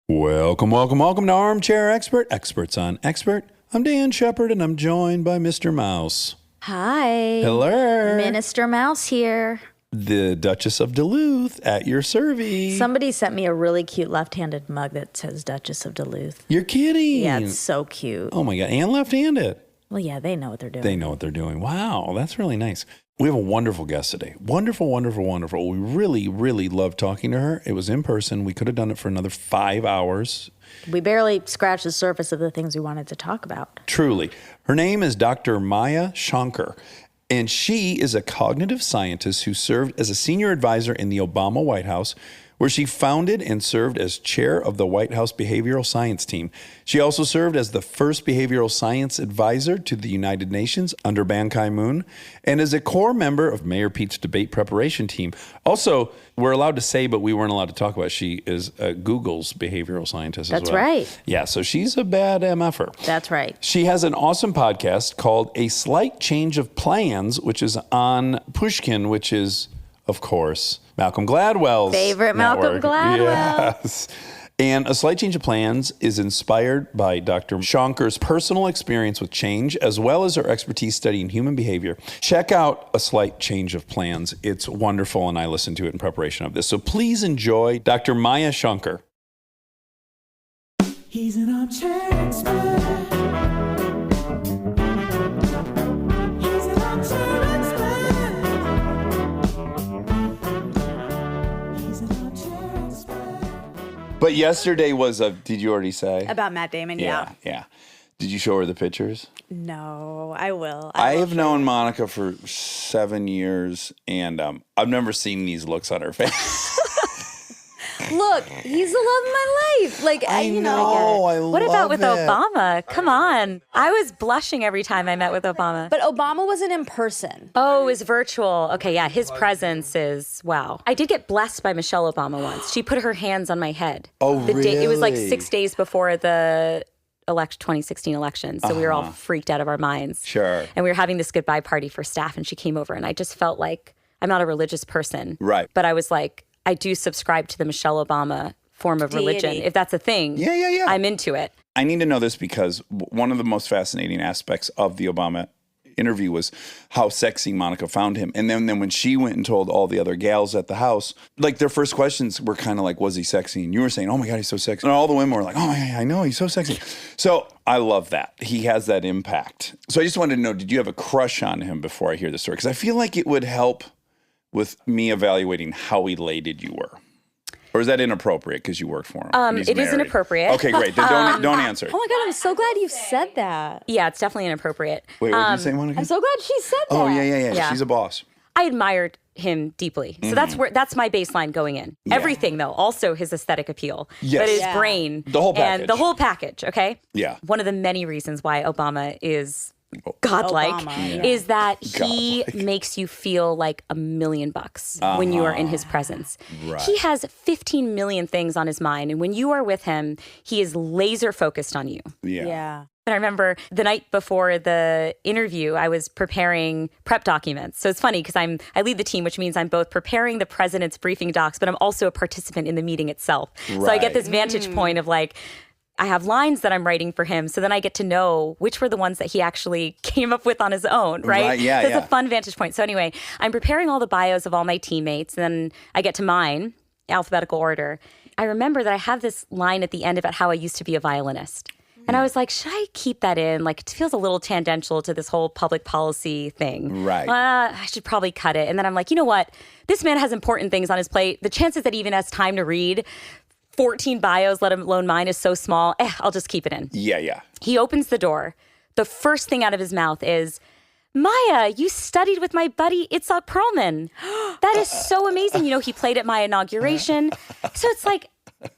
Welcome to Armchair Expert, Experts on Expert. I'm Dax Shepard, and I'm joined by Mr. Mouse. Hi. Hello. Minister Mouse here. The Duchess of Duluth at your service. Somebody sent me a really cute left-handed mug that says Duchess of Duluth. You're kidding. Yeah, it's so cute. Oh my God, and left-handed. Well, yeah, they know what they're doing. They know what they're doing. Wow, that's really nice. We have a wonderful guest today. Wonderful. We really loved talking to her. It was in person. We could have done it for another 5 hours. We barely scratched the surface of the things we wanted to talk about. Truly. Her name is Dr. Maya Shankar, and she is a cognitive scientist who served as a senior advisor in the Obama White House, where she founded and served as chair of the White House Behavioral Science Team. She also served as the first behavioral science advisor to the United Nations under Ban Ki-moon, and is a core member of Mayor Pete's debate preparation team. Also, we're allowed to say, but we weren't allowed to talk about, she is Google's behavioral scientist as well. That's right. Yeah, so she's a bad MFer. That's right. She has an awesome podcast called A Slight Change of Plans, which is on Pushkin, which is, of course, Malcolm Gladwell's favorite network. Malcolm Gladwell. Yes. And A Slight Change of Plans is inspired by Dr. Shankar's personal experience with change, as well as her expertise studying human behavior. Check out A Slight Change of Plans. It's wonderful, and I listened to it in preparation of this. So please enjoy Dr. Maya Shankar. He's an armchair expert. He's an armchair expert. He's an armchair expert. But yesterday was did you already say? About Matt Damon, yeah. Yeah. Did you show her the pictures? No, I will. I have known Monica for 7 years, and I've never seen these looks on her face. Look, he's the love of my life. Like, I you know, know, I what love about with it. Obama? Come on. I was blushing every time I met with Obama. But Obama wasn't in person. Oh, it was virtual. Okay, yeah, his presence is, wow. I did get blessed by Michelle Obama once. She put her hands on my head. Oh, It was like really? 6 days before the 2016 election. So we were all freaked out of our minds. Sure. And we were having this goodbye party for staff, and she came over, and I just felt like, I'm not a religious person. Right. But I was like, I do subscribe to the Michelle Obama form of religion. Deity. If that's a thing, Yeah. I'm into it. I need to know this because one of the most fascinating aspects of the Obama interview was how sexy Monica found him. And then when she went and told all the other gals at the house, like their first questions were kind of like, was he sexy? And you were saying, oh my God, he's so sexy. And all the women were like, oh yeah, I know, he's so sexy. So I love that. He has that impact. So I just wanted to know, did you have a crush on him before I hear the story? Because I feel like it would help with me evaluating how elated you were. Or is that inappropriate because you worked for him? and he's It is married? inappropriate. Okay, great. Then don't answer. Oh my God, I'm so glad you said that. Yeah, it's definitely inappropriate. Wait, what did you say, Monica? I'm so glad she said that. Oh, yeah. Yeah. She's a boss. I admired him deeply. So that's my baseline going in. Yeah. Everything though, also his aesthetic appeal. Yes. But his Yeah. brain. The whole package. And the whole package, okay? Yeah. One of the many reasons why Obama is godlike Obama, yeah. is that he Godlike. makes you feel like $1 million when you are in his presence. Right. He has 15 million things on his mind, and when you are with him, he is laser focused on you. Yeah. And I remember the night before the interview, I was preparing prep documents. So it's funny because I lead the team, which means I'm both preparing the president's briefing docs, but I'm also a participant in the meeting itself. So I get this vantage point of like, I have lines that I'm writing for him, so then I get to know which were the ones that he actually came up with on his own, right? Right, yeah, That's yeah. a fun vantage point. So anyway, I'm preparing all the bios of all my teammates, and then I get to mine, alphabetical order. I remember that I have this line at the end about how I used to be a violinist. And I was like, should I keep that in? Like, it feels a little tangential to this whole public policy thing. Right. I should probably cut it. And then I'm like, you know what? This man has important things on his plate. The chances that he even has time to read 14 bios, let alone mine, is so small. I'll just keep it in. Yeah. He opens the door. The first thing out of his mouth is, Maya, you studied with my buddy Itzhak Perlman. That is so amazing. You know, he played at my inauguration. So it's like,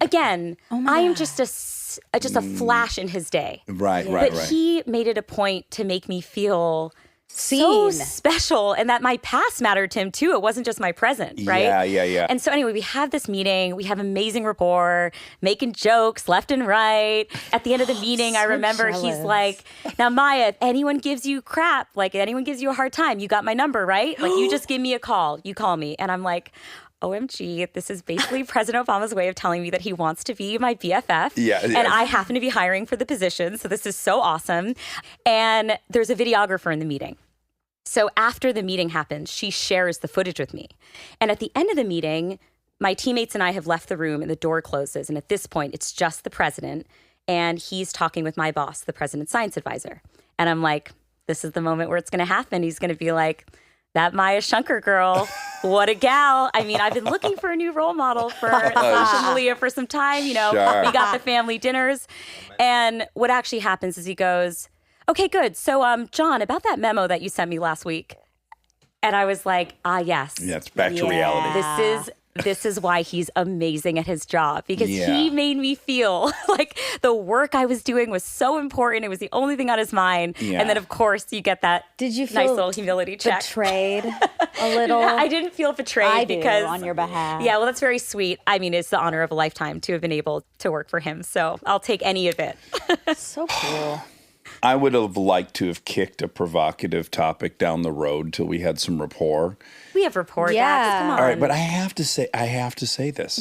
again, I am just a flash in his day. Right. But he made it a point to make me feel so special, and that my past mattered to him too. It wasn't just my present, right? Yeah. And so anyway, we have this meeting. We have amazing rapport, making jokes left and right. At the end of the meeting, I remember he's like, now Maya, if anyone gives you crap, like if anyone gives you a hard time, you got my number, right? Like you just give me a call. You call me. And I'm like, OMG, this is basically President Obama's way of telling me that he wants to be my BFF. Yeah. And I happen to be hiring for the position. So this is so awesome. And there's a videographer in the meeting. So after the meeting happens, she shares the footage with me. And at the end of the meeting, my teammates and I have left the room and the door closes. And at this point, it's just the president. And he's talking with my boss, the president's science advisor. And I'm like, this is the moment where it's going to happen. He's going to be like, that Maya Shankar girl, what a gal. I mean, I've been looking for a new role model for social Malia for some time. You know, Sure. We got the family dinners. And what actually happens is he goes, okay, good. So, John, about that memo that you sent me last week. And I was like, yes. Yeah, it's back to reality. This is why he's amazing at his job, because Yeah. he made me feel like the work I was doing was so important. It was the only thing on his mind. Yeah. And then, of course, you get that Did you nice feel little humility check. betrayed a little? I didn't feel betrayed I do, because on your behalf. Yeah, well, that's very sweet. I mean, it's the honor of a lifetime to have been able to work for him. So I'll take any of it. So cool. I would have liked to have kicked a provocative topic down the road till we had some rapport. We have rapport, Yeah. Dax. Come on. All right, but I have to say this.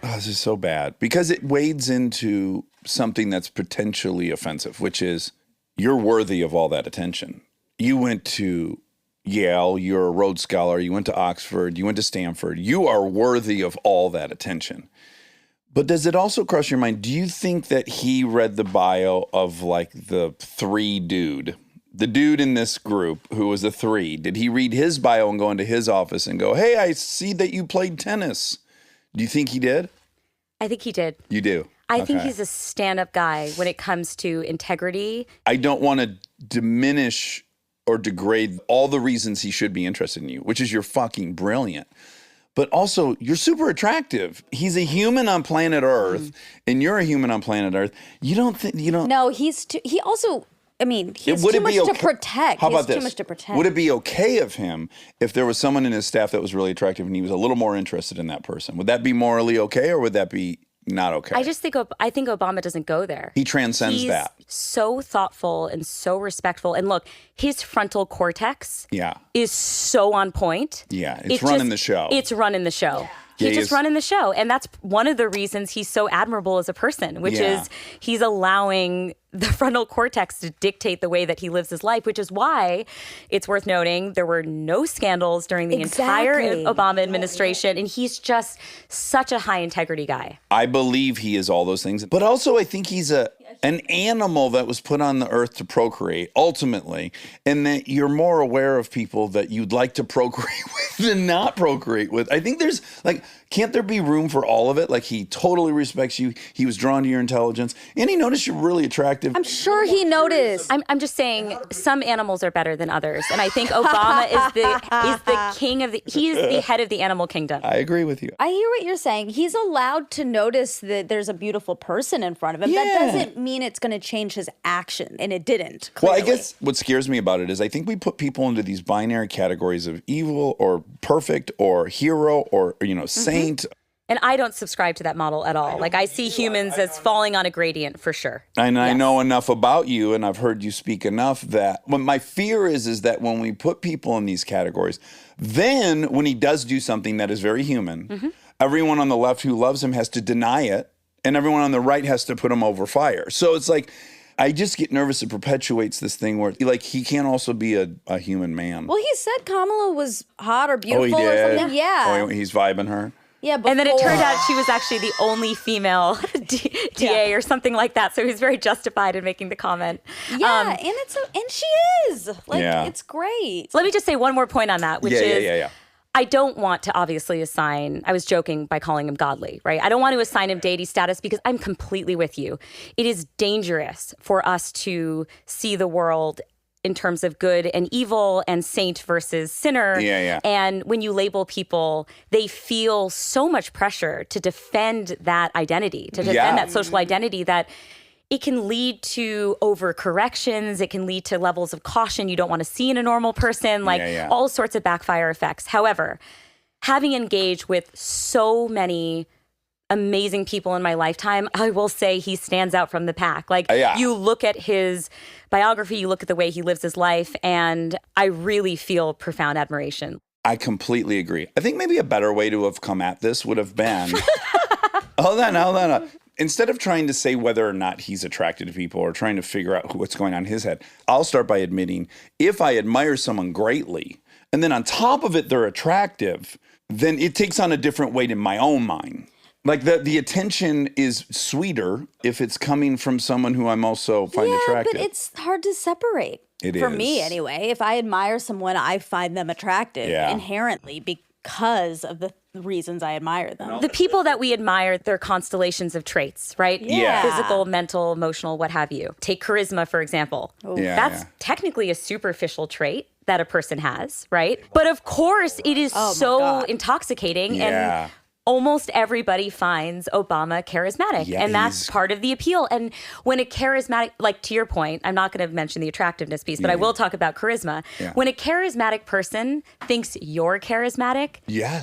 This is so bad because it wades into something that's potentially offensive, which is you're worthy of all that attention. You went to Yale, you're a Rhodes Scholar, you went to Oxford, you went to Stanford. You are worthy of all that attention. But does it also cross your mind, do you think that he read the bio of like the 3 dude? The dude in this group who was a 3, did he read his bio and go into his office and go, hey, I see that you played tennis? Do you think he did? I think he did. You do? I think Okay. he's a stand-up guy when it comes to integrity. I don't want to diminish or degrade all the reasons he should be interested in you, which is you're fucking brilliant. But also, you're super attractive. He's a human on planet Earth, and you're a human on planet Earth. You don't think, No, he's too. He also. I mean, he's would too it much be to okay- protect. How He has about this? Too much to protect. Would it be okay of him if there was someone in his staff that was really attractive and he was a little more interested in that person? Would that be morally okay, or would that be not okay? I think Obama doesn't go there. He transcends He's that. so thoughtful and so respectful. And look, his frontal cortex Yeah. is so on point. Yeah, it's running the show. It's running the show. Yeah, He's he just is. running the show. And that's one of the reasons he's so admirable as a person, which Yeah. is he's allowing the frontal cortex to dictate the way that he lives his life, which is why it's worth noting there were no scandals during the entire Exactly. Obama administration. And he's just such a high integrity guy. I believe he is all those things. But also, I think he's an animal that was put on the earth to procreate, ultimately, and that you're more aware of people that you'd like to procreate with than not procreate with. I think there's, like, can't there be room for all of it? Like, he totally respects you. He was drawn to your intelligence. And he noticed you're really attractive. I'm sure he noticed. I'm just saying some animals are better than others. And I think Obama is the king of he is the head of the animal kingdom. I agree with you. I hear what you're saying. He's allowed to notice that there's a beautiful person in front of him. Yeah. That doesn't mean it's going to change his action, and it didn't. Well, I clearly. guess what scares me about it is I think we put people into these binary categories of evil or perfect or hero or, saint. And I don't subscribe to that model at all. Like I see humans as falling on a gradient for sure. And I Yes. know enough about you, and I've heard you speak enough that what my fear is that when we put people in these categories, then when he does do something that is very human, everyone on the left who loves him has to deny it, and everyone on the right has to put him over fire. So it's like, I just get nervous. It perpetuates this thing where, like, he can't also be a human man. Well, he said Kamala was hot or beautiful he or did? something. Yeah. Oh, he's vibing her. Yeah, And then it before- turned out she was actually the only female DA or something like that. So he was very justified in making the comment. Yeah, and she is. Like, Yeah. it's great. So let me just say one more point on that, which Yeah, is yeah. I don't want to obviously assign, I was joking by calling him godly, right? I don't want to assign him deity status because I'm completely with you. It is dangerous for us to see the world in terms of good and evil and saint versus sinner. Yeah. And when you label people, they feel so much pressure to defend that identity, to defend Yeah. that social identity that it can lead to overcorrections. It can lead to levels of caution you don't want to see in a normal person, like Yeah. all sorts of backfire effects. However, having engaged with so many amazing people in my lifetime, I will say he stands out from the pack. Like Yeah. you look at his biography, you look at the way he lives his life, and I really feel profound admiration. I completely agree. I think maybe a better way to have come at this would have been, hold on. Instead of trying to say whether or not he's attracted to people or trying to figure out what's going on in his head, I'll start by admitting if I admire someone greatly, and then on top of it, they're attractive, then it takes on a different weight in my own mind. Like the attention is sweeter if it's coming from someone who I'm also find attractive. But it's hard to separate. For me, anyway. If I admire someone, I find them attractive inherently because of the reasons I admire them. The people that we admire, they're constellations of traits, right? Yeah. Physical, mental, emotional, what have you. Take charisma, for example. That's technically a superficial trait that a person has, right? But of course, it is so intoxicating and almost everybody finds Obama charismatic. Yeah, and that's part of the appeal. And when a charismatic, like to your point, I'm not going to mention the attractiveness piece, but I will talk about charisma. Yeah. When a charismatic person thinks you're charismatic,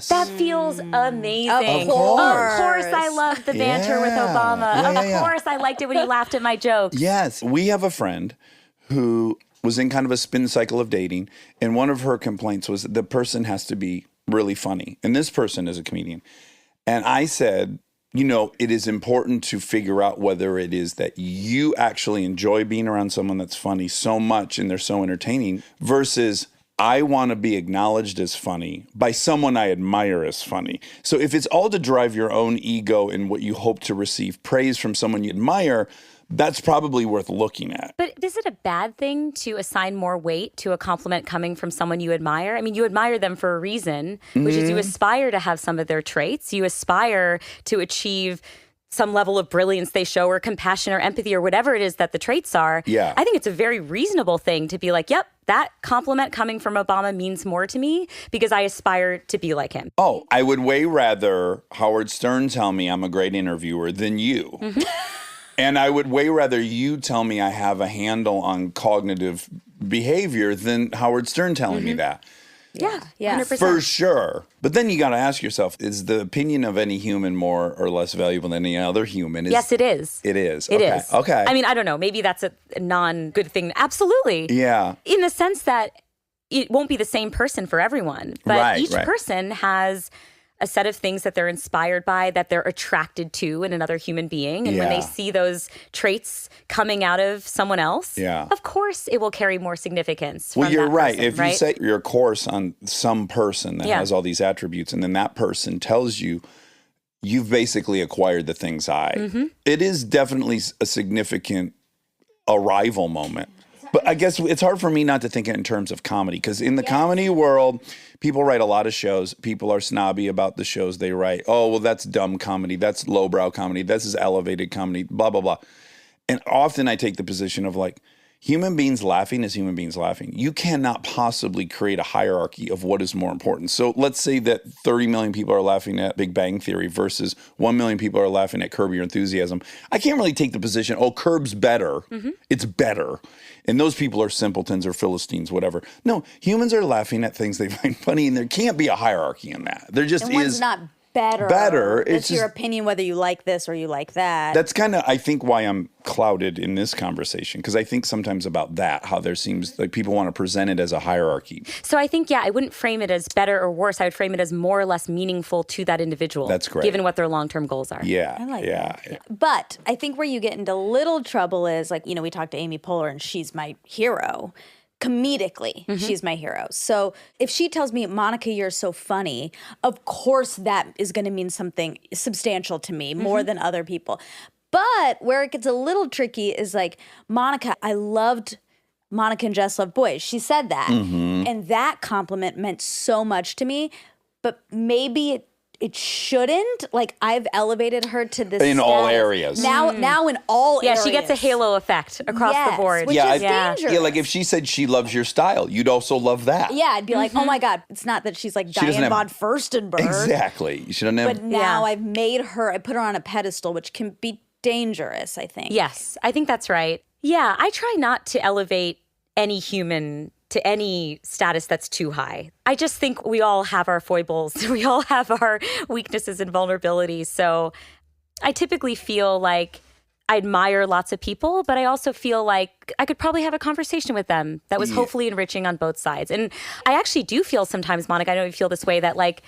that feels amazing. Of course I loved the banter with Obama. Of course I liked it when he laughed at my jokes. Yes. We have a friend who was in kind of a spin cycle of dating, and one of her complaints was the person has to be really funny. And this person is a comedian. And I said, it is important to figure out whether it is that you actually enjoy being around someone that's funny so much and they're so entertaining versus I want to be acknowledged as funny by someone I admire as funny. So if it's all to drive your own ego and what you hope to receive praise from someone you admire, that's probably worth looking at. But is it a bad thing to assign more weight to a compliment coming from someone you admire? I mean, you admire them for a reason, which is you aspire to have some of their traits. You aspire to achieve some level of brilliance they show or compassion or empathy or whatever it is that the traits are. Yeah. I think it's a very reasonable thing to be like, yep, that compliment coming from Obama means more to me because I aspire to be like him. Oh, I would way rather Howard Stern tell me I'm a great interviewer than you. And I would way rather you tell me I have a handle on cognitive behavior than Howard Stern telling me that. Yeah, 100%. For sure. But then you got to ask yourself, is the opinion of any human more or less valuable than any other human? Yes, it is. It is. It Okay. is. Okay. I mean, I don't know. Maybe that's a non-good thing. Absolutely. Yeah. In the sense that it won't be the same person for everyone. But each person has a set of things that they're inspired by, that they're attracted to in another human being. And when they see those traits coming out of someone else, of course it will carry more significance. Well, from you're that right. person, If you set your course on some person that has all these attributes, and then that person tells you, you've basically acquired the things it is definitely a significant arrival moment. But I guess it's hard for me not to think in terms of comedy, because in the comedy world, people write a lot of shows. People are snobby about the shows they write. Oh, well, that's dumb comedy. That's lowbrow comedy. This is elevated comedy, blah, blah, blah. And often I take the position of like, human beings laughing is human beings laughing. You cannot possibly create a hierarchy of what is more important. So let's say that 30 million people are laughing at Big Bang Theory versus 1 million people are laughing at Curb Your Enthusiasm. I can't really take the position, Curb's better. It's better. And those people are simpletons or Philistines, whatever. No, humans are laughing at things they find funny, and there can't be a hierarchy in that. There just and is. one's not better. It's It's your opinion whether you like this or you like that. That's kind of, I think, why I'm clouded in this conversation, because I think sometimes about that, how there seems like people want to present it as a hierarchy. So I think, I wouldn't frame it as better or worse. I would frame it as more or less meaningful to that individual. That's great. Given what their long-term goals are. Yeah. I like that. But I think where you get into little trouble is like, we talked to Amy Poehler and she's my hero. Comedically, she's my hero. So if she tells me, Monica, you're so funny, of course that is going to mean something substantial to me more than other people. But where it gets a little tricky is like, Monica, I loved Monica and Jess Love Boys. She said that. And that compliment meant so much to me. But maybe it shouldn't. Like, I've elevated her to this in all areas. Now in all areas. Yeah, she gets a halo effect across the board. Which is dangerous. Yeah, like if she said she loves your style, you'd also love that. Yeah, I'd be like, oh my God, it's not that she's like Diane von Furstenberg. Exactly. You should have But now I've made her, I put her on a pedestal, which can be dangerous, I think. Yes, I think that's right. Yeah, I try not to elevate any human to any status that's too high. I just think we all have our foibles. We all have our weaknesses and vulnerabilities. So I typically feel like I admire lots of people, but I also feel like I could probably have a conversation with them that was hopefully enriching on both sides. And I actually do feel sometimes, Monica, I know you feel this way, that like,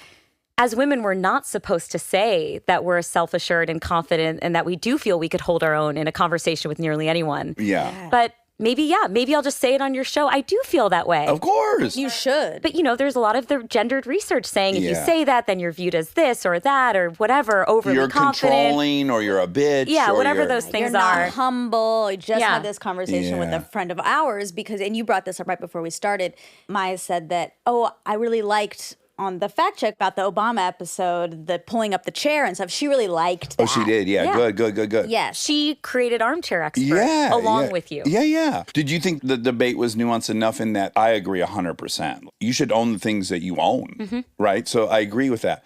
as women, we're not supposed to say that we're self-assured and confident and that we do feel we could hold our own in a conversation with nearly anyone. Yeah. But maybe I'll just say it on your show. I do feel that way. Of course. You should. But, there's a lot of the gendered research saying if you say that, then you're viewed as this or that or whatever, overly You're confident. controlling or you're a bitch. Yeah, or whatever you're- those things You're are. not humble. I just had this conversation with Yeah. a friend of ours and you brought this up right before we started. Maya said that, I really liked on the fact check about the Obama episode, the pulling up the chair and stuff. She really liked that. Oh, she did. Yeah. Good. Yes. She created Armchair Expert along with you. Yeah. Did you think the debate was nuanced enough in that? I agree 100%. You should own the things that you own, right? So I agree with that.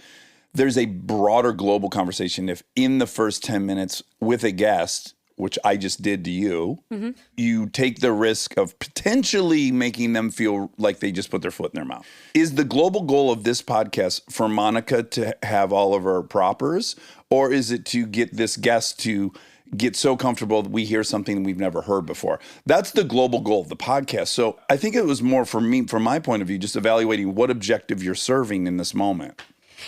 There's a broader global conversation if in the first 10 minutes with a guest, which I just did to you, you take the risk of potentially making them feel like they just put their foot in their mouth. Is the global goal of this podcast for Monica to have all of her propers, or is it to get this guest to get so comfortable that we hear something we've never heard before? That's the global goal of the podcast. So I think it was more for me, from my point of view, just evaluating what objective you're serving in this moment.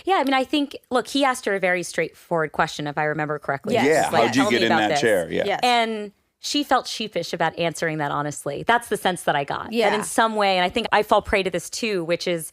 Yeah, I mean, I think, look, he asked her a very straightforward question, if I remember correctly. Yes. Yeah, Just like, how'd you "Tell get me in about that this." chair? Yeah. Yes. And she felt sheepish about answering that honestly. That's the sense that I got. Yeah. That in some way, and I think I fall prey to this too, which is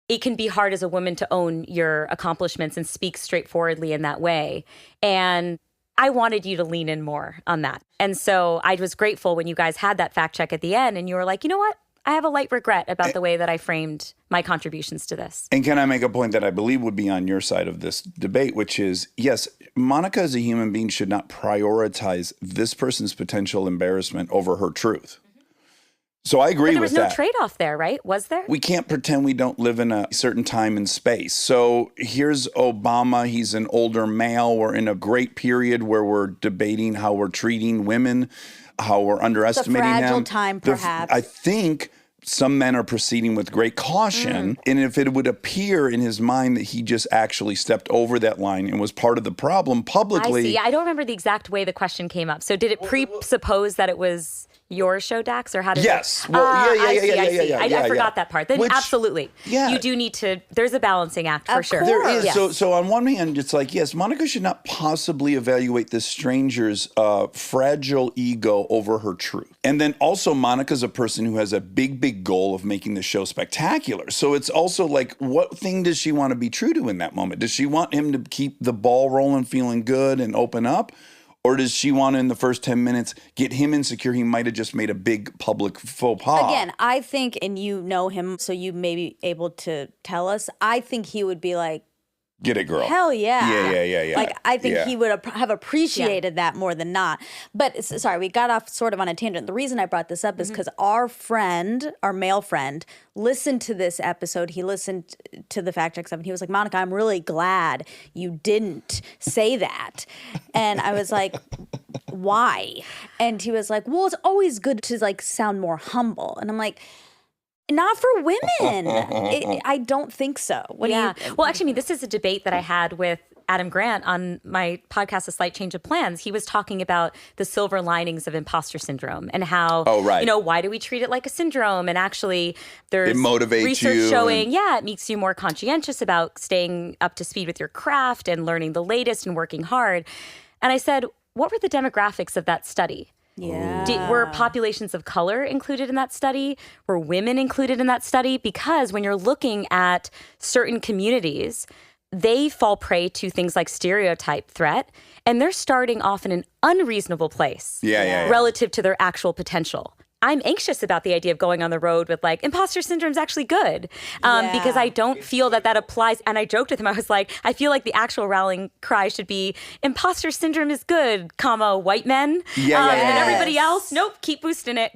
it can be hard as a woman to own your accomplishments and speak straightforwardly in that way. And I wanted you to lean in more on that. And so I was grateful when you guys had that fact check at the end and you were like, you know what? I have a light regret about the way that I framed my contributions to this. And can I make a point that I believe would be on your side of this debate, which is, yes, Monica as a human being should not prioritize this person's potential embarrassment over her truth. So I agree There with was no that. trade-off there, right? Was there? We can't pretend we don't live in a certain time and space. So here's Obama. He's an older male. We're in a great period where we're debating how we're treating women, how we're underestimating them. fragile time, perhaps. I think some men are proceeding with great caution. And if it would appear in his mind that he just actually stepped over that line and was part of the problem publicly. I see. I don't remember the exact way the question came up. So did it presuppose that it was your show, Dax, or how did Yes. it? Well, yeah, I see. I forgot yeah. that part. Then Which- absolutely. yeah. You do need to, there's a balancing act for Of sure. course. There is. Yes. So on one hand, it's like, yes, Monica should not possibly evaluate this stranger's fragile ego over her truth. And then also Monica's a person who has a big goal of making the show spectacular. So it's also like, what thing does she want to be true to in that moment? Does she want him to keep the ball rolling, feeling good and open up? Or does she want to, in the first 10 minutes, get him insecure? He might have just made a big public faux pas. Again, I think, and you know him, so you may be able to tell us, I think he would be like, Get it, girl. hell yeah. Yeah. Like, I think Yeah. he would have appreciated that more than not. But sorry, we got off sort of on a tangent. The reason I brought this up is because our friend, our male friend, listened to this episode. He listened to the fact check stuff and he was like, Monica, I'm really glad you didn't say that. And I was like, why? And he was like, well, it's always good to like sound more humble. And I'm like, not for women. I don't think so. What do you? Well, actually, I mean, this is a debate that I had with Adam Grant on my podcast, A Slight Change of Plans. He was talking about the silver linings of imposter syndrome and how, why do we treat it like a syndrome? And actually, there's It motivates research you showing, it makes you more conscientious about staying up to speed with your craft and learning the latest and working hard. And I said, what were the demographics of that study? Yeah. Were populations of color included in that study? Were women included in that study? Because when you're looking at certain communities, they fall prey to things like stereotype threat, and they're starting off in an unreasonable place relative to their actual potential. I'm anxious about the idea of going on the road with like imposter syndrome's actually good because I don't feel that applies. And I joked with him. I was like, I feel like the actual rallying cry should be imposter syndrome is good, comma, white men. And everybody else, nope, keep boosting it.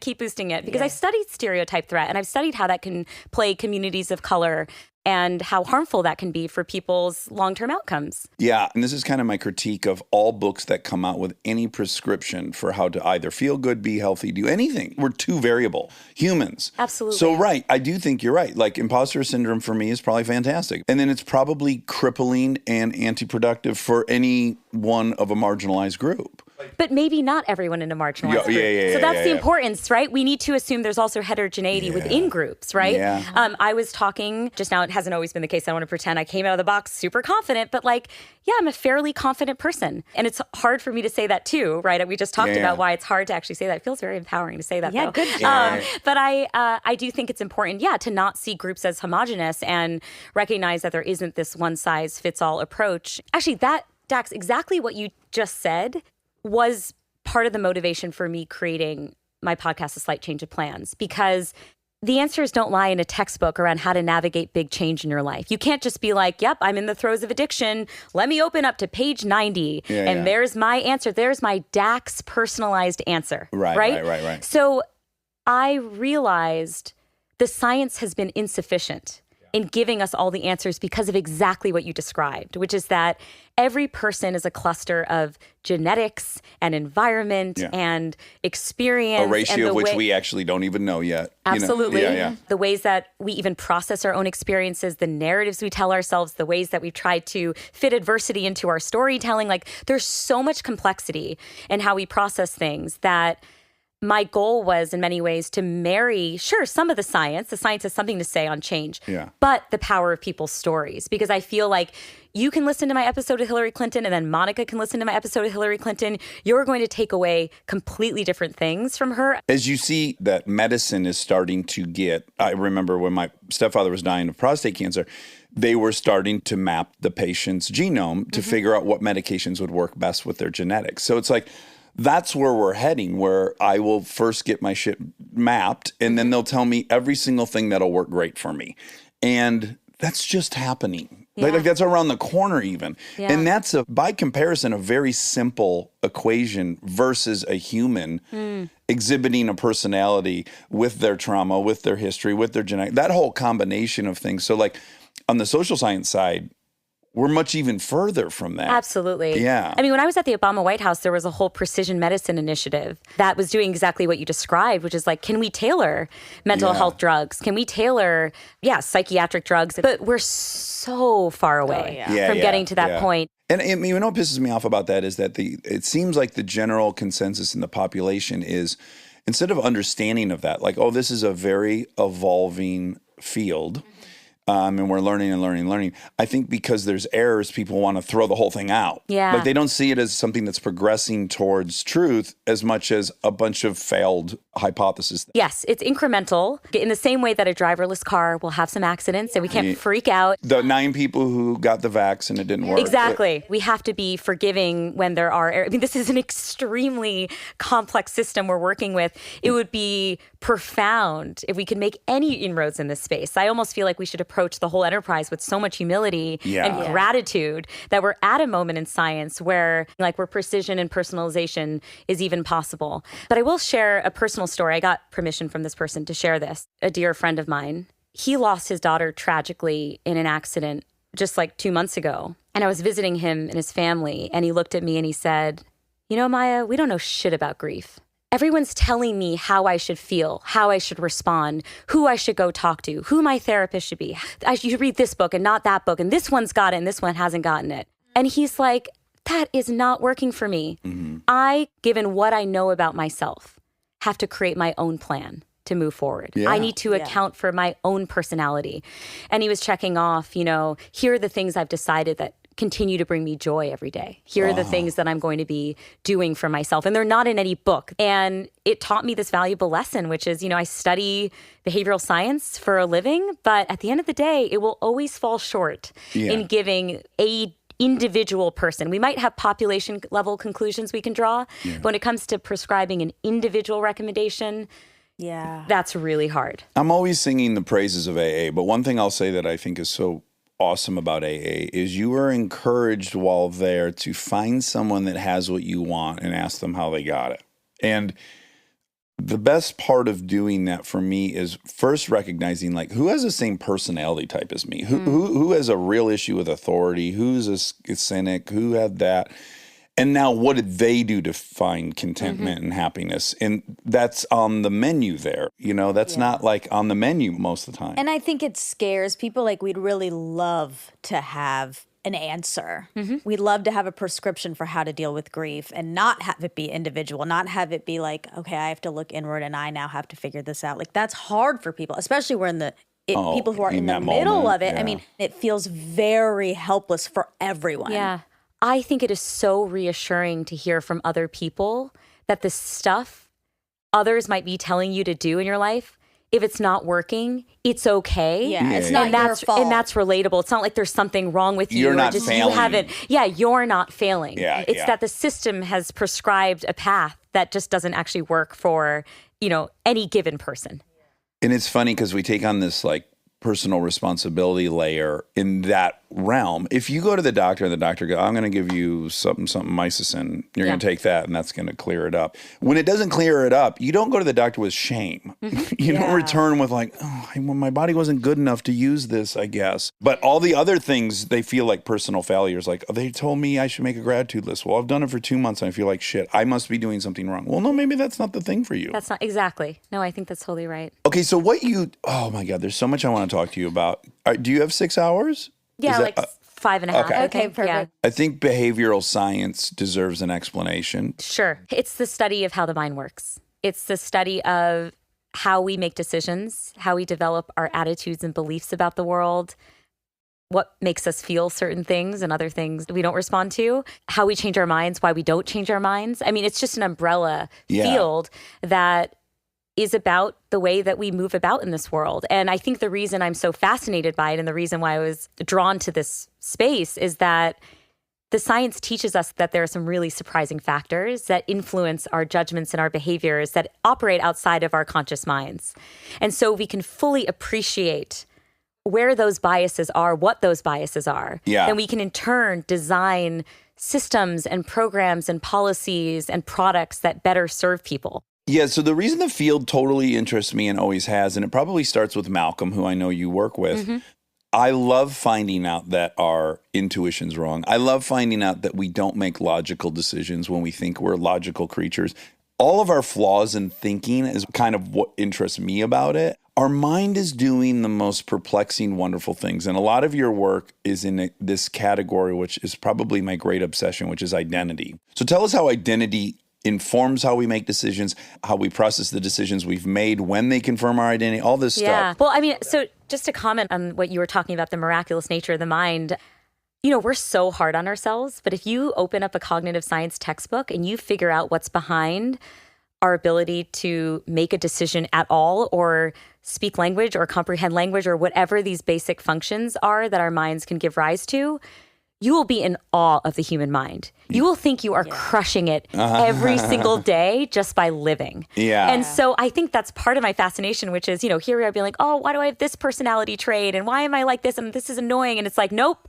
Because I've studied stereotype threat and I've studied how that can play communities of color and how harmful that can be for people's long-term outcomes. Yeah, and this is kind of my critique of all books that come out with any prescription for how to either feel good, be healthy, do anything. We're too variable. Humans. Absolutely. So, right, I do think you're right. Like, imposter syndrome for me is probably fantastic. And then it's probably crippling and anti-productive for any one of a marginalized group. But maybe not everyone in a marginalized group. yeah, so that's the yeah. importance, right? We need to assume there's also heterogeneity within groups, right? Yeah. I was talking just now, it hasn't always been the case. I don't want to pretend I came out of the box super confident, but like, yeah, I'm a fairly confident person. And it's hard for me to say that too, right? We just talked about why it's hard to actually say that. It feels very empowering to say that, Yeah, though. good job. But I do think it's important, to not see groups as homogenous and recognize that there isn't this one size fits all approach. Actually, Dax, exactly what you just said was part of the motivation for me creating my podcast, A Slight Change of Plans, because the answers don't lie in a textbook around how to navigate big change in your life. You can't just be like, yep, I'm in the throes of addiction. Let me open up to page 90. There's my answer. There's my Dax personalized answer. Right. So I realized the science has been insufficient in giving us all the answers because of exactly what you described, which is that every person is a cluster of genetics and environment and experience. A ratio and of which we actually don't even know yet. Absolutely. Yeah. The ways that we even process our own experiences, the narratives we tell ourselves, the ways that we've tried to fit adversity into our storytelling. Like, there's so much complexity in how we process things that my goal was in many ways to marry, some of the science. The science has something to say on change, but the power of people's stories. Because I feel like you can listen to my episode of Hillary Clinton and then Monica can listen to my episode of Hillary Clinton. You're going to take away completely different things from her. As you see that medicine is starting to get, I remember when my stepfather was dying of prostate cancer, they were starting to map the patient's genome to figure out what medications would work best with their genetics. So it's like, that's where we're heading, where I will first get my shit mapped and then they'll tell me every single thing that'll work great for me. And that's just happening. Like that's around the corner even. And that's by comparison, a very simple equation versus a human exhibiting a personality with their trauma, with their history, with their genetic, that whole combination of things. So like on the social science side, we're much even further from that. Absolutely. Yeah. I mean, when I was at the Obama White House, there was a whole precision medicine initiative that was doing exactly what you described, which is like, can we tailor mental health drugs? Can we tailor, psychiatric drugs? But we're so far away from getting to that point. And you know what pisses me off about that is that it seems like the general consensus in the population is, instead of understanding of that, like, oh, this is a very evolving field. And we're learning. I think because there's errors, people want to throw the whole thing out. Yeah. Like they don't see it as something that's progressing towards truth as much as a bunch of failed hypotheses. Yes, it's incremental. In the same way that a driverless car will have some accidents and we can't freak out. The 9 people who got the vax and it didn't work. Exactly. We have to be forgiving when there are errors. I mean, this is an extremely complex system we're working with. It would be profound if we could make any inroads in this space. I almost feel like we should approach the whole enterprise with so much humility and gratitude that we're at a moment in science where precision and personalization is even possible. But I will share a personal story. I got permission from this person to share this. A dear friend of mine, he lost his daughter tragically in an accident just like 2 months ago. And I was visiting him and his family, and he looked at me and he said, you know, Maya, we don't know shit about grief. Everyone's telling me how I should feel, how I should respond, who I should go talk to, who my therapist should be. I should read this book and not that book, and this one's got it and this one hasn't gotten it. And he's like, that is not working for me. I, given what I know about myself, have to create my own plan to move forward. I need to account for my own personality. And he was checking off, here are the things I've decided that continue to bring me joy every day. Here are the things that I'm going to be doing for myself. And they're not in any book. And it taught me this valuable lesson, which is, I study behavioral science for a living, but at the end of the day, it will always fall short in giving a individual person. We might have population level conclusions we can draw, but when it comes to prescribing an individual recommendation, that's really hard. I'm always singing the praises of AA, but one thing I'll say that I think is so awesome about AA is you are encouraged while there to find someone that has what you want and ask them how they got it. And the best part of doing that for me is first recognizing who has the same personality type as me, who has a real issue with authority, who's a cynic, who had that. And now what did they do to find contentment and happiness? And that's on the menu there. That's not on the menu most of the time. And I think it scares people. We'd really love to have an answer. We'd love to have a prescription for how to deal with grief and not have it be individual, not have it be like, okay, I have to look inward and I now have to figure this out. Like that's hard for people, especially when people who are in the that middle moment, of it. yeah. I mean, it feels very helpless for everyone. Yeah. I think it is so reassuring to hear from other people that the stuff others might be telling you to do in your life, if it's not working, it's okay. Yeah, it's Yeah. not your fault. And that's relatable. It's not like there's something wrong with you. You're or not just failing. You haven't. Yeah, you're not failing. Yeah, it's yeah. that the system has prescribed a path that just doesn't actually work for, any given person. And it's funny because we take on this like personal responsibility layer in that realm. If you go to the doctor and the doctor goes, I'm going to give you something, mycin, you're going to take that and that's going to clear it up. When it doesn't clear it up, you don't go to the doctor with shame. You don't return with like, my body wasn't good enough to use this, I guess. But all the other things, they feel like personal failures. Like, they told me I should make a gratitude list. Well, I've done it for 2 months and I feel like shit. I must be doing something wrong. Well, no, maybe that's not the thing for you. That's not exactly. No, I think that's totally right. Okay, so oh my God, there's so much I want to talk to you about. Do you have 6 hours? Yeah, Is that- like 5.5. okay. I Okay, think. perfect. Yeah. I think behavioral science deserves an explanation. Sure. It's the study of how the mind works. It's the study of how we make decisions, how we develop our attitudes and beliefs about the world, what makes us feel certain things and other things we don't respond to, how we change our minds, why we don't change our minds. I mean, it's just an umbrella field that is about the way that we move about in this world. And I think the reason I'm so fascinated by it and the reason why I was drawn to this space is that the science teaches us that there are some really surprising factors that influence our judgments and our behaviors that operate outside of our conscious minds. And so we can fully appreciate where those biases are, what those biases are. Yeah. Then we can in turn design systems and programs and policies and products that better serve people. Yeah, so the reason the field totally interests me and always has, and it probably starts with Malcolm, who I know you work with, I love finding out that our intuition's wrong. I love finding out that we don't make logical decisions when we think we're logical creatures. All of our flaws in thinking is kind of what interests me about it. Our mind is doing the most perplexing, wonderful things. And a lot of your work is in this category, which is probably my great obsession, which is identity. So tell us how identity informs how we make decisions, how we process the decisions we've made, when they confirm our identity, all this stuff. Well, I mean, so just to comment on what you were talking about, the miraculous nature of the mind, we're so hard on ourselves, but if you open up a cognitive science textbook and you figure out what's behind our ability to make a decision at all or speak language or comprehend language or whatever these basic functions are that our minds can give rise to, you will be in awe of the human mind. You will think you are crushing it every single day just by living. Yeah. And so I think that's part of my fascination, which is, here we are being like, oh, why do I have this personality trait? And why am I like this? And this is annoying. And it's like, nope.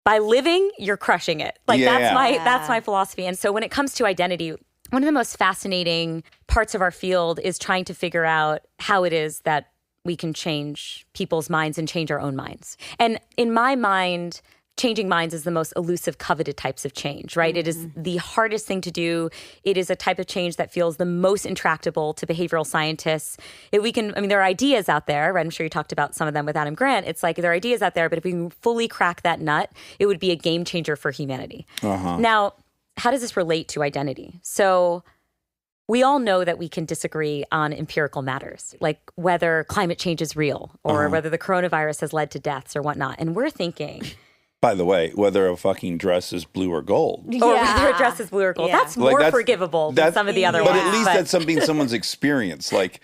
By living, you're crushing it. Like that's my philosophy. And so when it comes to identity, one of the most fascinating parts of our field is trying to figure out how it is that we can change people's minds and change our own minds. And in my mind, changing minds is the most elusive, coveted types of change, right? It is the hardest thing to do. It is a type of change that feels the most intractable to behavioral scientists. There are ideas out there, right? I'm sure you talked about some of them with Adam Grant. It's like there are ideas out there, but if we can fully crack that nut, it would be a game changer for humanity. Now, how does this relate to identity? So we all know that we can disagree on empirical matters, like whether climate change is real or whether the coronavirus has led to deaths or whatnot. And we're thinking... By the way, whether a fucking dress is blue or gold. Or whether a dress is blue or gold. Yeah. That's more forgivable than some of the other but ones. But at least that's something someone's experienced. Like,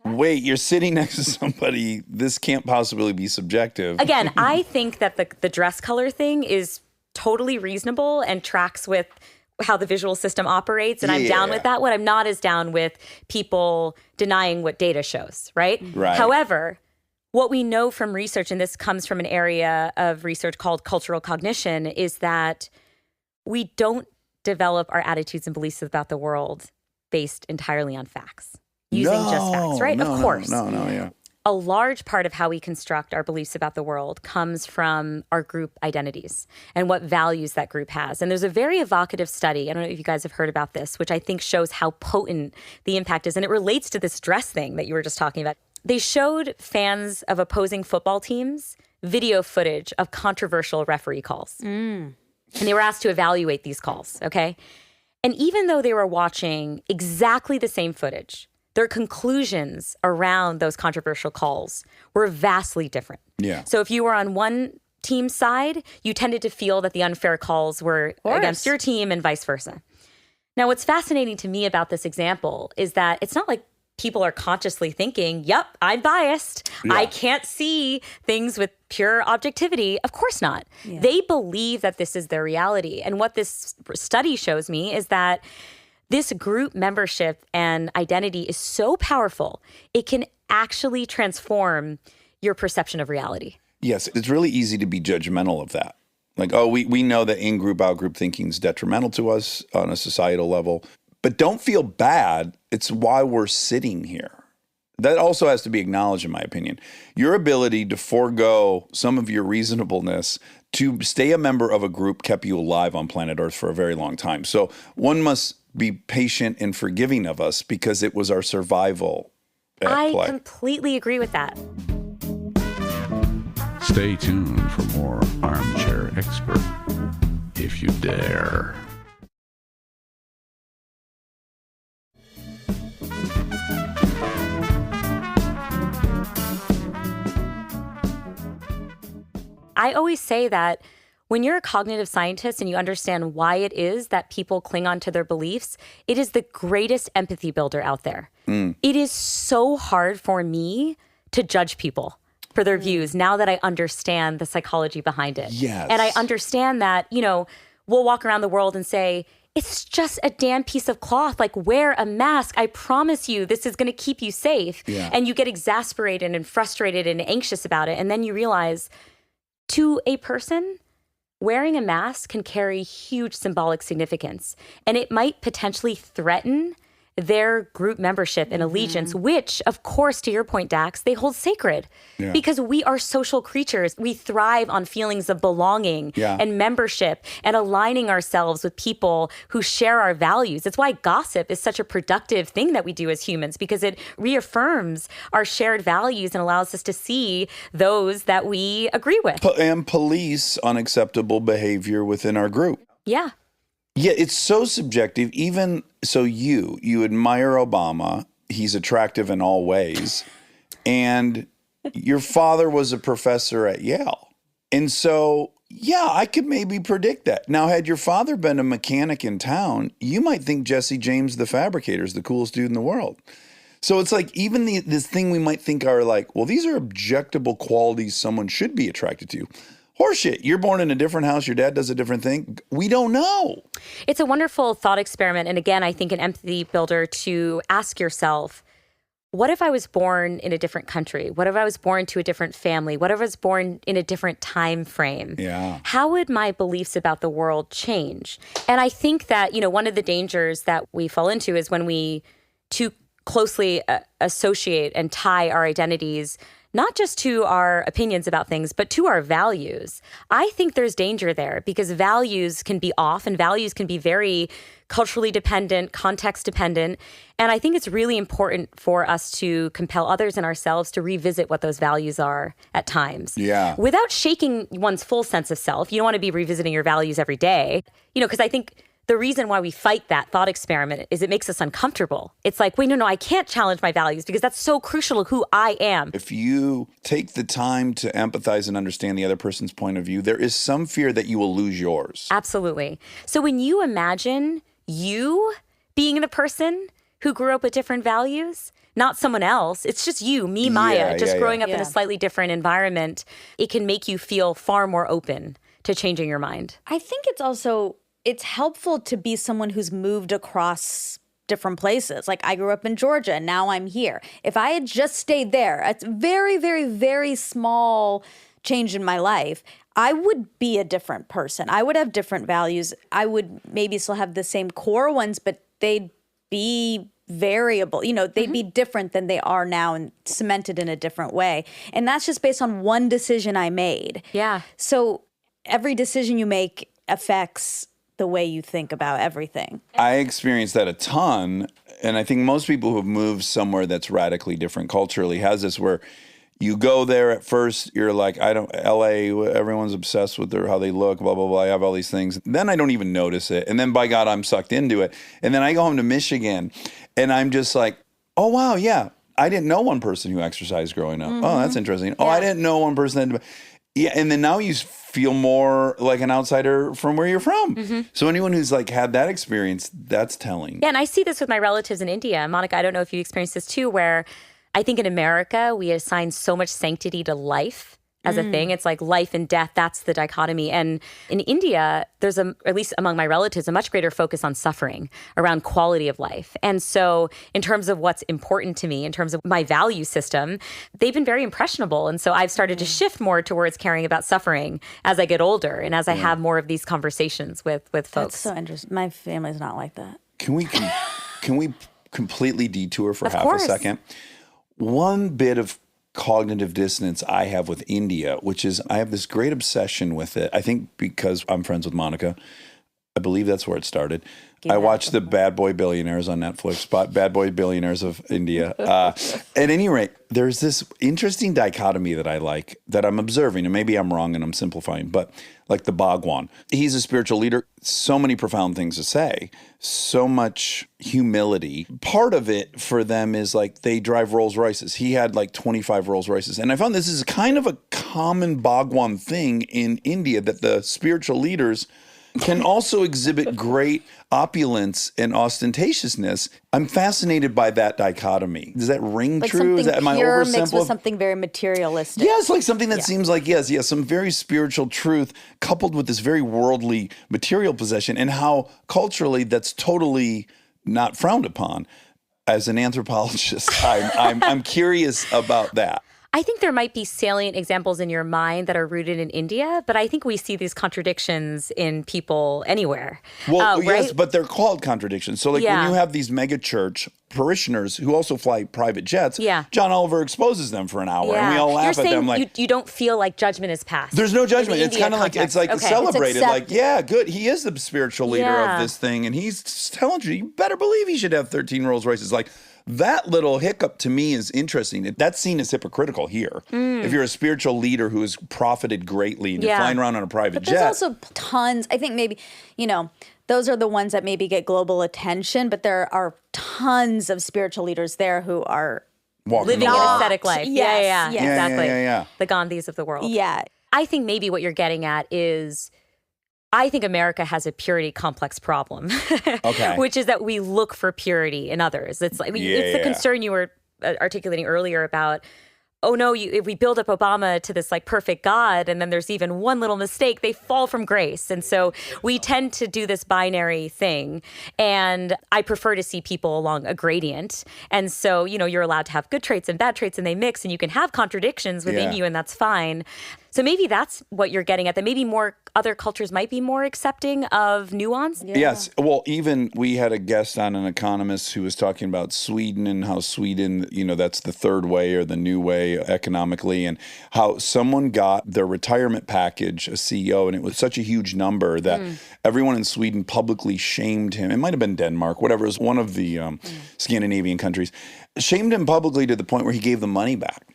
wait, you're sitting next to somebody. This can't possibly be subjective. Again, I think that the dress color thing is totally reasonable and tracks with how the visual system operates. And I'm down with that. What I'm not is down with people denying what data shows, right? However, what we know from research, and this comes from an area of research called cultural cognition, is that we don't develop our attitudes and beliefs about the world based entirely on facts, using just facts, right? Of course. Yeah. A large part of how we construct our beliefs about the world comes from our group identities and what values that group has. And there's a very evocative study, I don't know if you guys have heard about this, which I think shows how potent the impact is. And it relates to this dress thing that you were just talking about. They showed fans of opposing football teams video footage of controversial referee calls. And they were asked to evaluate these calls, okay? And even though they were watching exactly the same footage, their conclusions around those controversial calls were vastly different. Yeah. So if you were on one team's side, you tended to feel that the unfair calls were against your team and vice versa. Now, what's fascinating to me about this example is that it's not like people are consciously thinking, yep, I'm biased. I can't see things with pure objectivity. Of course not. Yeah. They believe that this is their reality. And what this study shows me is that this group membership and identity is so powerful, it can actually transform your perception of reality. Yes, it's really easy to be judgmental of that. Like, oh, we know that in-group, out-group thinking is detrimental to us on a societal level. But don't feel bad. It's why we're sitting here. That also has to be acknowledged, in my opinion. Your ability to forego some of your reasonableness to stay a member of a group kept you alive on planet Earth for a very long time. So one must be patient and forgiving of us because it was our survival at play. I completely agree with that. Stay tuned for more Armchair Expert, if you dare. I always say that when you're a cognitive scientist and you understand why it is that people cling on to their beliefs, it is the greatest empathy builder out there. It is so hard for me to judge people for their views now that I understand the psychology behind it. Yes. And I understand that, we'll walk around the world and say, it's just a damn piece of cloth. Like, wear a mask. I promise you, this is going to keep you safe. Yeah. And you get exasperated and frustrated and anxious about it. And then you realize, to a person, wearing a mask can carry huge symbolic significance. And it might potentially threaten their group membership and allegiance, which, of course, to your point, Dax, they hold sacred. Yeah. Because we are social creatures. We thrive on feelings of belonging and membership and aligning ourselves with people who share our values. It's why gossip is such a productive thing that we do as humans, because it reaffirms our shared values and allows us to see those that we agree with. And police unacceptable behavior within our group. Yeah. Yeah, it's so subjective. Even so, you admire Obama. He's attractive in all ways. And your father was a professor at Yale. And so, yeah, I could maybe predict that. Now, had your father been a mechanic in town, you might think Jesse James the fabricator is the coolest dude in the world. So it's like even this thing we might think are like, well, these are objectable qualities someone should be attracted to. Horseshit. You're born in a different house. Your dad does a different thing. We don't know. It's a wonderful thought experiment. And again, I think an empathy builder to ask yourself, what if I was born in a different country? What if I was born to a different family? What if I was born in a different time frame? Yeah. How would my beliefs about the world change? And I think that, one of the dangers that we fall into is when we too closely associate and tie our identities not just to our opinions about things, but to our values. I think there's danger there because values can be off and values can be very culturally dependent, context dependent. And I think it's really important for us to compel others and ourselves to revisit what those values are at times. Yeah. Without shaking one's full sense of self. You don't want to be revisiting your values every day, because I think the reason why we fight that thought experiment is it makes us uncomfortable. It's like, wait, no, I can't challenge my values because that's so crucial to who I am. If you take the time to empathize and understand the other person's point of view, there is some fear that you will lose yours. Absolutely. So when you imagine you being the person who grew up with different values, not someone else, it's just you, me, Maya, growing up in a slightly different environment, it can make you feel far more open to changing your mind. I think it's helpful to be someone who's moved across different places. Like I grew up in Georgia and now I'm here. If I had just stayed there, it's very, very, very small change in my life, I would be a different person. I would have different values. I would maybe still have the same core ones, but they'd be variable. They'd be different than they are now and cemented in a different way. And that's just based on one decision I made. Yeah. So every decision you make affects the way you think about everything. I experienced that a ton. And I think most people who have moved somewhere that's radically different culturally has this where You go there at first, you're like, LA, everyone's obsessed with how they look, blah, blah, blah. I have all these things. Then I don't even notice it. And then by God, I'm sucked into it. And then I go home to Michigan and I'm just like, oh, wow, yeah. I didn't know one person who exercised growing up. Oh, that's interesting. Oh, I didn't know one person that. Yeah. And then now you feel more like an outsider from where you're from. So anyone who's like had that experience, that's telling. Yeah, and I see this with my relatives in India. Monica, I don't know if you experienced this too, where I think in America, we assign so much sanctity to life as a thing. It's like life and death, that's the dichotomy. And in India, there's, at least among my relatives, a much greater focus on suffering, around quality of life. And so in terms of what's important to me, in terms of my value system, they've been very impressionable. And so I've started to shift more towards caring about suffering as I get older and as I have more of these conversations with folks. That's so interesting. My family's not like that. Can we completely detour for Of half course. a second? One bit of cognitive dissonance I have with India, which is I have this great obsession with it. I think because I'm friends with Monica. I believe that's where it started. I watched the Bad Boy Billionaires on Netflix, Bad Boy Billionaires of India. At any rate, there's this interesting dichotomy that I like that I'm observing, and maybe I'm wrong and I'm simplifying, but like the Bhagwan. He's a spiritual leader. So many profound things to say, so much humility. Part of it for them is like they drive Rolls Royces. He had like 25 Rolls Royces. And I found this is kind of a common Bhagwan thing in India, that the spiritual leaders can also exhibit great opulence and ostentatiousness. I'm fascinated by that dichotomy. Does that ring Like true? something Am I pure mixed with oversimplifying? something very materialistic. Yes, like something that seems like, yes, some very spiritual truth coupled with this very worldly material possession, and how culturally that's totally not frowned upon. As an anthropologist, I'm curious about that. I think there might be salient examples in your mind that are rooted in India, but I think we see these contradictions in people anywhere. Well, yes, right? but they're called contradictions. So like when Yeah. you have these mega church parishioners who also fly private jets, Yeah. John Oliver exposes them for an hour and we all You're laugh at saying them like, you don't feel like judgment is passed. there's no in the judgment. It's India kind of like, it's context. like Okay. celebrated. It's Like, accepted. yeah, good. He is the spiritual leader Yeah. of this thing. And he's telling you better believe he should have 13 Rolls Royces. Like, that little hiccup to me is interesting. That's seen as hypocritical here. If you're a spiritual leader who has profited greatly and you're Yeah. flying around on a private But there's jet. also tons. I think maybe, those are the ones that maybe get global attention, but there are tons of spiritual leaders there who are, walking Living the an walk. aesthetic life. Yes, Yeah, yes. exactly. Yeah. The Gandhis of the world. yeah. I think maybe what you're getting at is, I think America has a purity complex problem, Okay. which is that we look for purity in others. It's like it's the Yeah. concern you were articulating earlier about, oh no, if we build up Obama to this like perfect God, and then there's even one little mistake, they fall from grace. And so we tend to do this binary thing. And I prefer to see people along a gradient. And so, you're allowed to have good traits and bad traits, and they mix, and you can have contradictions within Yeah. you, and that's fine. So maybe that's what you're getting at, that maybe more other cultures might be more accepting of nuance. Yes. Well, even we had a guest on, an economist, who was talking about Sweden and how Sweden, that's the third way or the new way economically, and how someone got their retirement package, a CEO, and it was such a huge number that everyone in Sweden publicly shamed him. It might have been Denmark, whatever. It was one of the Scandinavian countries. Shamed him publicly to the point where he gave the money back.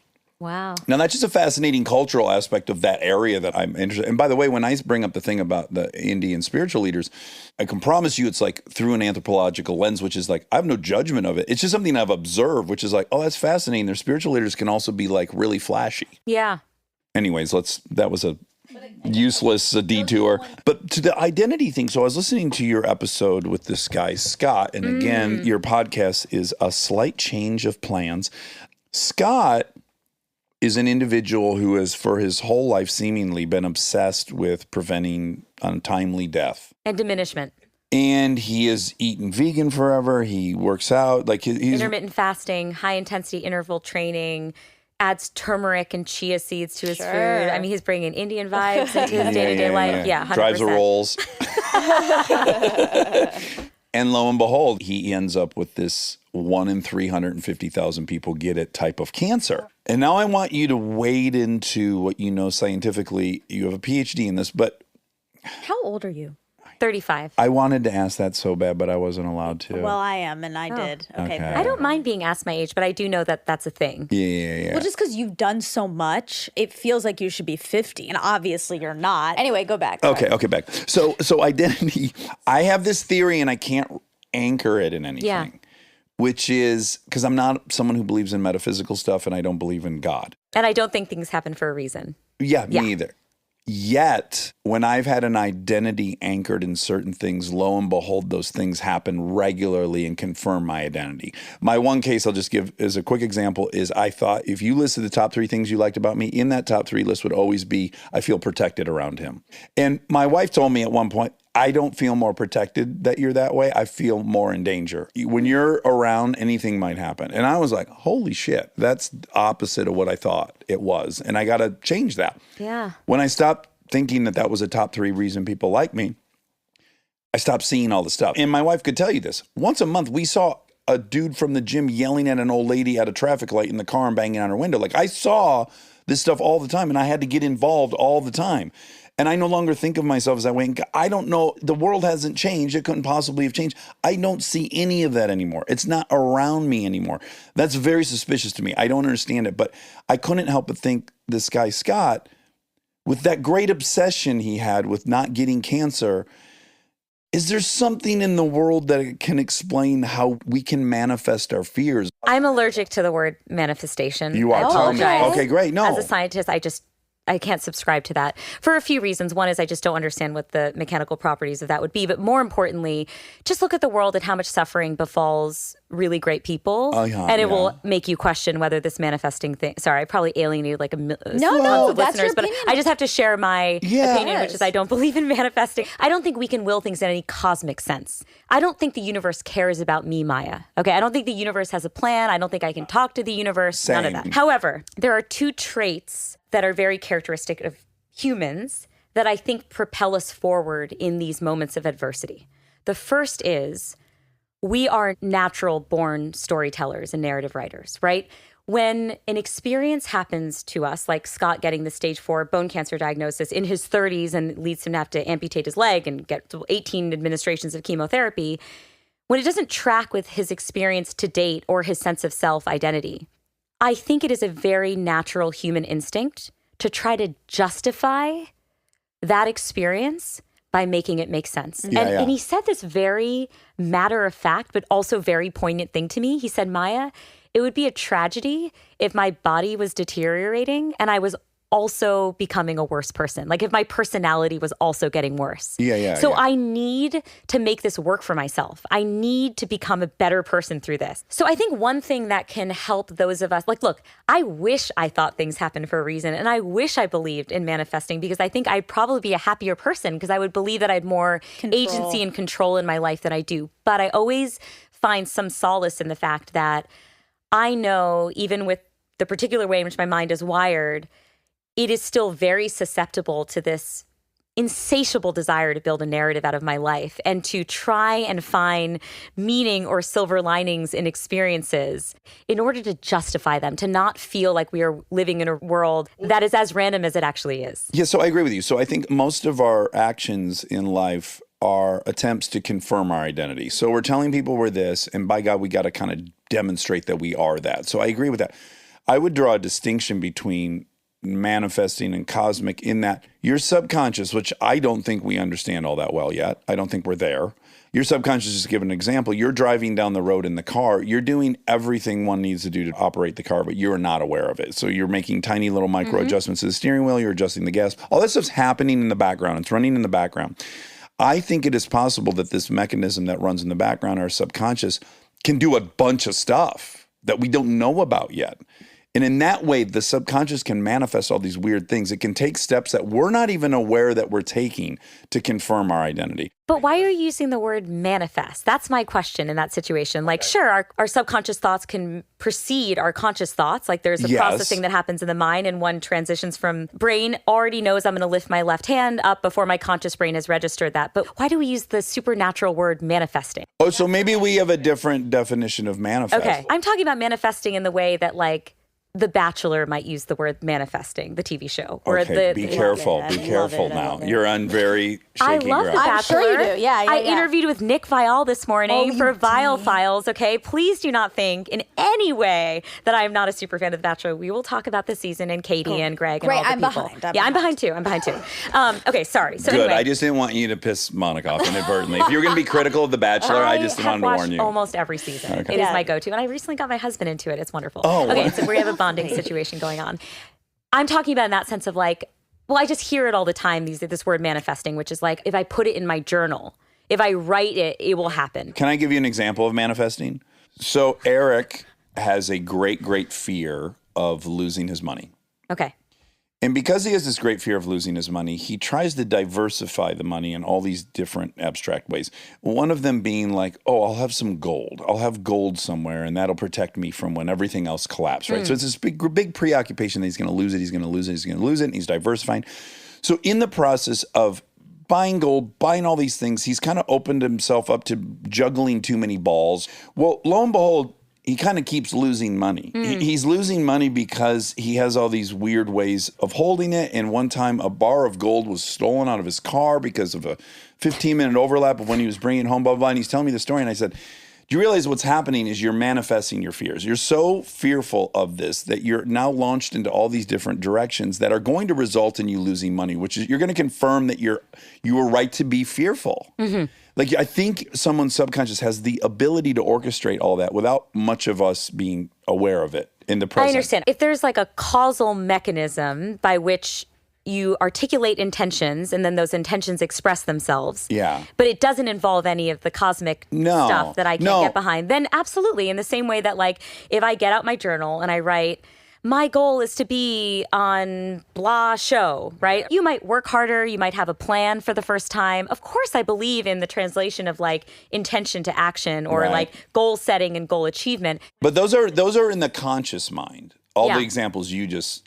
Wow. Now, that's just a fascinating cultural aspect of that area that I'm interested in. And by the way, when I bring up the thing about the Indian spiritual leaders, I can promise you it's like through an anthropological lens, which is like, I have no judgment of it. It's just something I've observed, which is like, oh, that's fascinating. Their spiritual leaders can also be like really flashy. Yeah. Anyways, that was a useless detour. But to the identity thing, so I was listening to your episode with this guy, Scott, and again, your podcast is A Slight Change of Plans. Scott is an individual who has, for his whole life, seemingly been obsessed with preventing untimely death. And diminishment. And he has eaten vegan forever. He works out. Like he's Intermittent fasting, high intensity interval training, adds turmeric and chia seeds to his food. I mean, he's bringing Indian vibes into his day-to-day life. Yeah, 100%. Drives a Rolls. And lo and behold, he ends up with this 1 in 350,000 people get it type of cancer. And now I want you to wade into what you know scientifically. You have a PhD in this, but How old are you? 35. I wanted to ask that so bad, but I wasn't allowed to. Well, I am, and I did. Okay. Okay. I don't mind being asked my age, but I do know that that's a thing. Yeah. Well, just because you've done so much, it feels like you should be 50, and obviously you're not. Anyway, go back. Okay, back. So identity, I have this theory and I can't anchor it in anything. Yeah. Which is, because I'm not someone who believes in metaphysical stuff and I don't believe in God. And I don't think things happen for a reason. Yeah, me either. Yet, when I've had an identity anchored in certain things, lo and behold, those things happen regularly and confirm my identity. My one case I'll just give as a quick example is I thought if you listed the top 3 things you liked about me, in that top 3 list would always be, I feel protected around him. And my wife told me at one point, I don't feel more protected that you're that way. I feel more in danger. When you're around, anything might happen. And I was like, holy shit, that's opposite of what I thought it was. And I got to change that. Yeah. When I stopped thinking that was a top 3 reason people like me, I stopped seeing all the stuff. And my wife could tell you this. Once a month, we saw a dude from the gym yelling at an old lady at a traffic light in the car and banging on her window. Like, I saw this stuff all the time and I had to get involved all the time. And I no longer think of myself as that way. I don't know. The world hasn't changed. It couldn't possibly have changed. I don't see any of that anymore. It's not around me anymore. That's very suspicious to me. I don't understand it. But I couldn't help but think this guy, Scott, with that great obsession he had with not getting cancer, is there something in the world that can explain how we can manifest our fears? I'm allergic to the word manifestation. You are. I Tell me. apologize. Okay, great. No. As a scientist, I can't subscribe to that for a few reasons. One is I just don't understand what the mechanical properties of that would be. But more importantly, just look at the world and how much suffering befalls really great people. And it will make you question whether this manifesting thing. Sorry, I probably alienated like tons of that's your listeners, but opinion. I just have to share my opinion, which is I don't believe in manifesting. I don't think we can will things in any cosmic sense. I don't think the universe cares about me, Maya. Okay, I don't think the universe has a plan. I don't think I can talk to the universe. None of that. However, there are 2 traits that are very characteristic of humans that I think propel us forward in these moments of adversity. The first is we are natural born storytellers and narrative writers, right? When an experience happens to us, like Scott getting the stage 4 bone cancer diagnosis in his 30s and leads him to have to amputate his leg and get 18 administrations of chemotherapy, when it doesn't track with his experience to date or his sense of self-identity, I think it is a very natural human instinct to try to justify that experience by making it make sense. And he said this very matter of fact, but also very poignant thing to me. He said, Maya, it would be a tragedy if my body was deteriorating and I was also becoming a worse person. Like if my personality was also getting worse. So I need to make this work for myself. I need to become a better person through this. So I think one thing that can help those of us, like, look, I wish I thought things happened for a reason. And I wish I believed in manifesting because I think I'd probably be a happier person because I would believe that I had more agency and control in my life than I do. But I always find some solace in the fact that I know, even with the particular way in which my mind is wired, it is still very susceptible to this insatiable desire to build a narrative out of my life and to try and find meaning or silver linings in experiences in order to justify them, to not feel like we are living in a world that is as random as it actually is. Yeah, so I agree with you. So I think most of our actions in life are attempts to confirm our identity. So we're telling people we're this, and by God, we got to kind of demonstrate that we are that. So I agree with that. I would draw a distinction between manifesting and cosmic in that your subconscious, which I don't think we understand all that well yet. I don't think we're there. Your subconscious, just give an example. You're driving down the road in the car. You're doing everything one needs to do to operate the car, but you're not aware of it. So you're making tiny little micro adjustments to the steering wheel. You're adjusting the gas. All that stuff's happening in the background. It's running in the background. I think it is possible that this mechanism that runs in the background, our subconscious, can do a bunch of stuff that we don't know about yet. And in that way, the subconscious can manifest all these weird things. It can take steps that we're not even aware that we're taking to confirm our identity. But why are you using the word manifest? That's my question in that situation. Like, sure, our subconscious thoughts can precede our conscious thoughts. Like there's a processing that happens in the mind and one transitions from brain already knows I'm going to lift my left hand up before my conscious brain has registered that. But why do we use the supernatural word manifesting? Oh, so maybe we have a different definition of manifest. Okay. I'm talking about manifesting in the way that like The Bachelor might use the word manifesting, the TV show. Or Okay, be the careful. I Be love careful it, I now. love it. You're on very I shaky love The ground. Bachelor. I'm sure you do. Yeah, I yeah. interviewed with Nick Viall this morning Oh, for you Viall did? Files, okay? Please do not think in any way that I am not a super fan of The Bachelor. We will talk about the season and Katie and Greg and Great, all the I'm people. behind, I'm behind too. I'm behind too. Okay, sorry. So Good. anyway, I just didn't want you to piss Monica off inadvertently. If you're going to be critical of The Bachelor, I just have wanted to watched warn you. almost every season. Okay. It is Yeah. my go-to. And I recently got my husband into it. It's wonderful. Oh, okay, wow. so we have a bonding situation going on. I'm talking about in that sense of like, well, I just hear it all the time, this word manifesting, which is like, if I put it in my journal, if I write it, it will happen. Can I give you an example of manifesting? So Eric has a great, great fear of losing his money. Okay. And because he has this great fear of losing his money, he tries to diversify the money in all these different abstract ways. One of them being like, oh, I'll have some gold. I'll have gold somewhere, and that'll protect me from when everything else collapses, right? So it's this big preoccupation that he's going to lose it, he's going to lose it, he's going to lose it, and he's diversifying. So in the process of buying gold, buying all these things, he's kind of opened himself up to juggling too many balls. Well, lo and behold, he kind of keeps losing money. He's losing money because he has all these weird ways of holding it. And one time, a bar of gold was stolen out of his car because of a 15-minute overlap of when he was bringing it home, blah, blah, blah. And he's telling me the story. And I said, do you realize what's happening is you're manifesting your fears? You're so fearful of this that you're now launched into all these different directions that are going to result in you losing money, which is you're going to confirm that you were right to be fearful. Like, I think someone's subconscious has the ability to orchestrate all that without much of us being aware of it in the present. I understand. If there's like a causal mechanism by which you articulate intentions and then those intentions express themselves. Yeah. But it doesn't involve any of the cosmic stuff that I can't get behind. Then absolutely, in the same way that like if I get out my journal and I write, my goal is to be on blah show, right? You might work harder. You might have a plan for the first time. Of course, I believe in the translation of like intention to action or Right. like goal setting and goal achievement. But those are in the conscious mind. All Yeah. the examples you just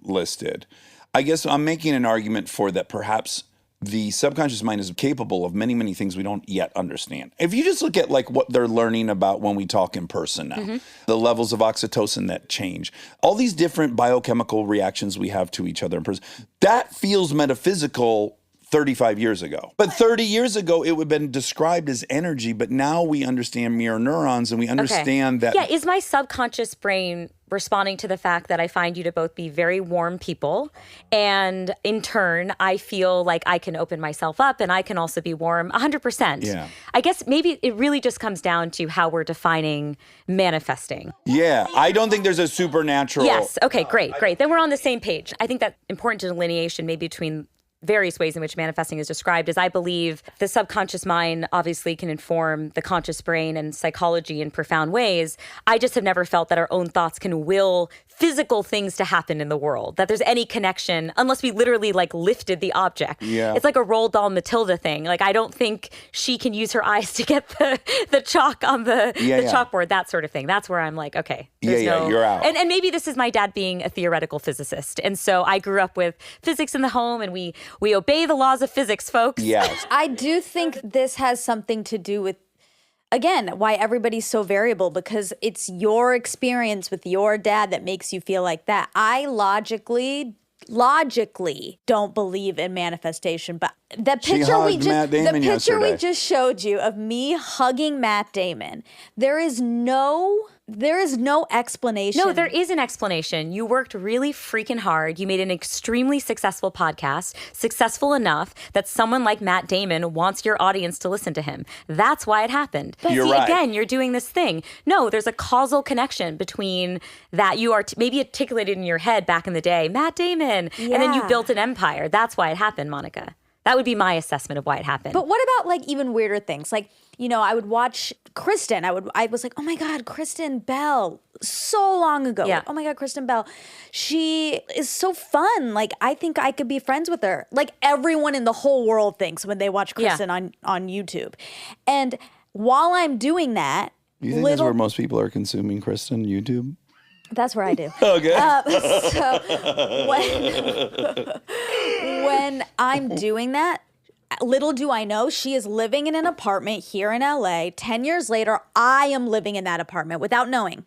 listed. I guess I'm making an argument for that perhaps the subconscious mind is capable of many, many things we don't yet understand. If you just look at like what they're learning about when we talk in person now, the levels of oxytocin that change, all these different biochemical reactions we have to each other in person, that feels metaphysical 35 years ago. But 30 years ago, it would have been described as energy, but now we understand mirror neurons and we understand that. Yeah, is my subconscious brain responding to the fact that I find you to both be very warm people, and in turn, I feel like I can open myself up and I can also be warm 100%. Yeah. I guess maybe it really just comes down to how we're defining manifesting. Yeah, I don't think there's a supernatural. Yes. Okay, great. Then we're on the same page. I think that important delineation maybe between various ways in which manifesting is described is I believe the subconscious mind obviously can inform the conscious brain and psychology in profound ways. I just have never felt that our own thoughts can will physical things to happen in the world, that there's any connection unless we literally like lifted the object. Yeah. It's like a Roald Dahl Matilda thing. Like I don't think she can use her eyes to get the chalk on the chalkboard, that sort of thing. That's where I'm like, okay. You're out. And maybe this is my dad being a theoretical physicist. And so I grew up with physics in the home and we obey the laws of physics, folks. Yes. I do think this has something to do with, again, why everybody's so variable, because it's your experience with your dad that makes you feel like that. I logically don't believe in manifestation, but the She picture hugged Matt Damon we yesterday. just showed you of me hugging Matt Damon, there is no explanation. No, there is an explanation. You worked really freaking hard. You made an extremely successful podcast, successful enough that someone like Matt Damon wants your audience to listen to him. That's why it happened. But You're right. again, you're doing this thing. No, there's a causal connection between that you are maybe articulated in your head back in the day, Matt Damon, and then you Yeah. built an empire. That's why it happened, Monica. That would be my assessment of why it happened. But what about like even weirder things? Like, you know, I would watch Kristen. I was like, oh my God, Kristen Bell, so long ago. Yeah. Like, oh my God, Kristen Bell. She is so fun. Like, I think I could be friends with her. Like everyone in the whole world thinks when they watch Kristen on YouTube. And while I'm doing that, You think that's where most people are consuming Kristen, YouTube? that's where I do. Okay. So when I'm doing that, little do I know, she is living in an apartment here in LA. 10 years later, I am living in that apartment without knowing.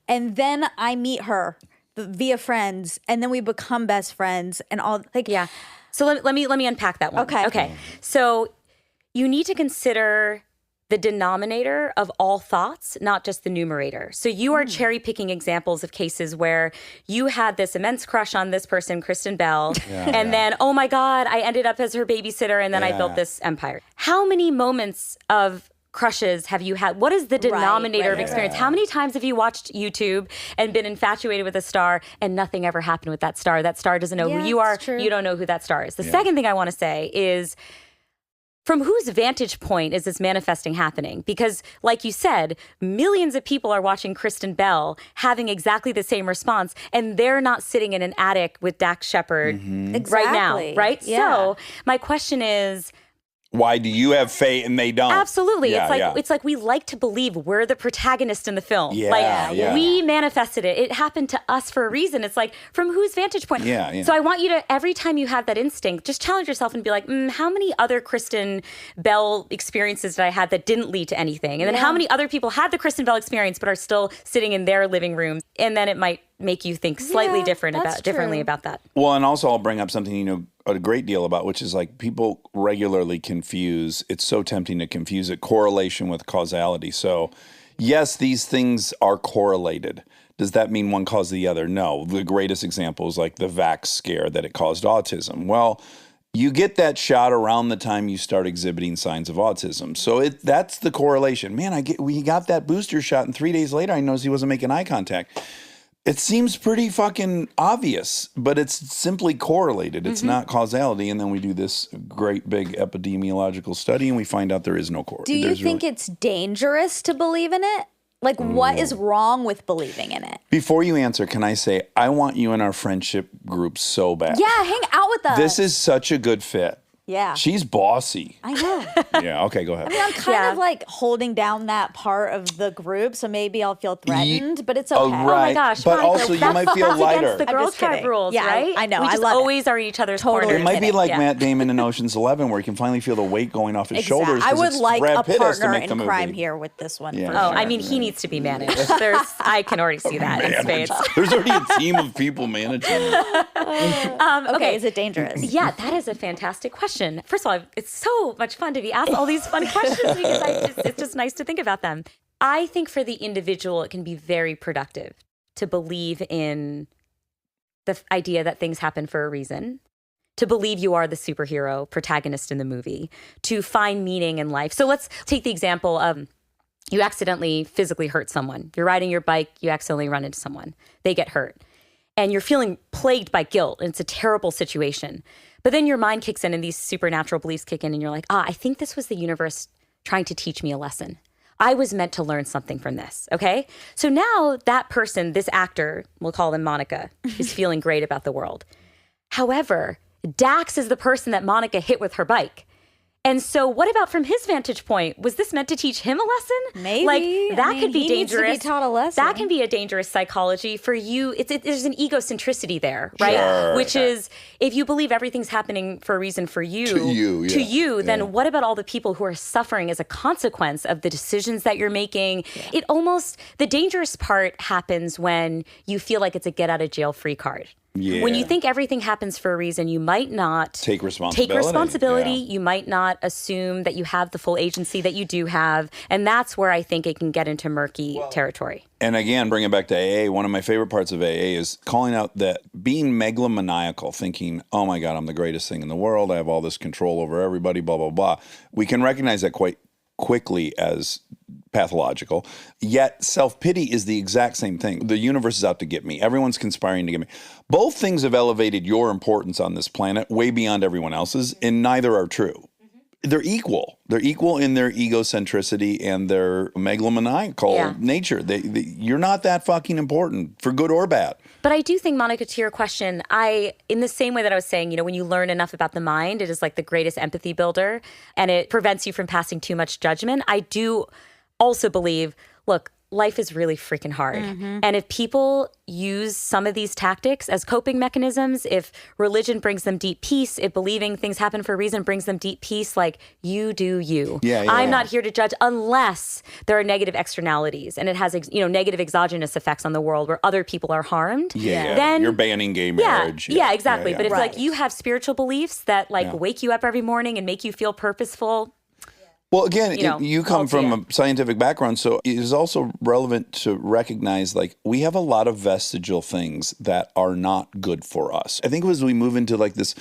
And then I meet her via friends, and then we become best friends and all like Yeah. So let me unpack that one. Okay. So you need to consider the denominator of all thoughts, not just the numerator. So you are cherry picking examples of cases where you had this immense crush on this person, Kristen Bell, and then, oh my God, I ended up as her babysitter and then I built this empire. How many moments of crushes have you had? What is the denominator of experience? How many times have you watched YouTube and been infatuated with a star and nothing ever happened with that star? That star doesn't know who you are. You don't know who that star is. The second thing I want to say is, from whose vantage point is this manifesting happening? Because like you said, millions of people are watching Kristen Bell having exactly the same response, and they're not sitting in an attic with Dax Shepard right now, right? Yeah. So my question is, Why do you have fate and they don't? absolutely. Yeah, It's like we like to believe we're the protagonist in the film. Yeah. We manifested it. It happened to us for a reason. It's like, from whose vantage point? Yeah. So I want you to, every time you have that instinct, just challenge yourself and be like, how many other Kristen Bell experiences did I have that didn't lead to anything? And then how many other people had the Kristen Bell experience but are still sitting in their living rooms? And then it might make you think slightly differently about that. Well, and also I'll bring up something you know a great deal about, which is like people regularly confuse. It's so tempting to confuse it, correlation with causality. So, yes, these things are correlated. Does that mean one caused the other? No. The greatest example is like the vax scare that it caused autism. Well, you get that shot around the time you start exhibiting signs of autism. So that's the correlation. Man, we got that booster shot, and 3 days later I noticed he wasn't making eye contact. It seems pretty fucking obvious, but it's simply correlated. It's not causality. And then we do this great big epidemiological study and we find out there is no correlation. Do you think it's dangerous to believe in it? Like, what is wrong with believing in it? Before you answer, can I say, I want you in our friendship group so bad. Yeah, hang out with us. This is such a good fit. Yeah. She's bossy. I know. Yeah, okay, go ahead. I mean, I'm kind of like holding down that part of the group, so maybe I'll feel threatened, but it's okay. Oh, right. Oh my gosh, But Monica, also you might feel that's lighter. against the I'm Girl just Tribe kidding. rules, Yeah, right? I know. We I just love it. always are in each other's Totally. corner. It might be like Yeah. Matt Damon in Ocean's 11 where he can finally feel the weight going off his shoulders. I 'cause would it's like Brad a Pitt has to partner make the in movie. crime here with this one. Yeah. For Oh, sure. I mean, he needs to be managed. I can already see that in spades. There's already a team of people managing it. Okay, is it dangerous? Yeah, that is a fantastic question. First of all, it's so much fun to be asked all these fun questions because it's just nice to think about them. I think for the individual, it can be very productive to believe in the idea that things happen for a reason, to believe you are the superhero protagonist in the movie, to find meaning in life. So let's take the example of you accidentally physically hurt someone. You're riding your bike, you accidentally run into someone. They get hurt. And you're feeling plagued by guilt, and it's a terrible situation. But then your mind kicks in and these supernatural beliefs kick in and you're like, I think this was the universe trying to teach me a lesson. I was meant to learn something from this, okay? So now that person, this actor, we'll call them Monica, is feeling great about the world. However, Dax is the person that Monica hit with her bike. And so what about from his vantage point? Was this meant to teach him a lesson? Maybe. Like, that could be he needs to dangerous. be taught a lesson. That can be a dangerous psychology for you. There's an egocentricity there, right? Sure. Which is, if you believe everything's happening for a reason for you, To you, then what about all the people who are suffering as a consequence of the decisions that you're making? It almost, the dangerous part happens when you feel like it's a get out of jail free card. Yeah. When you think everything happens for a reason, you might not Take responsibility. Yeah. You might not assume that you have the full agency that you do have. And that's where I think it can get into murky territory. And again, bring it back to AA. One of my favorite parts of AA is calling out that being megalomaniacal, thinking, oh my God, I'm the greatest thing in the world. I have all this control over everybody, blah, blah, blah. We can recognize that quite quickly as pathological. Yet self-pity is the exact same thing. The universe is out to get me. Everyone's conspiring to get me. Both things have elevated your importance on this planet way beyond everyone else's, and neither are true. They're equal. They're equal in their egocentricity and their megalomaniacal nature. You're not that fucking important, for good or bad. But I do think, Monica, to your question, in the same way that I was saying, when you learn enough about the mind, it is like the greatest empathy builder and it prevents you from passing too much judgment. I do also believe, look, life is really freaking hard. And if people use some of these tactics as coping mechanisms, if religion brings them deep peace, if believing things happen for a reason brings them deep peace, like, you do you. I'm not here to judge unless there are negative externalities and it has, negative exogenous effects on the world where other people are harmed. Then you're banning gay marriage. Yeah, exactly. But if Right. like you have spiritual beliefs that like wake you up every morning and make you feel purposeful. Well, again, you come all from TM. a scientific background, so it is also relevant to recognize, like, we have a lot of vestigial things that are not good for us. I think as we move into, like, this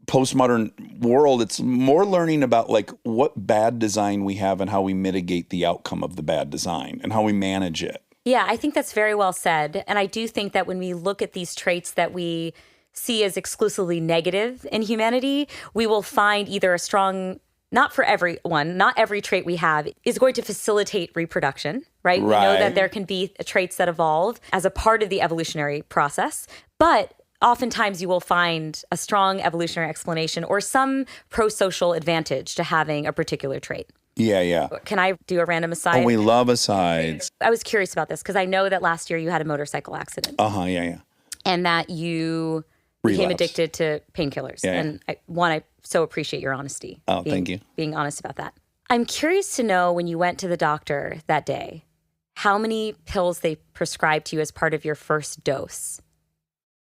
postmodern world, it's more learning about, like, what bad design we have and how we mitigate the outcome of the bad design and how we manage it. Yeah, I think that's very well said. And I do think that when we look at these traits that we see as exclusively negative in humanity, we will find either a strong, not for everyone, not every trait we have is going to facilitate reproduction, right? We know that there can be traits that evolve as a part of the evolutionary process, but oftentimes you will find a strong evolutionary explanation or some pro-social advantage to having a particular trait. Yeah. Can I do a random aside? Oh, we love asides. I was curious about this because I know that last year you had a motorcycle accident Yeah. and that you became Relapse. addicted to painkillers. Yeah. And I so appreciate your honesty. Oh, thank you. Being honest about that. I'm curious to know, when you went to the doctor that day, how many pills they prescribed to you as part of your first dose.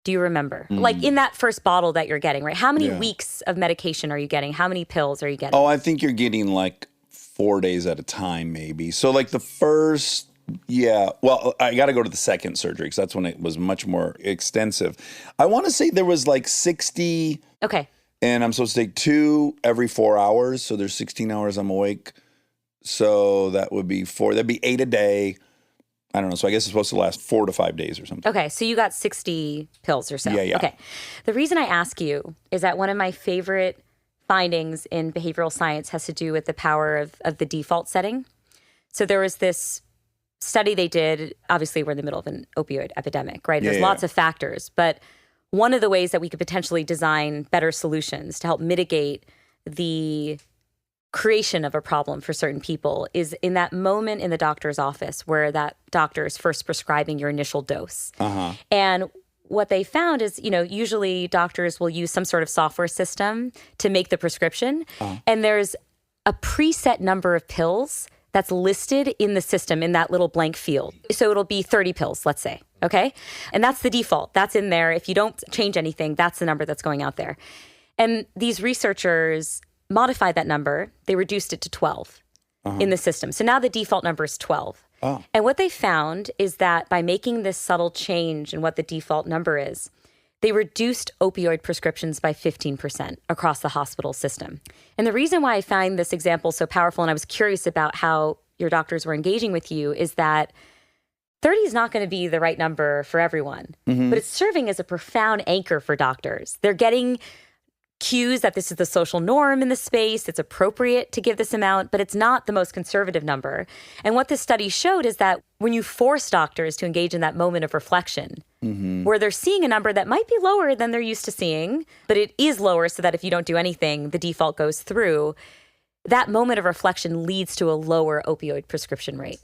Do you remember? Like in that first bottle that you're getting, right? How many weeks of medication are you getting? How many pills are you getting? Oh, I think you're getting like 4 days at a time, maybe. So like the first, well, I got to go to the second surgery because that's when it was much more extensive. I want to say there was like 60. Okay. And I'm supposed to take 2 every 4 hours. So there's 16 hours I'm awake. So that would be 4. That'd be 8 a day. I don't know. So I guess it's supposed to last 4 to 5 days or something. Okay, so you got 60 pills or so. Yeah. Okay. The reason I ask you is that one of my favorite findings in behavioral science has to do with the power of the default setting. So there was this study they did. Obviously, we're in the middle of an opioid epidemic, right? There's lots of factors. But one of the ways that we could potentially design better solutions to help mitigate the creation of a problem for certain people is in that moment in the doctor's office where that doctor is first prescribing your initial dose. And what they found is, usually doctors will use some sort of software system to make the prescription. And there's a preset number of pills that's listed in the system in that little blank field. So it'll be 30 pills, let's say, okay? And that's the default. That's in there. If you don't change anything, that's the number that's going out there. And these researchers modified that number. They reduced it to 12 in the system. So now the default number is 12. And what they found is that by making this subtle change in what the default number is, they reduced opioid prescriptions by 15% across the hospital system. And the reason why I find this example so powerful, and I was curious about how your doctors were engaging with you, is that 30 is not going to be the right number for everyone, but it's serving as a profound anchor for doctors. They're getting cues that this is the social norm in the space. It's appropriate to give this amount, but it's not the most conservative number. And what this study showed is that when you force doctors to engage in that moment of reflection, where they're seeing a number that might be lower than they're used to seeing, but it is lower so that if you don't do anything, the default goes through, that moment of reflection leads to a lower opioid prescription rate.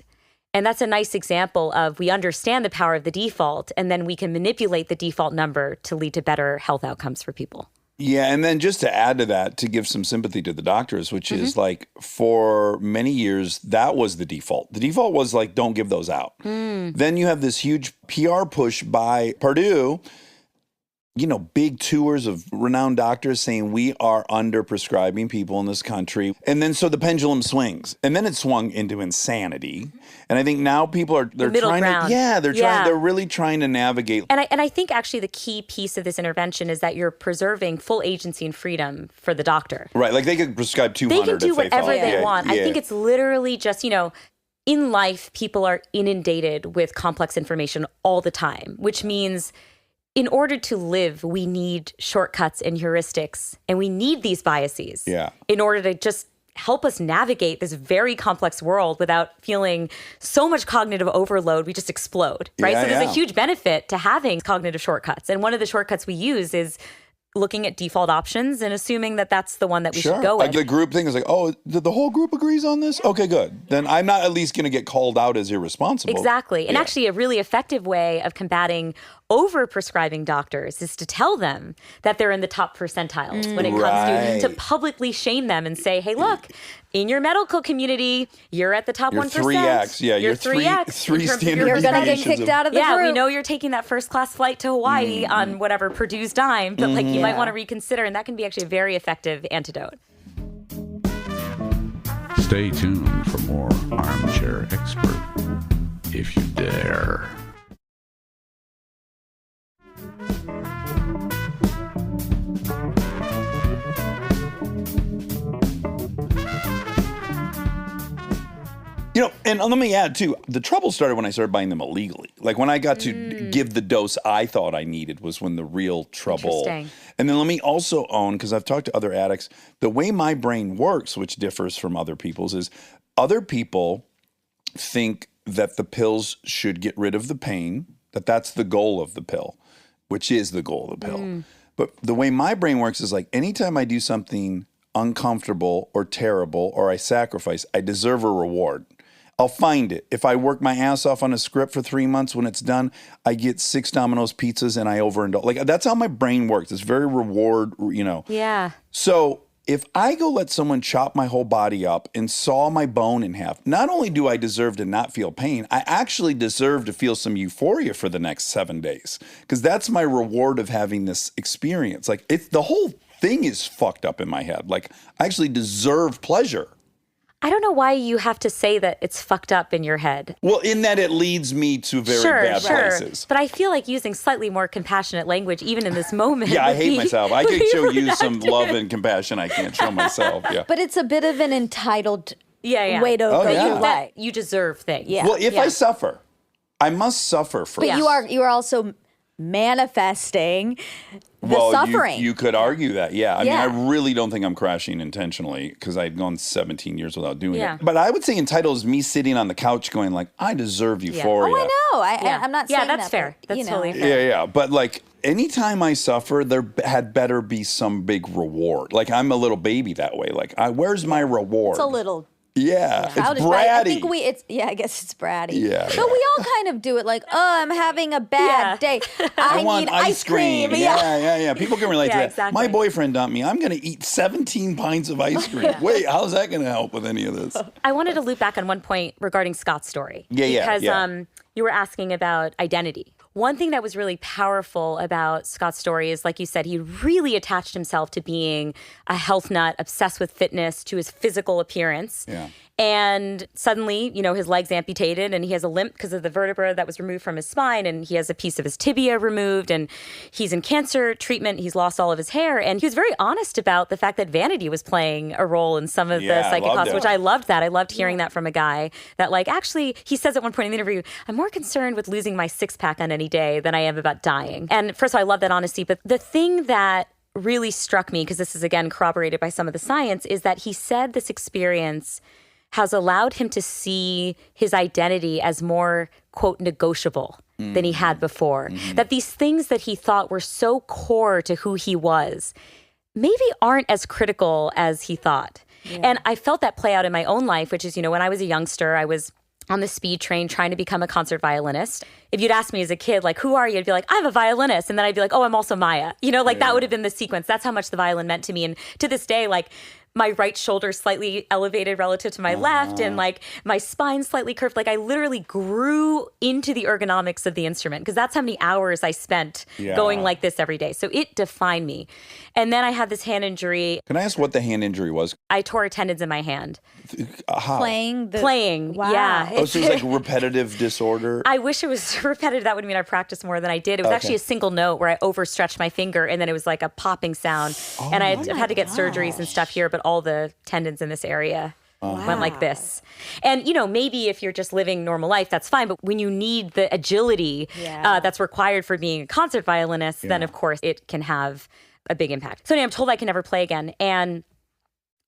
And that's a nice example of we understand the power of the default, and then we can manipulate the default number to lead to better health outcomes for people. Yeah, and then just to add to that, to give some sympathy to the doctors, which is like for many years, that was the default. The default was like, don't give those out. Then you have this huge PR push by Purdue, big tours of renowned doctors saying we are under prescribing people in this country. And then so the pendulum swings. And then it swung into insanity. And I think now people they're middle trying ground. they're really trying to navigate. And I think actually the key piece of this intervention is that you're preserving full agency and freedom for the doctor. Right, like they could prescribe 200 They can do if they whatever felt. they want. I think it's literally just, in life, people are inundated with complex information all the time, which means in order to live, we need shortcuts and heuristics, and we need these biases in order to just help us navigate this very complex world without feeling so much cognitive overload, we just explode, right? So there's a huge benefit to having cognitive shortcuts. And one of the shortcuts we use is looking at default options and assuming that that's the one that we should go Like with. the group thing is like, oh, the whole group agrees on this? Okay, good. Then I'm not at least going to get called out as irresponsible. Exactly. And Yeah. actually, a really effective way of combating over-prescribing doctors is to tell them that they're in the top percentiles when it comes to publicly shame them and say, hey, look, in your medical community, you're at the top You're 1%. 3X. Yeah, you're 3X. three in terms of standard You're going to get deviations kicked of- out of the Yeah, group. we know you're taking that first class flight to Hawaii on whatever Purdue's dime, but like you might want to reconsider, and that can be actually a very effective antidote. Stay tuned for more Armchair Expert, if you dare. You know, and let me add too, the trouble started when I started buying them illegally. Like when I got to give the dose I thought I needed was when the real trouble. Interesting. And then let me also own, because I've talked to other addicts, the way my brain works, which differs from other people's, is other people think that the pills should get rid of the pain, that that's the goal of the pill, which is the goal of the pill. But the way my brain works is like anytime I do something uncomfortable or terrible or I sacrifice, I deserve a reward. I'll find it. If I work my ass off on a script for 3 months, when it's done, I get 6 Domino's pizzas and I overindulge. Like that's how my brain works. It's very reward, you know. Yeah. So if I go let someone chop my whole body up and saw my bone in half, not only do I deserve to not feel pain, I actually deserve to feel some euphoria for the next 7 days. Because that's my reward of having this experience. Like it's the whole thing is fucked up in my head. Like I actually deserve pleasure. I don't know why you have to say that it's fucked up in your head. Well, in that it leads me to very bad places. But I feel like using slightly more compassionate language, even in this moment. Yeah, I would hate be- myself. I would could be show you some productive. love and compassion I can't show myself. Yeah. But it's a bit of an entitled Yeah. way to go yeah. through life. You deserve things. Yeah. Well, if I suffer, I must suffer first. But you are also manifesting the suffering. You could argue that, yeah. I Yeah. mean, I really don't think I'm crashing intentionally because I'd gone 17 years without doing Yeah. it. But I would say entitled is me sitting on the couch going like, I deserve euphoria. Oh, I know. Yeah. I'm not Yeah, saying that's that, fair. but, That's you know. totally fair. Yeah. But like anytime I suffer, there had better be some big reward. Like I'm a little baby that way. Like, where's my reward? It's a little Yeah, childish, it's but bratty. I think I guess it's bratty. Yeah. But we all kind of do it like, oh, I'm having a bad day. I want need ice cream. Yeah. People can relate to Yeah, that. exactly. My boyfriend dumped me. I'm going to eat 17 pints of ice cream. Wait, how's that going to help with any of this? I wanted to loop back on one point regarding Scott's story. Because you were asking about identity. One thing that was really powerful about Scott's story is, like you said, he really attached himself to being a health nut, obsessed with fitness, to his physical appearance. Yeah. And suddenly, his leg's amputated and he has a limp because of the vertebra that was removed from his spine, and he has a piece of his tibia removed, and he's in cancer treatment. He's lost all of his hair. And he was very honest about the fact that vanity was playing a role in some of the I psychic loved costs, it. which I loved that. I loved hearing that from a guy that, like, actually, he says at one point in the interview, I'm more concerned with losing my six-pack on any day than I am about dying. And first of all, I love that honesty. But the thing that really struck me, because this is, again, corroborated by some of the science, is that he said this experience has allowed him to see his identity as more, quote, negotiable than he had before. That these things that he thought were so core to who he was maybe aren't as critical as he thought. And I felt that play out in my own life, which is, when I was a youngster, I was on the speed train trying to become a concert violinist. If you'd asked me as a kid, like, who are you? I'd be like, I'm a violinist. And then I'd be like, oh, I'm also Maya. That would have been the sequence. That's how much the violin meant to me. And to this day, like, my right shoulder slightly elevated relative to my left, and like my spine slightly curved. Like I literally grew into the ergonomics of the instrument, because that's how many hours I spent going like this every day. So it defined me. And then I had this hand injury. Can I ask what the hand injury was? I tore a tendons in my hand. How? Playing. Wow. Yeah. Oh, so it was like repetitive disorder? I wish it was repetitive. That would mean I practiced more than I did. It was actually a single note where I overstretched my finger, and then it was like a popping sound. And I've had to get surgeries and stuff here, but all the tendons in this area went like this. And, maybe if you're just living normal life, that's fine. But when you need the agility that's required for being a concert violinist, then of course it can have a big impact. So anyway, I'm told I can never play again. And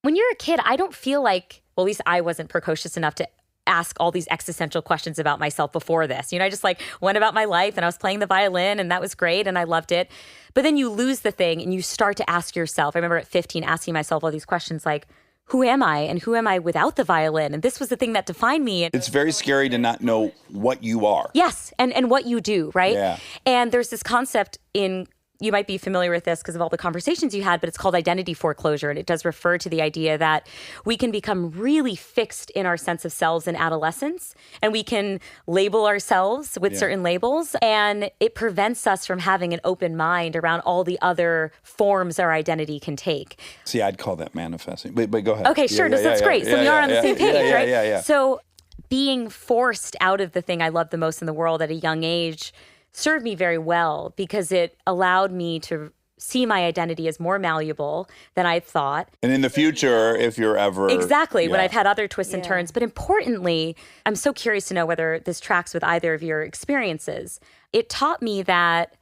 when you're a kid, I don't feel like, well, at least I wasn't precocious enough to ask all these existential questions about myself before this. I just like went about my life and I was playing the violin and that was great and I loved it. But then you lose the thing and you start to ask yourself. I remember at 15 asking myself all these questions like, who am I and who am I without the violin? And this was the thing that defined me. It's very scary to not know what you are. Yes, and what you do, right? Yeah. And there's this concept you might be familiar with this because of all the conversations you had, but it's called identity foreclosure. And it does refer to the idea that we can become really fixed in our sense of selves in adolescence and we can label ourselves with certain labels. And it prevents us from having an open mind around all the other forms our identity can take. See, I'd call that manifesting. But go ahead. Okay, sure. That's great. So we are on the same page, right? Yeah. So being forced out of the thing I love the most in the world at a young age served me very well because it allowed me to see my identity as more malleable than I thought. And in the future, if you're ever... Exactly, when I've had other twists and turns. But importantly, I'm so curious to know whether this tracks with either of your experiences. It taught me that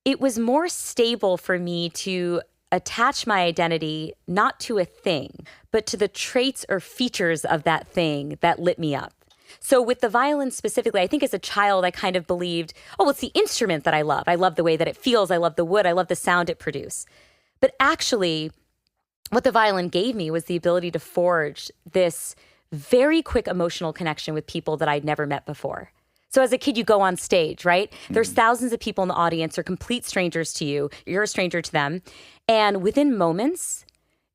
it was more stable for me to attach my identity not to a thing, but to the traits or features of that thing that lit me up. So with the violin specifically, I think as a child, I kind of believed, oh, it's the instrument that I love. I love the way that it feels. I love the wood. I love the sound it produces. But actually, what the violin gave me was the ability to forge this very quick emotional connection with people that I'd never met before. So as a kid, you go on stage, right? There's thousands of people in the audience. They're complete strangers to you. You're a stranger to them. And within moments,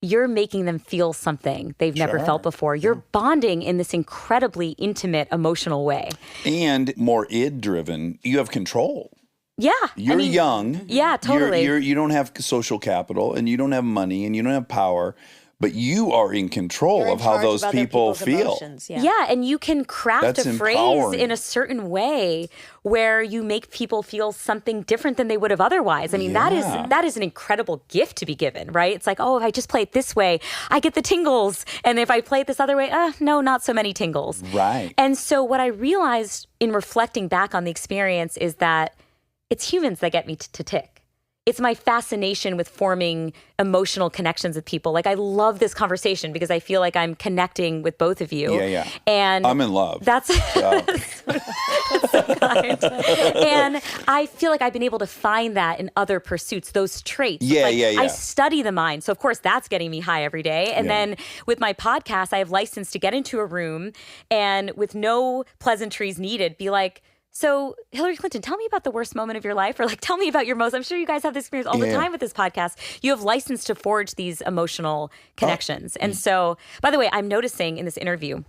you're making them feel something they've never felt before. You're bonding in this incredibly intimate, emotional way. And more id-driven, you have control. Yeah. You're young. Yeah, totally. You don't have social capital, and you don't have money, and you don't have power, but you are in control You're in of how charge those of other people people's feel. emotions, Yeah, and you can craft That's a phrase empowering. in a certain way where you make people feel something different than they would have otherwise. I mean, that is an incredible gift to be given, right? It's like, oh, if I just play it this way, I get the tingles. And if I play it this other way, no, not so many tingles. Right. And so what I realized in reflecting back on the experience is that it's humans that get me to tick. It's my fascination with forming emotional connections with people. Like, I love this conversation because I feel like I'm connecting with both of you. Yeah. And I'm in love. That's so kind. And I feel like I've been able to find that in other pursuits, those traits. Yeah. I study the mind. So, of course, that's getting me high every day. And then with my podcast, I have license to get into a room and with no pleasantries needed, be like, so, Hillary Clinton, tell me about the worst moment of your life, or like, tell me about your most, I'm sure you guys have this experience all the time with this podcast. You have license to forge these emotional connections. And so, by the way, I'm noticing in this interview,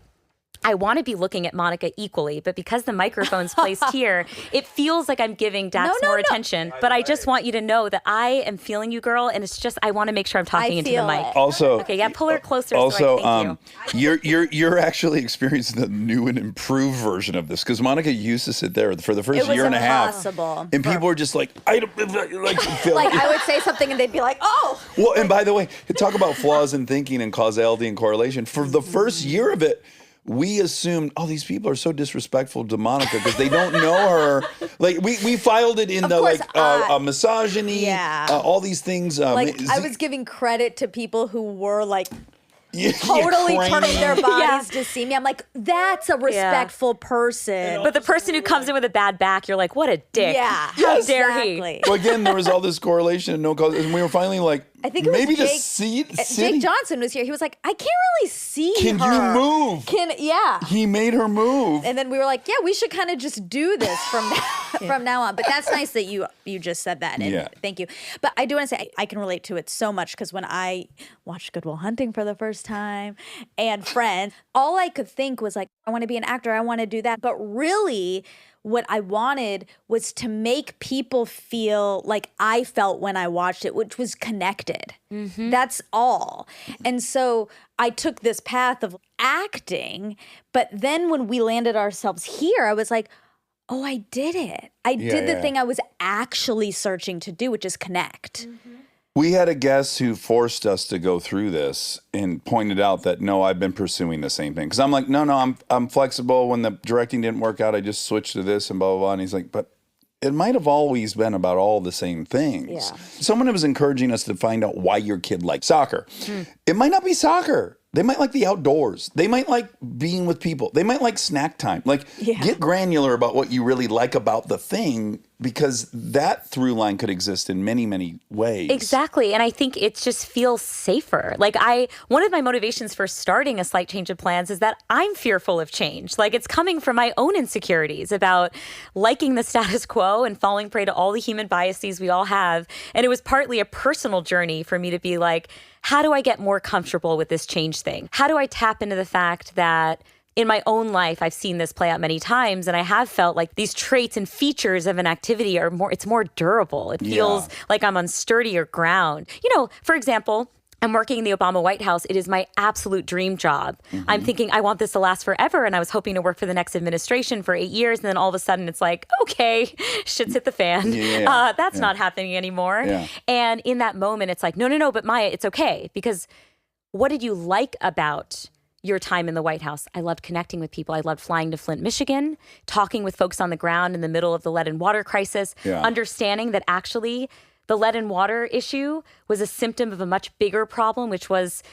I want to be looking at Monica equally, but because the microphone's placed here, it feels like I'm giving Dax more attention. But I just want you to know that I am feeling you, girl, and it's just I want to make sure I'm talking into the mic. Also, Okay, pull her closer. Also, so I can thank you. you're actually experiencing the new and improved version of this because Monica used to sit there for the first year and a half, impossible. and people were just like, I don't feel Like I would say something and they'd be like, oh. Well, and by the way, talk about flaws in thinking and causality and correlation. For the first year of it, we assumed, oh, these people are so disrespectful to Monica because they don't know her. Like we filed it in misogyny, all these things. I was giving credit to people who were like Yeah, totally crazy. turning their bodies to see me. I'm like, that's a respectful person. But the person who comes in with a bad back, you're like, what a dick. Yeah. How dare he? Exactly. Well, again, there was all this correlation and no cause, and we were finally like, I think it was maybe Jake, Jake Johnson was here. He was like, I can't really see Can her. you move? He made her move. And then we were like, yeah, we should kind of just do this from now on. But that's nice that you just said that. And thank you. But I do want to say I can relate to it so much because when I watched Good Will Hunting for the first time and Friends, all I could think was like, I want to be an actor. I want to do that. But really, what I wanted was to make people feel like I felt when I watched it, which was connected. Mm-hmm. That's all. And so I took this path of acting, but then when we landed ourselves here, I was like, oh, I did it. I did the thing I was actually searching to do, which is connect. Mm-hmm. We had a guest who forced us to go through this and pointed out that, no, I've been pursuing the same thing. Because I'm like, no, I'm flexible. When the directing didn't work out, I just switched to this and blah, blah, blah. And he's like, but it might have always been about all the same things. Yeah. Someone was encouraging us to find out why your kid liked soccer. It might not be soccer. They might like the outdoors. They might like being with people. They might like snack time. Like, get granular about what you really like about the thing, because that through line could exist in many, many ways. Exactly. And I think it just feels safer. Like one of my motivations for starting a slight change of plans is that I'm fearful of change. Like, it's coming from my own insecurities about liking the status quo and falling prey to all the human biases we all have. And it was partly a personal journey for me to be like, how do I get more comfortable with this change thing? How do I tap into the fact that in my own life, I've seen this play out many times, and I have felt like these traits and features of an activity it's more durable. It feels like I'm on sturdier ground. You know, for example, I'm working in the Obama White House. It is my absolute dream job. I'm thinking I want this to last forever, and I was hoping to work for the next administration for 8 years, and then all of a sudden it's like, okay, shit's hit the fan. That's not happening anymore. And in that moment, it's like, no, but Maya, it's okay, because what did you like about your time in the White House? I loved connecting with people. I loved flying to Flint, Michigan, talking with folks on the ground in the middle of the lead and water crisis, understanding that actually the lead and water issue was a symptom of a much bigger problem, which was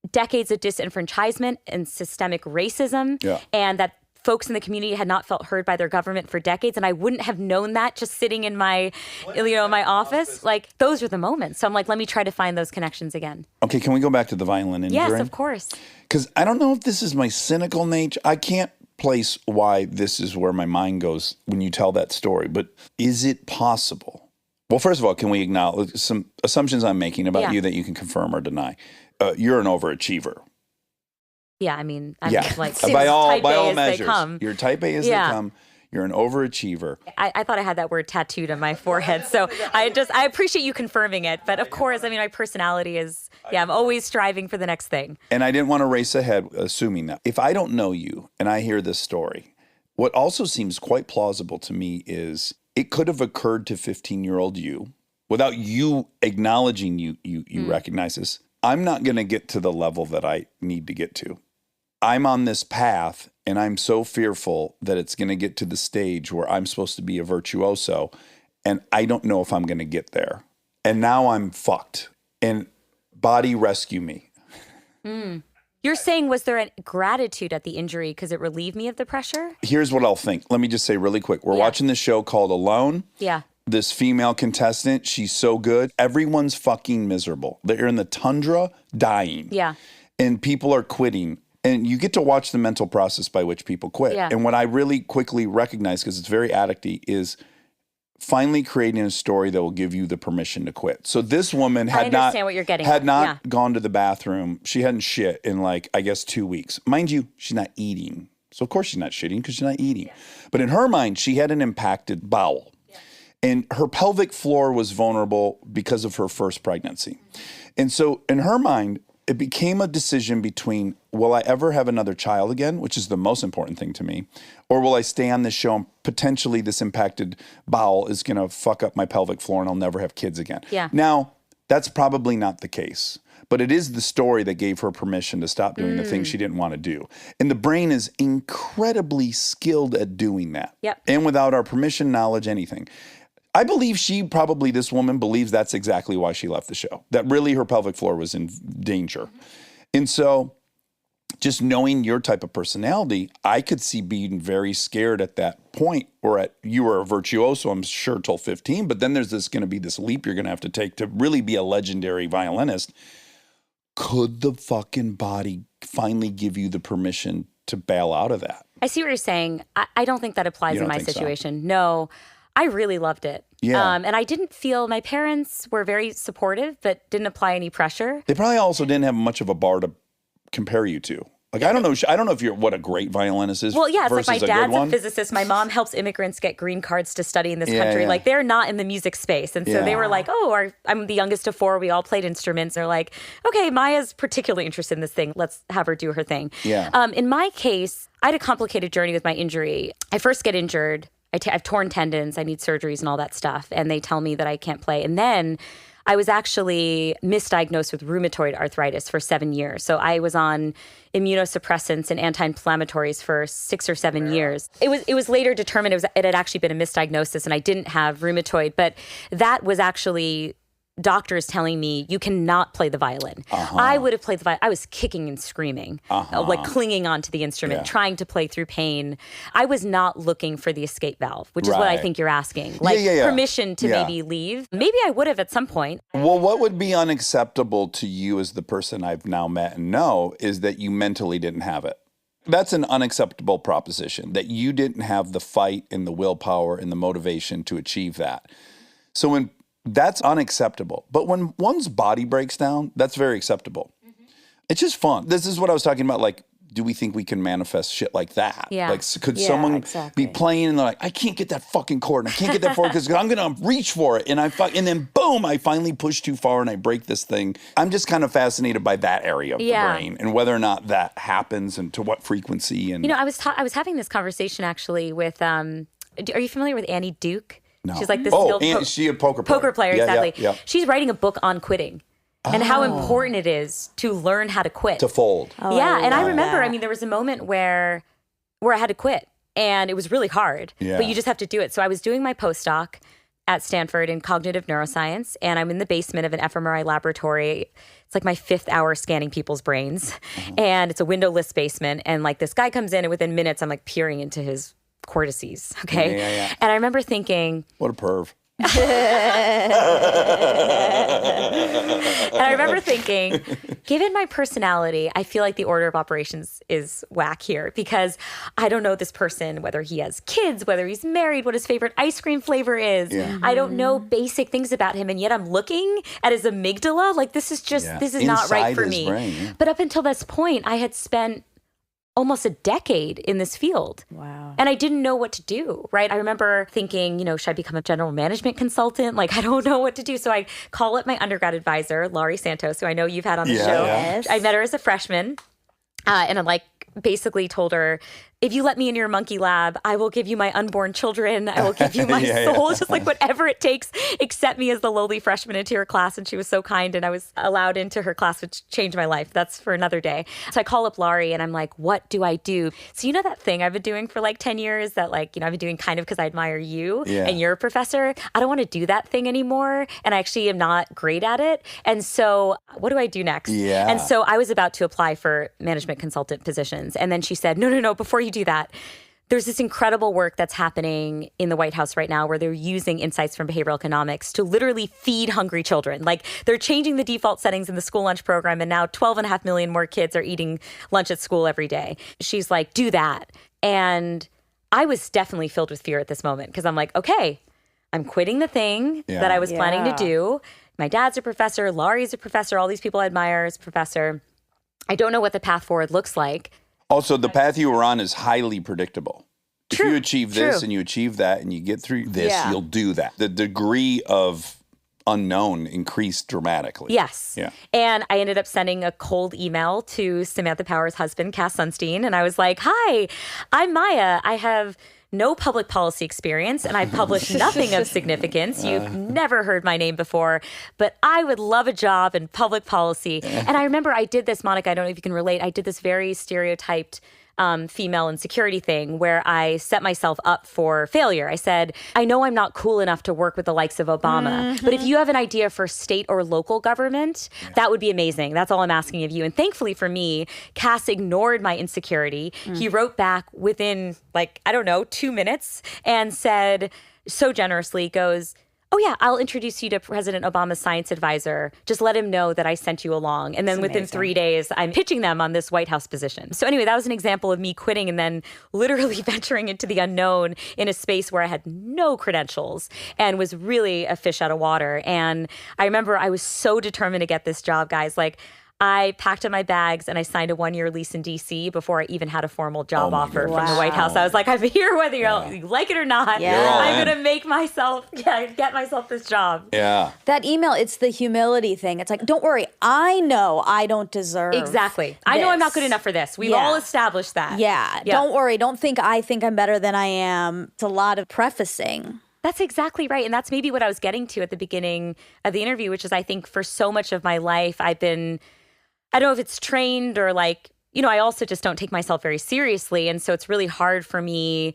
decades of disenfranchisement and systemic racism, and that folks in the community had not felt heard by their government for decades. And I wouldn't have known that just sitting in my, my office. Like, those are the moments. So I'm like, let me try to find those connections again. Okay, can we go back to the violin injury? Yes, of course. Because I don't know if this is my cynical nature. I can't place why this is where my mind goes when you tell that story. But is it possible? Well, first of all, can we acknowledge some assumptions I'm making about you that you can confirm or deny? You're an overachiever. Yeah, I mean, I'm like by all as measures, they come. You're type A as they come. You're an overachiever. I thought I had that word tattooed on my forehead, so I appreciate you confirming it. But of course, I mean, my personality is, I'm always striving for the next thing. And I didn't want to race ahead assuming that. If I don't know you and I hear this story, what also seems quite plausible to me is it could have occurred to 15-year-old you without you acknowledging you recognize this. I'm not going to get to the level that I need to get to. I'm on this path, and I'm so fearful that it's going to get to the stage where I'm supposed to be a virtuoso, and I don't know if I'm going to get there. And now I'm fucked. And body, rescue me. You're saying, was there a gratitude at the injury because it relieved me of the pressure? Here's what I'll think. Let me just say really quick. We're watching this show called Alone. Yeah. This female contestant, she's so good. Everyone's fucking miserable. They're in the tundra dying. Yeah. And people are quitting. And you get to watch the mental process by which people quit. Yeah. And what I really quickly recognize, because it's very addicty, is finally creating a story that will give you the permission to quit. So this woman had not gone to the bathroom. She hadn't shit in like, I guess, 2 weeks. Mind you, she's not eating. So of course she's not shitting because she's not eating. Yeah. But in her mind, she had an impacted bowel. Yeah. And her pelvic floor was vulnerable because of her first pregnancy. And so in her mind, it became a decision between, will I ever have another child again, which is the most important thing to me, or will I stay on this show and potentially this impacted bowel is going to fuck up my pelvic floor and I'll never have kids again. Yeah. Now, that's probably not the case, but it is the story that gave her permission to stop doing the things she didn't want to do. And the brain is incredibly skilled at doing that. Yep. And without our permission, knowledge, anything. I believe this woman believes that's exactly why she left the show, that really her pelvic floor was in danger. And so just knowing your type of personality, I could see being very scared at that point, or you were a virtuoso, I'm sure, till 15, but then there's going to be this leap you're going to have to take to really be a legendary violinist. Could the fucking body finally give you the permission to bail out of that? I see what you're saying. I don't think that applies in my situation. So? No. I really loved it. Yeah. And I didn't feel, my parents were very supportive, but didn't apply any pressure. They probably also didn't have much of a bar to compare you to. Like, I don't know if you're what a great violinist is. Well, yeah, it's like my dad's a physicist. My mom helps immigrants get green cards to study in this country. Yeah. Like, they're not in the music space. And so they were like, I'm the youngest of four. We all played instruments. They're like, okay, Maya's particularly interested in this thing. Let's have her do her thing. Yeah. In my case, I had a complicated journey with my injury. I first get injured. I've torn tendons, I need surgeries and all that stuff. And they tell me that I can't play. And then I was actually misdiagnosed with rheumatoid arthritis for 7 years. So I was on immunosuppressants and anti-inflammatories for 6 or 7 years. It was later determined it had actually been a misdiagnosis and I didn't have rheumatoid. But that was actually doctors telling me you cannot play the violin. I would have played the violin. I was kicking and screaming, like clinging onto the instrument, trying to play through pain. I was not looking for the escape valve, which is what I think you're asking. Like permission to maybe leave. Maybe I would have at some point. Well, what would be unacceptable to you as the person I've now met and know is that you mentally didn't have it. That's an unacceptable proposition, that you didn't have the fight and the willpower and the motivation to achieve that. So when that's unacceptable. But when one's body breaks down, that's very acceptable. It's just fun. This is what I was talking about. Like, do we think we can manifest shit like that? Yeah. Like, could someone be playing and they're like, I can't get that fucking chord. And I can't get that chord because I'm going to reach for it. And and then boom, I finally push too far and I break this thing. I'm just kind of fascinated by that area of the brain and whether or not that happens and to what frequency. And I was having this conversation actually with, are you familiar with Annie Duke? No. She's like this and she a poker player. Poker player, exactly. Yeah. She's writing a book on quitting and how important it is to learn how to quit. To fold. And I remember, there was a moment where I had to quit and it was really hard, but you just have to do it. So I was doing my postdoc at Stanford in cognitive neuroscience, and I'm in the basement of an fMRI laboratory. It's like my 5th hour scanning people's brains, and it's a windowless basement. And like this guy comes in, and within minutes, I'm like peering into his cortices. Okay. And I remember thinking, what a perv. And I remember thinking, given my personality, I feel like the order of operations is whack here because I don't know this person, whether he has kids, whether he's married, what his favorite ice cream flavor is. I don't know basic things about him. And yet I'm looking at his amygdala. Like, this is not right for me. Brain, But up until this point, I had spent almost a decade in this field. Wow. And I didn't know what to do, right? I remember thinking, should I become a general management consultant? Like, I don't know what to do. So I call up my undergrad advisor, Laurie Santos, who I know you've had on the show. Yes. I met her as a freshman. And I'm like, basically told her, if you let me in your monkey lab, I will give you my unborn children. I will give you my soul, just like whatever it takes. Accept me as the lowly freshman into your class. And she was so kind, and I was allowed into her class, which changed my life. That's for another day. So I call up Laurie and I'm like, what do I do? So that thing I've been doing for like 10 years that I've been doing kind of because I admire you and you're a professor. I don't want to do that thing anymore. And I actually am not great at it. And so what do I do next? Yeah. And so I was about to apply for management consultant positions. And then she said, no, before you do that, there's this incredible work that's happening in the White House right now where they're using insights from behavioral economics to literally feed hungry children. Like, they're changing the default settings in the school lunch program, and now 12.5 million more kids are eating lunch at school every day. She's like, do that. And I was definitely filled with fear at this moment because I'm like, okay, I'm quitting the thing that I was planning to do. My dad's a professor. Laurie's a professor. All these people I admire as a professor. I don't know what the path forward looks like. Also, the path you were on is highly predictable. If you achieve this and you achieve that and you get through this, you'll do that. The degree of unknown increased dramatically. Yes. Yeah. And I ended up sending a cold email to Samantha Power's husband, Cass Sunstein, and I was like, hi, I'm Maya. I have no public policy experience, and I published nothing of significance. You've never heard my name before, but I would love a job in public policy. And I remember I did this, Monica, I don't know if you can relate, I did this very stereotyped female insecurity thing where I set myself up for failure. I said, I know I'm not cool enough to work with the likes of Obama, but if you have an idea for state or local government, that would be amazing. That's all I'm asking of you. And thankfully for me, Cass ignored my insecurity. He wrote back within 2 minutes and said, so generously, goes, oh yeah, I'll introduce you to President Obama's science advisor. Just let him know that I sent you along. And then within 3 days, I'm pitching them on this White House position. So anyway, that was an example of me quitting and then literally venturing into the unknown in a space where I had no credentials and was really a fish out of water. And I remember I was so determined to get this job, guys. Like, I packed up my bags and I signed a 1-year lease in D.C. before I even had a formal job offer from the White House. I was like, I'm here whether you like it or not. I'm going to make myself, get myself this job. Yeah. That email, it's the humility thing. It's like, don't worry, I know I don't deserve Exactly. I know I'm not good enough for this. We've all established that. Yeah. Don't worry. Don't think I think I'm better than I am. It's a lot of prefacing. That's exactly right. And that's maybe what I was getting to at the beginning of the interview, which is I think for so much of my life, I've been, I don't know if it's trained or I also just don't take myself very seriously. And so it's really hard for me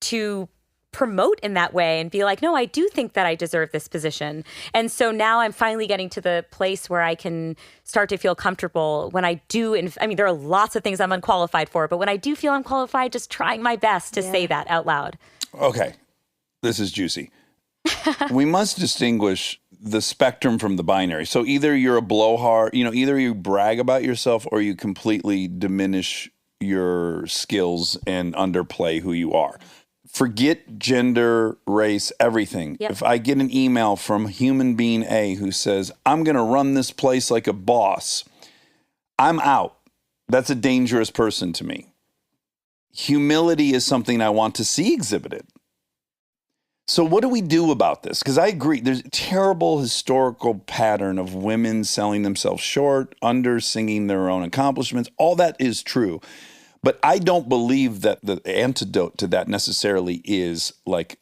to promote in that way and be like, no, I do think that I deserve this position. And so now I'm finally getting to the place where I can start to feel comfortable when I do. I mean, there are lots of things I'm unqualified for, but when I do feel I'm qualified, just trying my best to say that out loud. Okay, this is juicy. We must distinguish the spectrum from the binary. So either you're a blowhard, either you brag about yourself or you completely diminish your skills and underplay who you are. Forget gender, race, everything. Yep. If I get an email from human being A who says, I'm going to run this place like a boss, I'm out. That's a dangerous person to me. Humility is something I want to see exhibited. So what do we do about this? Because I agree, there's a terrible historical pattern of women selling themselves short, under-singing their own accomplishments. All that is true. But I don't believe that the antidote to that necessarily is like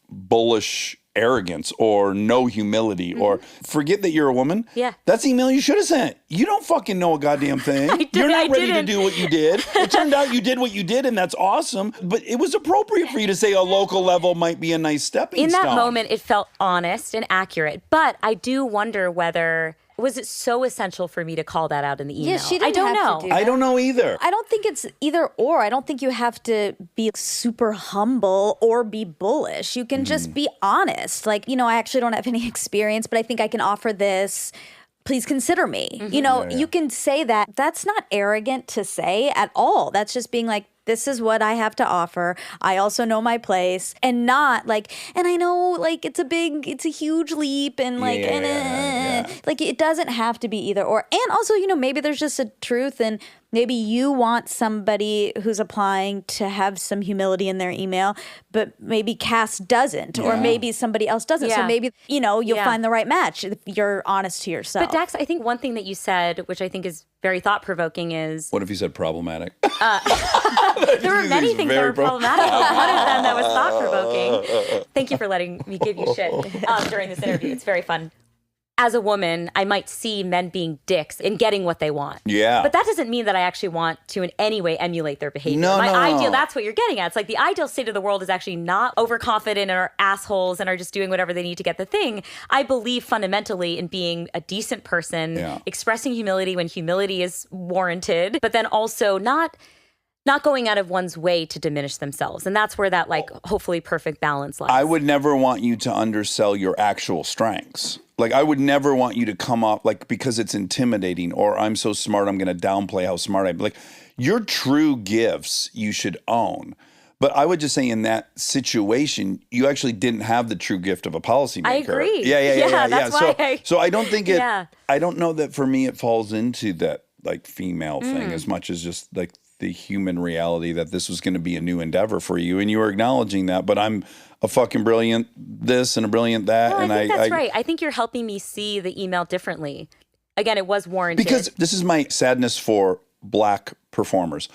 bullish arrogance or no humility or forget that you're a woman. Yeah. That's the email you should have sent. You don't fucking know a goddamn thing. You're not ready to do what you did. It turned out you did what you did and that's awesome. But it was appropriate for you to say a local level might be a nice stepping stone. In that moment, it felt honest and accurate. But I do wonder whether... was it so essential for me to call that out in the email? Yeah, she didn't I don't have know. to do I don't know either. I don't think it's either or. I don't think you have to be super humble or be bullish. You can just be honest. Like, I actually don't have any experience, but I think I can offer this. Please consider me. You can say that. That's not arrogant to say at all. That's just being like, this is what I have to offer. I also know my place, and not like, and I know like it's a huge leap, and like, like it doesn't have to be either or. And also, maybe there's just a truth, and maybe you want somebody who's applying to have some humility in their email, but maybe Cass doesn't, or maybe somebody else doesn't. So maybe, you'll find the right match if you're honest to yourself. But Dax, I think one thing that you said, which I think is very thought-provoking, is... What if you said problematic? There were many things that were problematic. One of them that was thought-provoking. Thank you for letting me give you shit during this interview. It's very fun. As a woman, I might see men being dicks and getting what they want. Yeah. But that doesn't mean that I actually want to in any way emulate their behavior. No. Ideal, that's what you're getting at. It's like the ideal state of the world is actually not overconfident and are assholes and are just doing whatever they need to get the thing. I believe fundamentally in being a decent person, expressing humility when humility is warranted, but then also not going out of one's way to diminish themselves. And that's where that hopefully perfect balance lies. I would never want you to undersell your actual strengths. Like, I would never want you to come off because it's intimidating or I'm so smart, I'm going to downplay how smart I am. Like, your true gifts you should own. But I would just say in that situation, you actually didn't have the true gift of a policymaker. I agree. Yeah. That's why so I don't think it, I don't know that for me it falls into that female thing as much as just the human reality that this was going to be a new endeavor for you. And you were acknowledging that, but I'm a fucking brilliant this and a brilliant that. No, and I think that's right. I think you're helping me see the email differently. Again, it was warranted. Because this is my sadness for Black performers.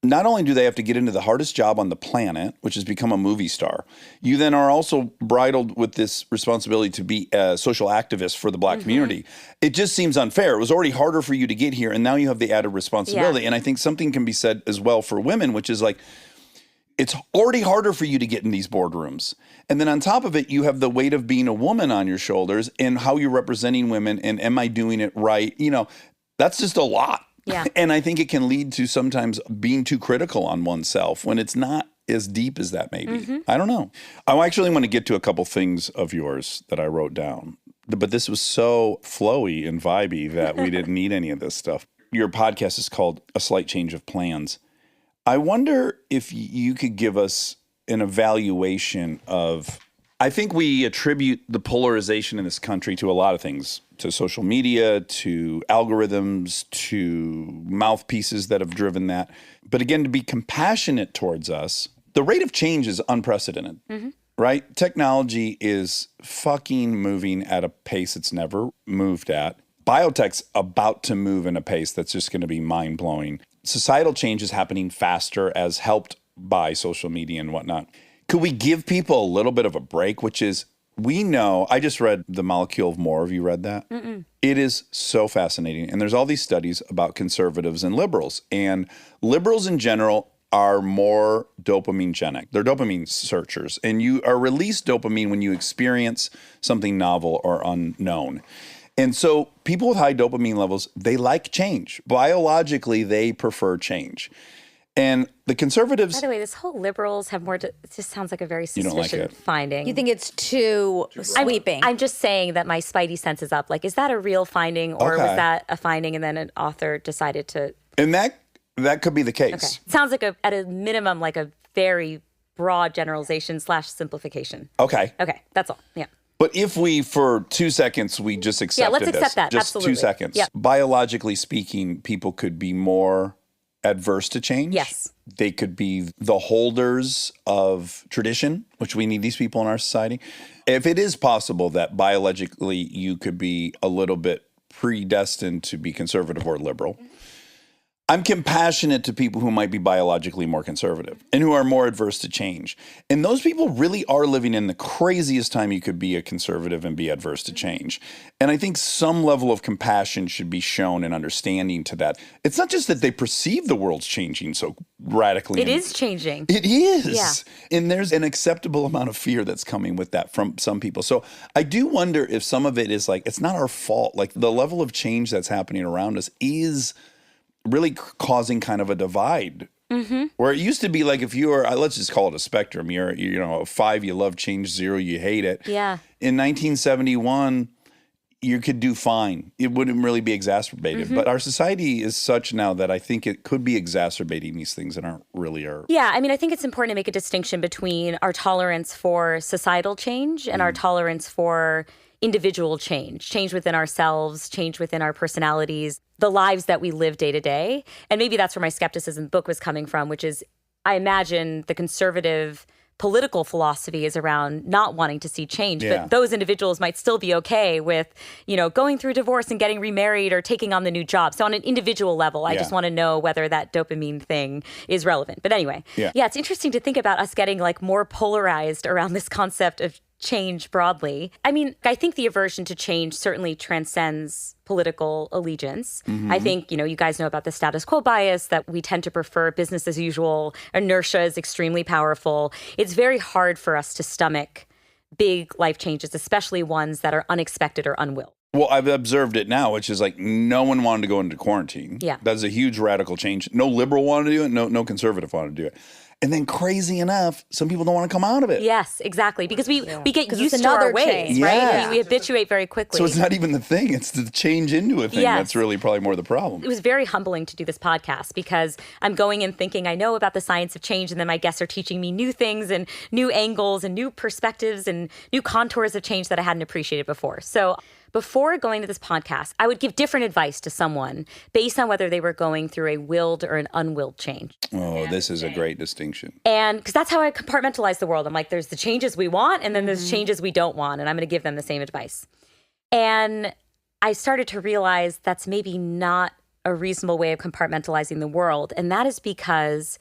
Not only do they have to get into the hardest job on the planet, which is become a movie star, you then are also bridled with this responsibility to be a social activist for the Black community. It just seems unfair. It was already harder for you to get here, and now you have the added responsibility. And I think something can be said as well for women, which is it's already harder for you to get in these boardrooms. And then on top of it, you have the weight of being a woman on your shoulders and how you're representing women and am I doing it right? That's just a lot. Yeah. And I think it can lead to sometimes being too critical on oneself when it's not as deep as that maybe. I don't know. I actually want to get to a couple things of yours that I wrote down. But this was so flowy and vibey that we didn't need any of this stuff. Your podcast is called A Slight Change of Plans. I wonder if you could give us an evaluation of... I think we attribute the polarization in this country to a lot of things, to social media, to algorithms, to mouthpieces that have driven that. But again, to be compassionate towards us, the rate of change is unprecedented, right? Technology is fucking moving at a pace it's never moved at. Biotech's about to move in a pace that's just going to be mind-blowing. Societal change is happening faster as helped by social media and whatnot. Could we give people a little bit of a break, which is, we know, I just read The Molecule of More. Have you read that? It is so fascinating. And there's all these studies about conservatives and liberals. And liberals in general are more dopamine-genic. They're dopamine searchers. And you are released dopamine when you experience something novel or unknown. And so people with high dopamine levels, they like change. Biologically, they prefer change. And the conservatives... By the way, this whole liberals have more... it just sounds like a very don't like suspicious it. finding. You think it's too sweeping? I'm just saying that my spidey sense is up. Like, is that a real finding, or Okay. was that a finding and then an author decided to... And that could be the case. Okay. Sounds like, at a minimum, like a very broad generalization / simplification. Okay. Okay, that's all. Yeah. But if we, for 2 seconds, we just accepted let's this, accept that. just Absolutely. 2 seconds. Yeah. Biologically speaking, people could be more adverse to change. Yes. They could be the holders of tradition, which we need these people in our society. If it is possible that biologically you could be a little bit predestined to be conservative or liberal, I'm compassionate to people who might be biologically more conservative and who are more adverse to change. And those people really are living in the craziest time you could be a conservative and be adverse to change. And I think some level of compassion should be shown and understanding to that. It's not just that they perceive the world's changing so radically. It is changing. It is. Yeah. And there's an acceptable amount of fear that's coming with that from some people. So I do wonder if some of it is like, it's not our fault. Like the level of change that's happening around us is really causing kind of a divide. Where it used to be like, if you were, let's just call it a spectrum. You're a 5, you love change, 0, you hate it. Yeah. In 1971, you could do fine. It wouldn't really be exacerbated. But our society is such now that I think it could be exacerbating these things that aren't really our... Yeah, I mean, I think it's important to make a distinction between our tolerance for societal change and our tolerance for individual change within ourselves, change within our personalities, the lives that we live day to day. And maybe that's where my skepticism book was coming from, which is, I imagine the conservative political philosophy is around not wanting to see change, Yeah. but those individuals might still be okay with, going through divorce and getting remarried or taking on the new job. So on an individual level, I just want to know whether that dopamine thing is relevant. But anyway, Yeah. it's interesting to think about us getting like more polarized around this concept of change broadly. I mean, I think the aversion to change certainly transcends political allegiance. I think, you guys know about the status quo bias, that we tend to prefer business as usual. Inertia is extremely powerful. It's very hard for us to stomach big life changes, especially ones that are unexpected or unwilled. Well, I've observed it now, which is like no one wanted to go into quarantine. Yeah. That's a huge radical change. No liberal wanted to do it. No conservative wanted to do it. And then crazy enough, some people don't want to come out of it. Yes, exactly. Because we get 'Cause used it's to our another ways, change. right? Yeah. We habituate very quickly. So it's not even the thing. It's the change into a thing Yes. that's really probably more the problem. It was very humbling to do this podcast because I'm going in thinking I know about the science of change, and then my guests are teaching me new things and new angles and new perspectives and new contours of change that I hadn't appreciated before. So before going to this podcast, I would give different advice to someone based on whether they were going through a willed or an unwilled change. Oh, this is a great distinction. And because that's how I compartmentalize the world. I'm like, there's the changes we want, and then there's changes we don't want. And I'm going to give them the same advice. And I started to realize that's maybe not a reasonable way of compartmentalizing the world. And that is because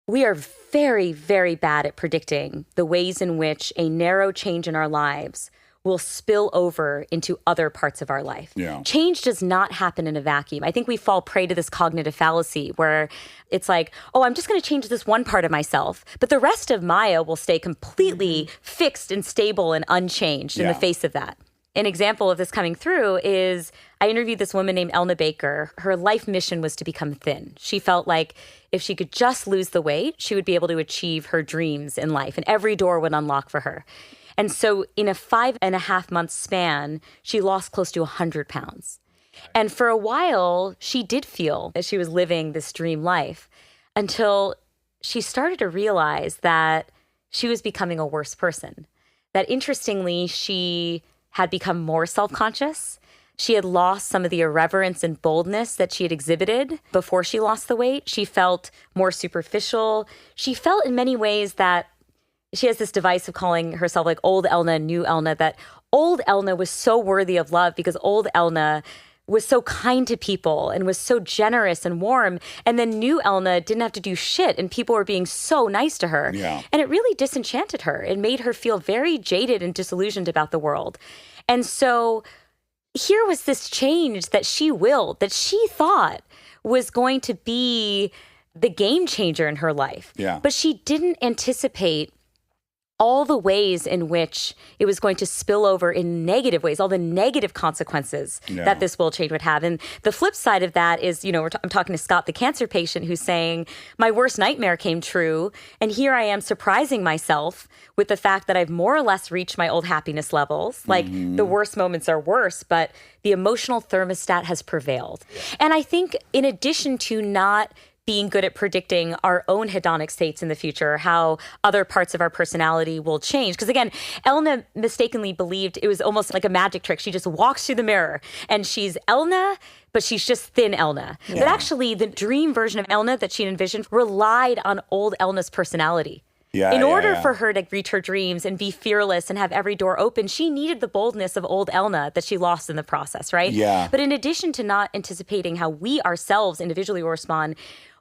we are very, very bad at predicting the ways in which a narrow change in our lives will spill over into other parts of our life. Yeah. Change does not happen in a vacuum. I think we fall prey to this cognitive fallacy where it's like, oh, I'm just going to change this one part of myself, but the rest of Maya will stay completely fixed and stable and unchanged in the Yeah. face of that. An example of this coming through is I interviewed this woman named Elna Baker. Her life mission was to become thin. She felt like if she could just lose the weight, she would be able to achieve her dreams in life, and every door would unlock for her. And so in a 5.5 month span, she lost close to 100 pounds. And for a while, she did feel that she was living this dream life until she started to realize that she was becoming a worse person. That interestingly, she had become more self-conscious. She had lost some of the irreverence and boldness that she had exhibited before she lost the weight. She felt more superficial. She felt in many ways that she has this device of calling herself like old Elna, new Elna, that old Elna was so worthy of love because old Elna was so kind to people and was so generous and warm. And then new Elna didn't have to do shit and people were being so nice to her. Yeah. And it really disenchanted her. It made her feel very jaded and disillusioned about the world. And so here was this change that she willed, that she thought was going to be the game changer in her life. Yeah. But she didn't anticipate all the ways in which it was going to spill over in negative ways, all the negative consequences that this will change would have. And the flip side of that is, you know, I'm talking to Scott, the cancer patient, who's saying, my worst nightmare came true. And here I am surprising myself with the fact that I've more or less reached my old happiness levels. Like the worst moments are worse, but the emotional thermostat has prevailed. And I think in addition to not being good at predicting our own hedonic states in the future, how other parts of our personality will change. Because again, Elna mistakenly believed it was almost like a magic trick. She just walks through the mirror and she's Elna, but she's just thin Elna. But actually, the dream version of Elna that she envisioned relied on old Elna's personality. In order for her to reach her dreams and be fearless and have every door open, she needed the boldness of old Elna that she lost in the process, right? But in addition to not anticipating how we ourselves individually will respond,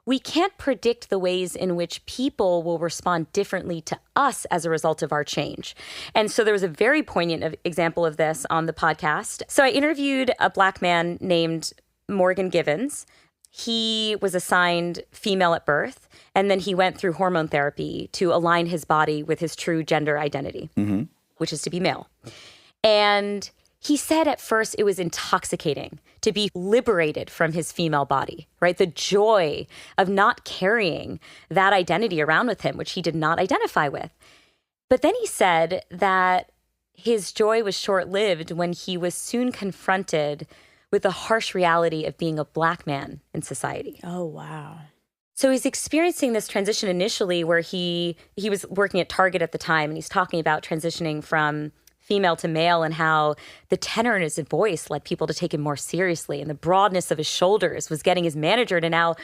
we can't predict the ways in which people will respond differently to us as a result of our change. And so there was a very poignant example of this on the podcast. So I interviewed a Black man named Morgan Givens. He was assigned female at birth, and then he went through hormone therapy to align his body with his true gender identity, which is to be male. And he said at first it was intoxicating to be liberated from his female body, right? The joy of not carrying that identity around with him, which he did not identify with. But then he said that his joy was short-lived when he was soon confronted with the harsh reality of being a Black man in society. Oh, wow. So he's experiencing this transition initially where he was working at Target at the time, and he's talking about transitioning from female to male and how the tenor in his voice led people to take him more seriously, and the broadness of his shoulders was getting his manager to now,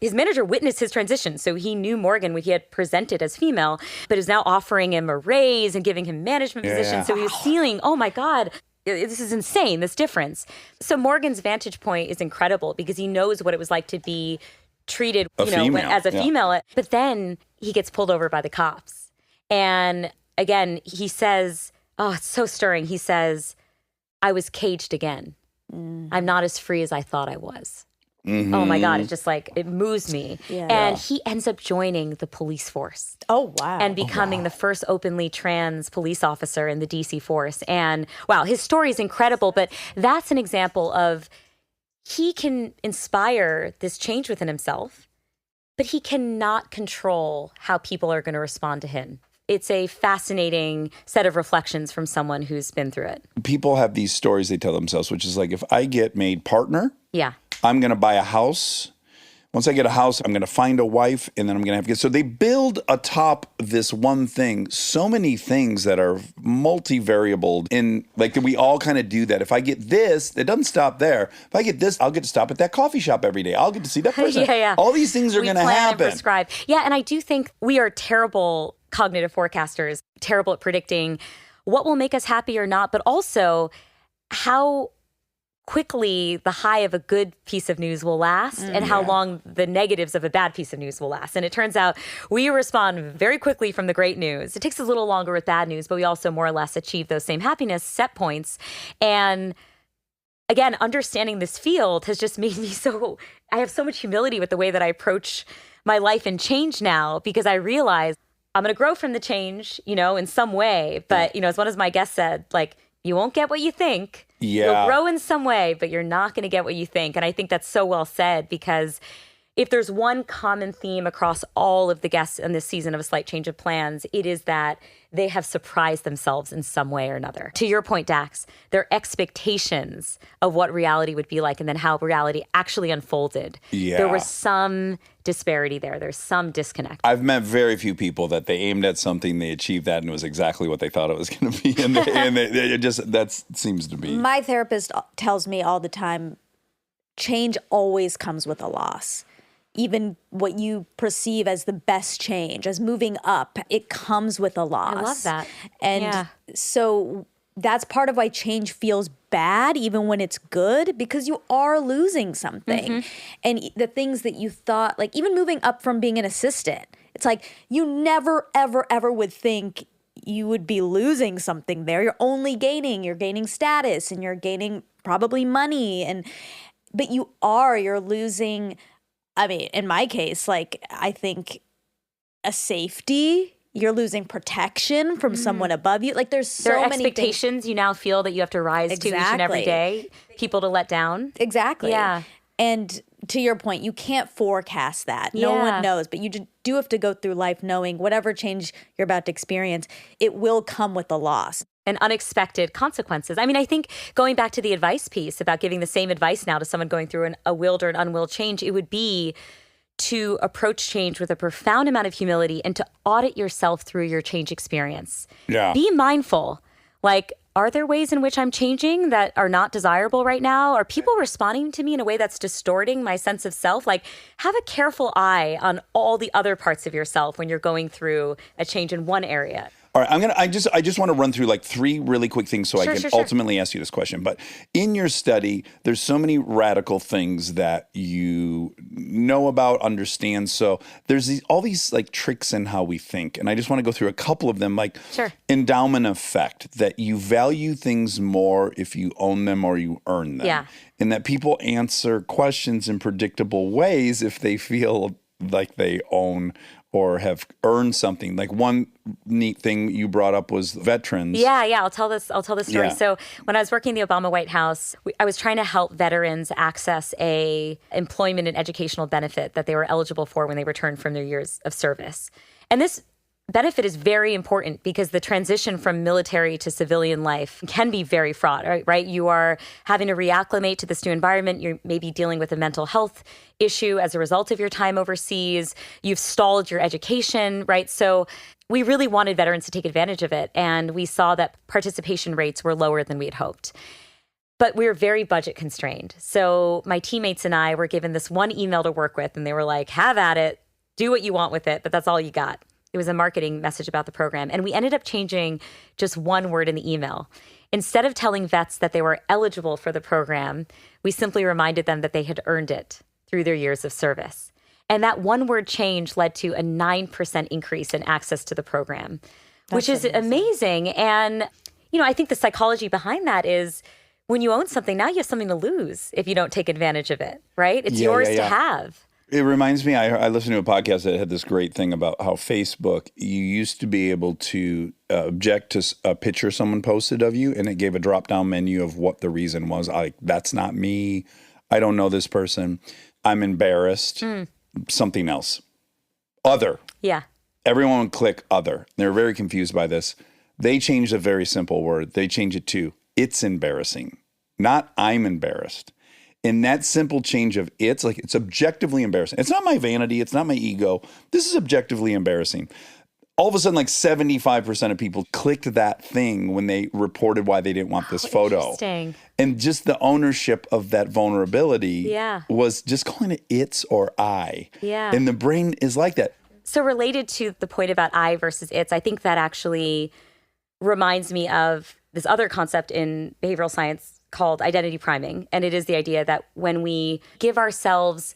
his manager witnessed his transition. So he knew Morgan when he had presented as female, but is now offering him a raise and giving him management positions. So he was feeling, oh my God, this is insane, this difference. So Morgan's vantage point is incredible because he knows what it was like to be treated, as a female. But then he gets pulled over by the cops. And again, he says, oh, it's so stirring. He says, I was caged again. I'm not as free as I thought I was. Oh my God, it's just like, it moves me. And he ends up joining the police force. Oh, wow. And becoming the first openly trans police officer in the DC force. And wow, his story is incredible, but that's an example of he can inspire this change within himself, but he cannot control how people are going to respond to him. It's a fascinating set of reflections from someone who's been through it. People have these stories they tell themselves, which is like, if I get made partner, I'm going to buy a house. Once I get a house, I'm going to find a wife, and then I'm going to have kids. So they build atop this one thing so many things that are multivariable. And like we all kind of do that. If I get this, it doesn't stop there. If I get this, I'll get to stop at that coffee shop every day. I'll get to see that person. All these things are going to happen. And prescribe. Yeah, and I do think we are terrible cognitive forecasters, terrible at predicting what will make us happy or not, but also how quickly the high of a good piece of news will last and how long the negatives of a bad piece of news will last. And it turns out we respond very quickly from the great news. It takes a little longer with bad news, but we also more or less achieve those same happiness set points. And again, understanding this field has just made me I have so much humility with the way that I approach my life and change now, because I realize I'm going to grow from the change, in some way. But, as one of my guests said, like, you won't get what you think. You'll grow in some way, but you're not going to get what you think. And I think that's so well said, because if there's one common theme across all of the guests in this season of A Slight Change of Plans, it is that they have surprised themselves in some way or another. To your point, Dax, their expectations of what reality would be like and then how reality actually unfolded. There was some disparity there. There's some disconnect. I've met very few people that they aimed at something, they achieved that, and it was exactly what they thought it was going to be. And that seems to be. My therapist tells me all the time, change always comes with a loss. Even what you perceive as the best change, as moving up, it comes with a loss. I love that. And so that's part of why change feels bad, even when it's good, because you are losing something. And the things that you thought, like even moving up from being an assistant, it's like you never, ever, ever would think you would be losing something there. You're only gaining. You're gaining status and you're gaining probably money. But you're losing I mean, in my case, like, I think a safety, you're losing protection from someone above you. Like, there's so There are many things. expectations you now feel that you have to rise to each and every Exactly. day. People to let down. Exactly. Yeah. And to your point, you can't forecast that. No Yeah. one knows, but you do have to go through life knowing whatever change you're about to experience, it will come with a loss. And unexpected consequences. I mean, I think going back to the advice piece about giving the same advice now to someone going through a willed or an unwilled change, it would be to approach change with a profound amount of humility and to audit yourself through your change experience. Yeah. Be mindful. Like, are there ways in which I'm changing that are not desirable right now? Are people responding to me in a way that's distorting my sense of self? Like, have a careful eye on all the other parts of yourself when you're going through a change in one area. All right, I just want to run through like 3 really quick things so I can Sure. ultimately ask you this question. But in your study, there's so many radical things that you know about, understand. So there's all these like tricks in how we think, and I just want to go through a couple of them, like Sure. endowment effect, that you value things more if you own them or you earn them, Yeah. and that people answer questions in predictable ways if they feel like they own or have earned something. Like one neat thing you brought up was veterans. Yeah. I'll tell this story. Yeah. So when I was working in the Obama White House, I was trying to help veterans access a employment and educational benefit that they were eligible for when they returned from their years of service. And this benefit is very important because the transition from military to civilian life can be very fraught, right? You are having to reacclimate to this new environment. You're maybe dealing with a mental health issue as a result of your time overseas. You've stalled your education, right? So we really wanted veterans to take advantage of it. And we saw that participation rates were lower than we had hoped. But we were very budget constrained. So my teammates and I were given this one email to work with, and they were like, have at it, do what you want with it, but that's all you got. It was a marketing message about the program. And we ended up changing just one word in the email. Instead of telling vets that they were eligible for the program, we simply reminded them that they had earned it through their years of service. And that one word change led to a 9% increase in access to the program, which is amazing. And, I think the psychology behind that is when you own something, now you have something to lose if you don't take advantage of it, right? It's yours to have. It reminds me, I listened to a podcast that had this great thing about how Facebook, you used to be able to object to a picture someone posted of you, and it gave a drop-down menu of what the reason was. Like, that's not me. I don't know this person. I'm embarrassed. Something else. Other. Yeah. Everyone would click other. They're very confused by this. They changed a very simple word. They changed it to, it's embarrassing, not I'm embarrassed. In that simple change of it's objectively embarrassing. It's not my vanity. It's not my ego. This is objectively embarrassing. All of a sudden, like 75% of people clicked that thing when they reported why they didn't want this photo. Interesting. And just the ownership of that vulnerability Yeah. was just calling it it's or I. Yeah. And the brain is like that. So related to the point about I versus it's, I think that actually reminds me of this other concept in behavioral science called identity priming. And it is the idea that when we give ourselves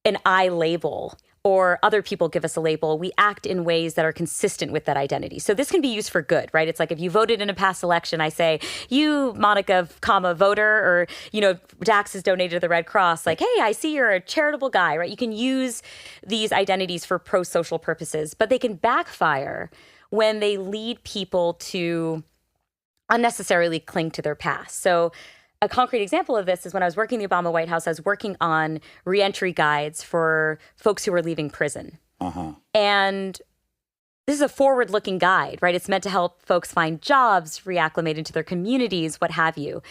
an I label or other people give us a label, we act in ways that are consistent with that identity. So this can be used for good, right? It's like if you voted in a past election, I say, you, Monica, voter, or, Dax has donated to the Red Cross. Like, hey, I see you're a charitable guy, right? You can use these identities for pro-social purposes, but they can backfire when they lead people to unnecessarily cling to their past. So a concrete example of this is when I was working in the Obama White House, I was working on reentry guides for folks who were leaving prison. And this is a forward-looking guide, right? It's meant to help folks find jobs, reacclimate into their communities, what have you.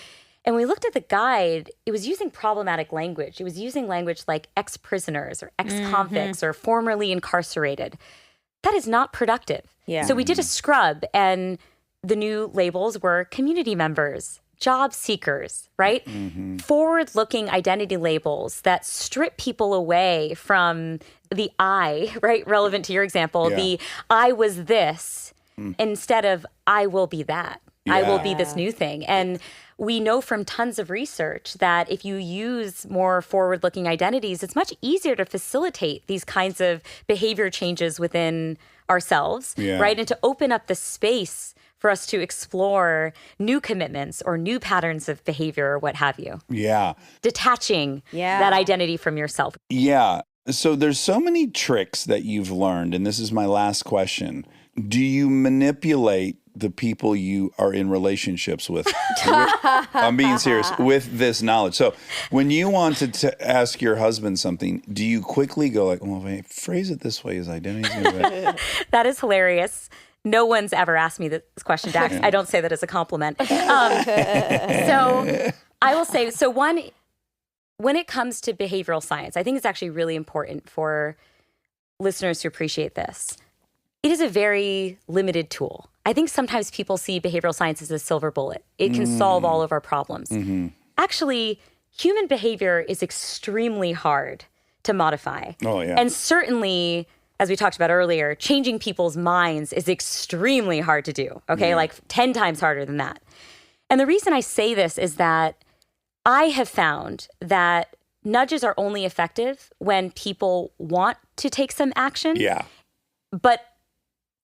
And we looked at the guide, it was using problematic language. It was using language like ex-prisoners or ex-convicts or formerly incarcerated. That is not productive. Yeah. So we did a scrub, and the new labels were community members, job seekers, right? Forward-looking identity labels that strip people away from the I, right? Relevant to your example, the I was this instead of I will be that. I will be this new thing. And we know from tons of research that if you use more forward-looking identities, it's much easier to facilitate these kinds of behavior changes within ourselves, right? And to open up the space for us to explore new commitments or new patterns of behavior or what have you. Yeah. Detaching that identity from yourself. Yeah. So there's so many tricks that you've learned, and this is my last question. Do you manipulate the people you are in relationships with? I'm being serious, with this knowledge. So when you wanted to ask your husband something, do you quickly go like, well, if I phrase it this way, his identity is going to That is hilarious. No one's ever asked me this question, Dax. I don't say that as a compliment. So I will say, when it comes to behavioral science, I think it's actually really important for listeners to appreciate this. It is a very limited tool. I think sometimes people see behavioral science as a silver bullet. It can solve all of our problems. Actually, human behavior is extremely hard to modify. Oh, yeah. And certainly, as we talked about earlier, changing people's minds is extremely hard to do, okay? Like 10 times harder than that. And the reason I say this is that I have found that nudges are only effective when people want to take some action. Yeah. But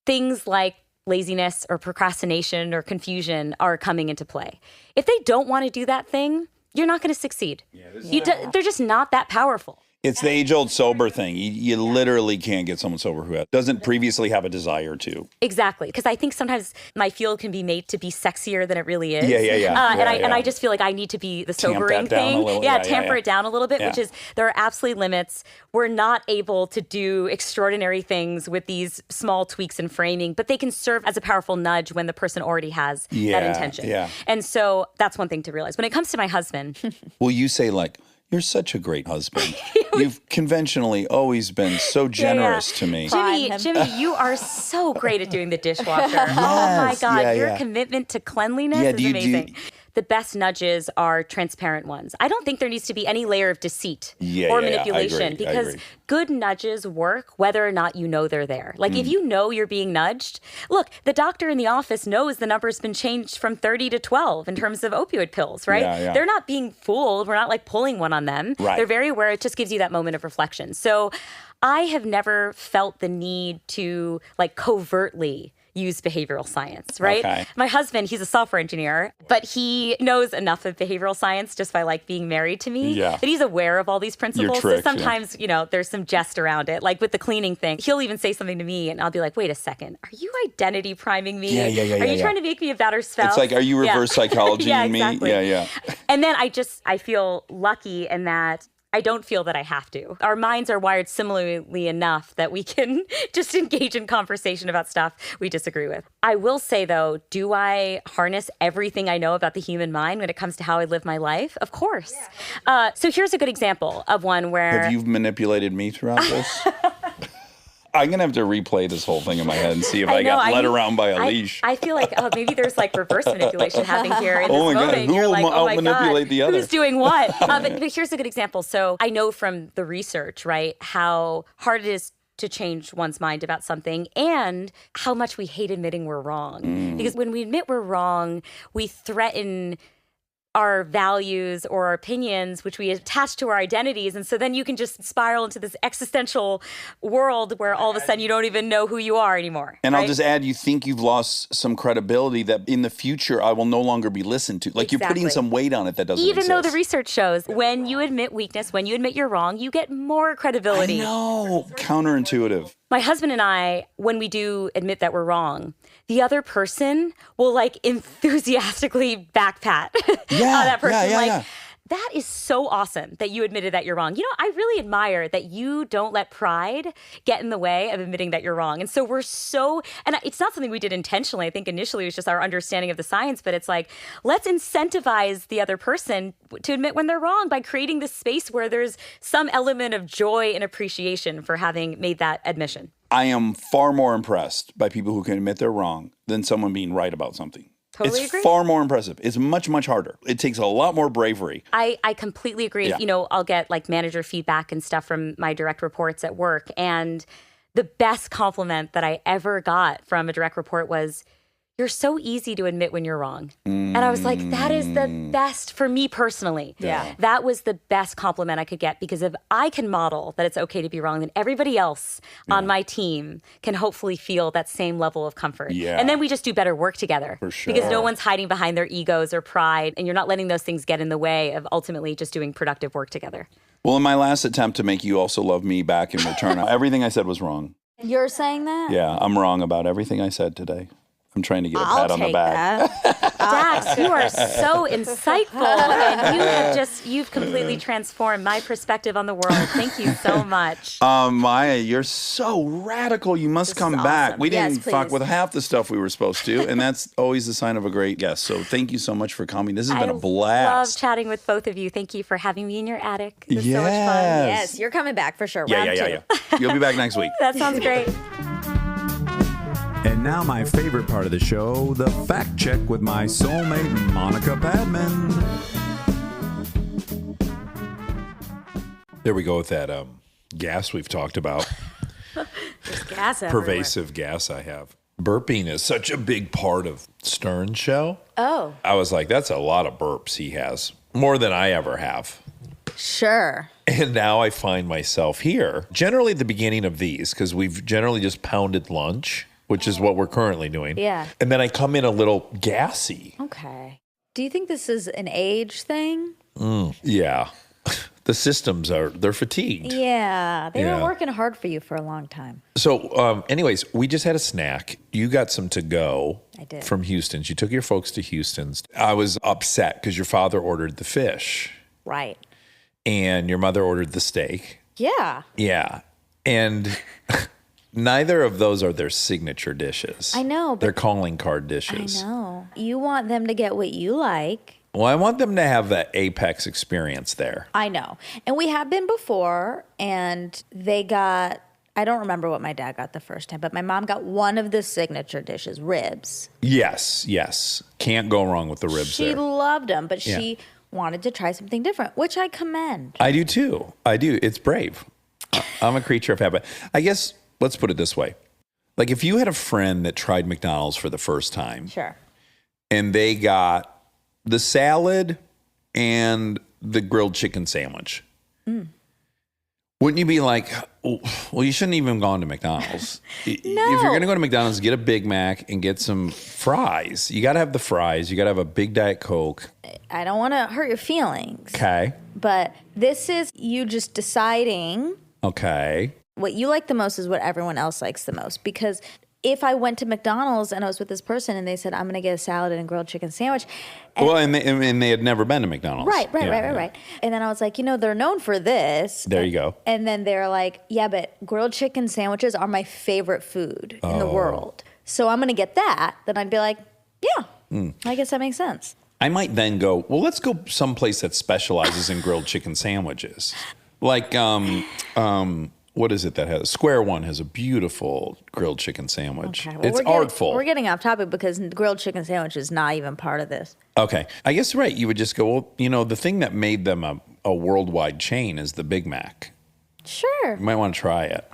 things like laziness or procrastination or confusion are coming into play. If they don't want to do that thing, you're not going to succeed. They're just not that powerful. It's the age-old sober thing. You literally can't get someone sober who doesn't previously have a desire to. Exactly, because I think sometimes my field can be made to be sexier than it really is. Yeah. And I just feel like I need to be the sobering thing. Tamper it down a little bit, which is there are absolute limits. We're not able to do extraordinary things with these small tweaks and framing, but they can serve as a powerful nudge when the person already has that intention. Yeah. And so that's one thing to realize. When it comes to my husband, Will you say like, you're such a great husband. You've conventionally always been so generous to me. Jimmy, you are so great at doing the dishwasher. Oh my God, your commitment to cleanliness is amazing. The best nudges are transparent ones. I don't think there needs to be any layer of deceit or manipulation because good nudges work whether or not you know they're there. Like if you know you're being nudged, look, the doctor in the office knows the number's been changed from 30 to 12 in terms of opioid pills, right? They're not being fooled. We're not like pulling one on them. They're very aware. It just gives you that moment of reflection. So I have never felt the need to like covertly use behavioral science, right? Okay. My husband, he's a software engineer, but he knows enough of behavioral science just by like being married to me that he's aware of all these principles. So sometimes, you know, there's some jest around it. Like with the cleaning thing, he'll even say something to me and I'll be like, wait a second, are you identity priming me? Are you trying to make me a better spouse? It's like, are you reverse psychology in me? Exactly. Yeah. And then I feel lucky in that I don't feel that I have to. Our minds are wired similarly enough that we can just engage in conversation about stuff we disagree with. I will say, though, do I harness everything I know about the human mind when it comes to how I live my life? Of course. So here's a good example of one where... Have you manipulated me throughout this? I'm going to have to replay this whole thing in my head and see if I got led around by a leash. I feel like, maybe there's like reverse manipulation happening here in this moment. God, who You're will like, oh my manipulate God, the other? who's doing what? But here's a good example. So I know from the research, right, how hard it is to change one's mind about something and how much we hate admitting we're wrong. Because when we admit we're wrong, we threaten our values or our opinions, which we attach to our identities. And so then you can just spiral into this existential world where all of a sudden you don't even know who you are anymore. And I'll just add, you think you've lost some credibility that in the future I will no longer be listened to. Like you're putting some weight on it that doesn't exist. Even though the research shows when you admit weakness, when you admit you're wrong, you get more credibility. I know. Counterintuitive. My husband and I, when we do admit that we're wrong, the other person will like enthusiastically back pat that person. That is so awesome that you admitted that you're wrong. You know, I really admire that you don't let pride get in the way of admitting that you're wrong. And so and it's not something we did intentionally. I think initially it was just our understanding of the science, but it's like, let's incentivize the other person to admit when they're wrong by creating this space where there's some element of joy and appreciation for having made that admission. I am far more impressed by people who can admit they're wrong than someone being right about something. Totally it's agree. far more impressive. It's much, much harder. It takes a lot more bravery. I completely agree. Yeah. You know, I'll get like manager feedback and stuff from my direct reports at work. And the best compliment that I ever got from a direct report was, you're so easy to admit when you're wrong. And I was like, that is the best for me personally. Yeah. That was the best compliment I could get, because if I can model that it's okay to be wrong, then everybody else on my team can hopefully feel that same level of comfort. Yeah. And then we just do better work together. For sure. Because no one's hiding behind their egos or pride, and you're not letting those things get in the way of ultimately just doing productive work together. Well, in my last attempt to make you also love me back in return, everything I said was wrong. You're saying that? Yeah, I'm wrong about everything I said today. I'm trying to get a I'll pat on the take back. that. Dax, you are so insightful, and you've completely transformed my perspective on the world. Thank you so much. Maya, you're so radical. You must come is back. awesome. We didn't Yes, fuck please. with half the stuff we were supposed to, and that's always the sign of a great guest. So thank you so much for coming. This has been a love blast. chatting with both of you. Thank you for having me in your attic. It was so much fun. Yes, you're coming back for sure. Yeah, Round yeah, two. yeah, yeah. You'll be back next week. That sounds great. And now my favorite part of the show, the fact check with my soulmate, Monica Padman. There we go with that gas we've talked about. There's gas everywhere. Pervasive gas I have. Burping is such a big part of Stern's show. Oh, I was like, that's a lot of burps he has. More than I ever have. sure. And now I find myself here, generally at the beginning of these, because we've generally just pounded lunch, which is what we're currently doing. Yeah. And then I come in a little gassy. Okay. Do you think this is an age thing? Yeah. The systems they're fatigued. Yeah. They Yeah. were working hard for you for a long time. So, anyways, we just had a snack. You got some to go. I did. From Houston's. You took your folks to Houston's. I was upset because your father ordered the fish Right. and your mother ordered the steak. Yeah. Yeah. And neither of those are their signature dishes. I know, but- They're calling card I dishes. know. You want them to get what you like. Well, I want them to have that apex experience there. I know. And we have been before, and they got, I don't remember what my dad got the first time, but my mom got one of the signature dishes, ribs. Yes, yes. Can't go wrong with the ribs She there. loved them, but Yeah. she wanted to try something different, which I commend. I do too. I do. It's brave. I'm a creature of habit. I guess, let's put it this way. Like if you had a friend that tried McDonald's for the first time Sure. and they got the salad and the grilled chicken sandwich, wouldn't you be like, oh, well, you shouldn't even gone to McDonald's. If you're going to go to McDonald's, get a Big Mac and get some fries. You got to have the fries. You got to have a big Diet Coke. I don't want to hurt your feelings, Okay. but this is you just deciding Okay. what you like the most is what everyone else likes the most. Because if I went to McDonald's and I was with this person and they said, I'm going to get a salad and a grilled chicken sandwich. And Well, and they had never been to McDonald's. Right. Yeah, yeah. And then I was like, they're known for this. There you go. And then they're like, yeah, but grilled chicken sandwiches are my favorite food in the world. So I'm going to get that. Then I'd be like, yeah, I guess that makes sense. I might then go, well, let's go someplace that specializes in grilled chicken sandwiches. Like, what is it that has? Square One has a beautiful grilled chicken sandwich. Okay, well, It's artful. We're getting off topic because grilled chicken sandwich is not even part of this. Okay. I guess right. You would just go, well, the thing that made them a worldwide chain is the Big Mac. Sure. You might want to try it.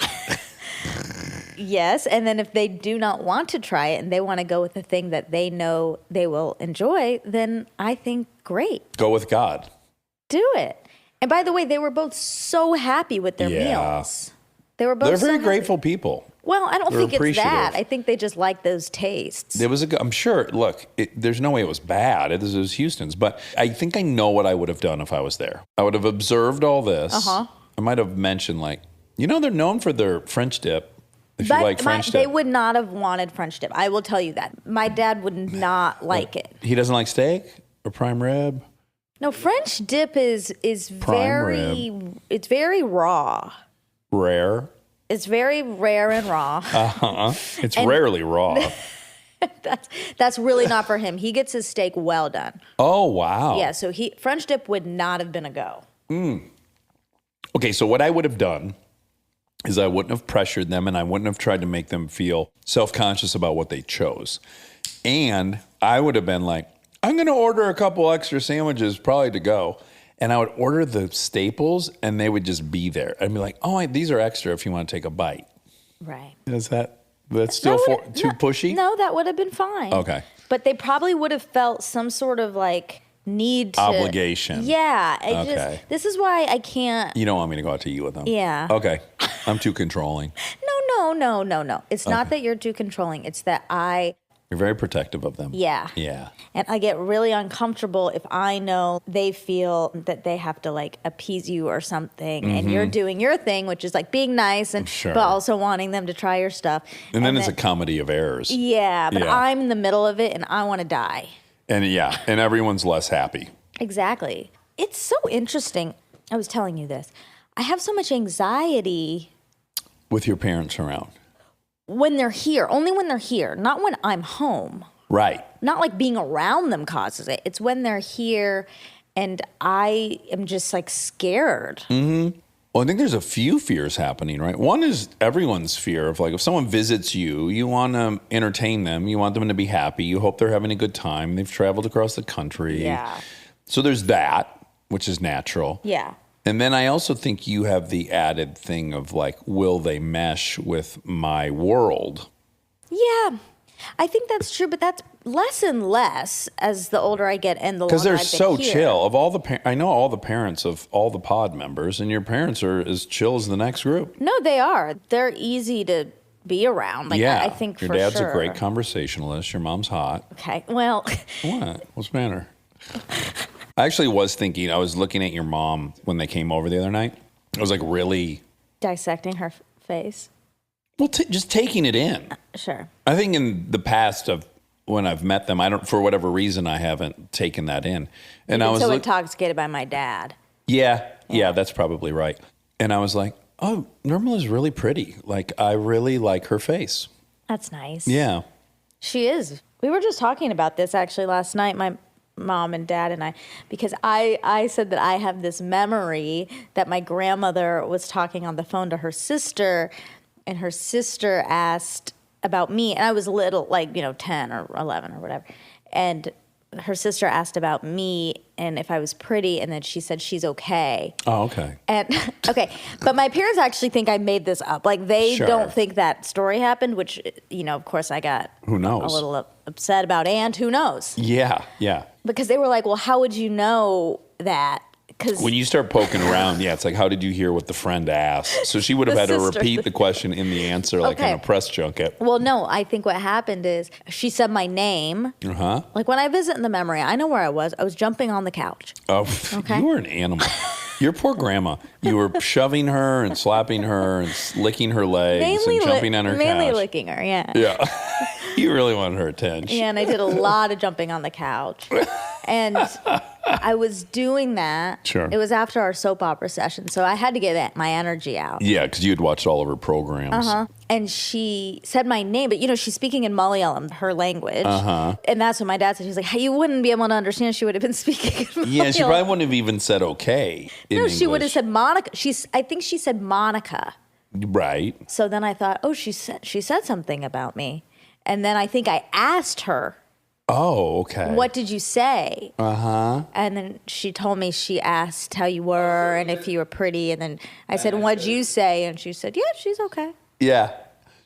Yes. And then if they do not want to try it and they want to go with the thing that they know they will enjoy, then I think great. Go with God. Do it. And by the way, they were both so happy with their Yeah. meals. They were both They're so very happy. grateful people. Well, I don't They're think it's that. appreciative. I think they just like those tastes. I'm sure, look, there's no way it was bad. It was Houston's. But I think I know what I would have done if I was there. I would have observed all this. Uh-huh. I might have mentioned, they're known for their French dip. If you like French they dip. would not have wanted French dip. I will tell you that. My dad would not like it. He doesn't like steak or prime rib? No, French dip is very rib. it's very raw. Rare? It's very rare and raw. It's rarely raw. That's really not for him. He gets his steak well done. Oh, wow. Yeah, so French dip would not have been a go. Okay, so what I would have done is I wouldn't have pressured them and I wouldn't have tried to make them feel self-conscious about what they chose. And I would have been like, I'm going to order a couple extra sandwiches probably to go. And I would order the staples and they would just be there. I'd be like, these are extra if you want to take a bite. Right. Does that That's still too pushy? No, that would have been fine. Okay. But they probably would have felt some sort of like need to. Obligation. Yeah. Okay. This is why I can't. You don't want me to go out to eat with them? Yeah. Okay. I'm too controlling. No. It's not that you're too controlling. It's that You're very protective of them. Yeah. Yeah. And I get really uncomfortable if I know they feel that they have to like appease you or something and you're doing your thing, which is like being nice and Sure. but also wanting them to try your stuff. And then it's a comedy of errors. Yeah, but Yeah. I'm in the middle of it and I want to die. And and everyone's less happy. Exactly. It's so interesting. I was telling you this. I have so much anxiety With your parents around. when they're here, only when they're here, not when I'm home. Right. Not like being around them causes it. It's when they're here and I am just like scared. Well, I think there's a few fears happening, right? One is everyone's fear of like if someone visits you, you want to entertain them, you want them to be happy, you hope they're having a good time, they've traveled across the country. Yeah. So there's that, which is natural. Yeah. And then I also think you have the added thing of like, will they mesh with my world? Yeah. I think that's true, but that's less and less as the older I get and the longer Because they're I've been so here. chill. Of all the, I know all the parents of all the pod members, and your parents are as chill as the next group. No, they are. They're easy to be around. Like, Yeah, I think your for dad's sure. a great conversationalist. Your mom's hot. Okay, well, What? What's the matter? I actually was thinking. I was looking at your mom when they came over the other night. I was like really, dissecting her face. well, just taking it in. Sure. I think in the past of when I've met them, I don't, for whatever reason, I haven't taken that in. And I was so like, intoxicated by my dad. yeah, that's probably right. And I was like, oh, Nirmala's really pretty. Like, I really like her face. That's nice. Yeah. She is. We were just talking about this actually last night, my mom and dad and I, because I said that I have this memory that my grandmother was talking on the phone to her sister, and her sister asked about me, and I was little, like, 10 or 11 or whatever, and her sister asked about me and if I was pretty, and then she said she's okay. Oh, okay. And okay, but my parents actually think I made this up. Like, they Sure. don't think that story happened, which, of course I got Who knows? a little upset about, and who knows? Yeah. Because they were like, well, how would you know that? Because When you start poking around, it's like, how did you hear what the friend asked? So she would have The had to sister. repeat the question in the answer, like in Okay. a press junket. well, no, I think what happened is she said my name. Uh-huh. Like, when I visit in the memory, I know where I was. I was jumping on the couch. Oh, Okay. You were an animal. Your poor grandma. You were shoving her and slapping her and licking her legs and jumping on her mainly couch. licking her, yeah. Yeah. You really wanted her attention. Yeah, and I did a lot of jumping on the couch. And I was doing that. Sure. It was after our soap opera session, so I had to get my energy out. Yeah, because you had watched all of her programs. And she said my name, but she's speaking in Malayalam, her language. And that's what my dad said. He's like, hey, you wouldn't be able to understand. She would have been speaking in Malayalam. Yeah, she probably wouldn't have even said okay in No, she would have English. said Monica. I think she said Monica. Right. So then I thought, oh, she said something about me. And then I think I asked her, Oh, okay. what did you say? And then she told me she asked how you were and if you were pretty. And then I said, what'd you say? And she said, yeah, she's okay. Yeah.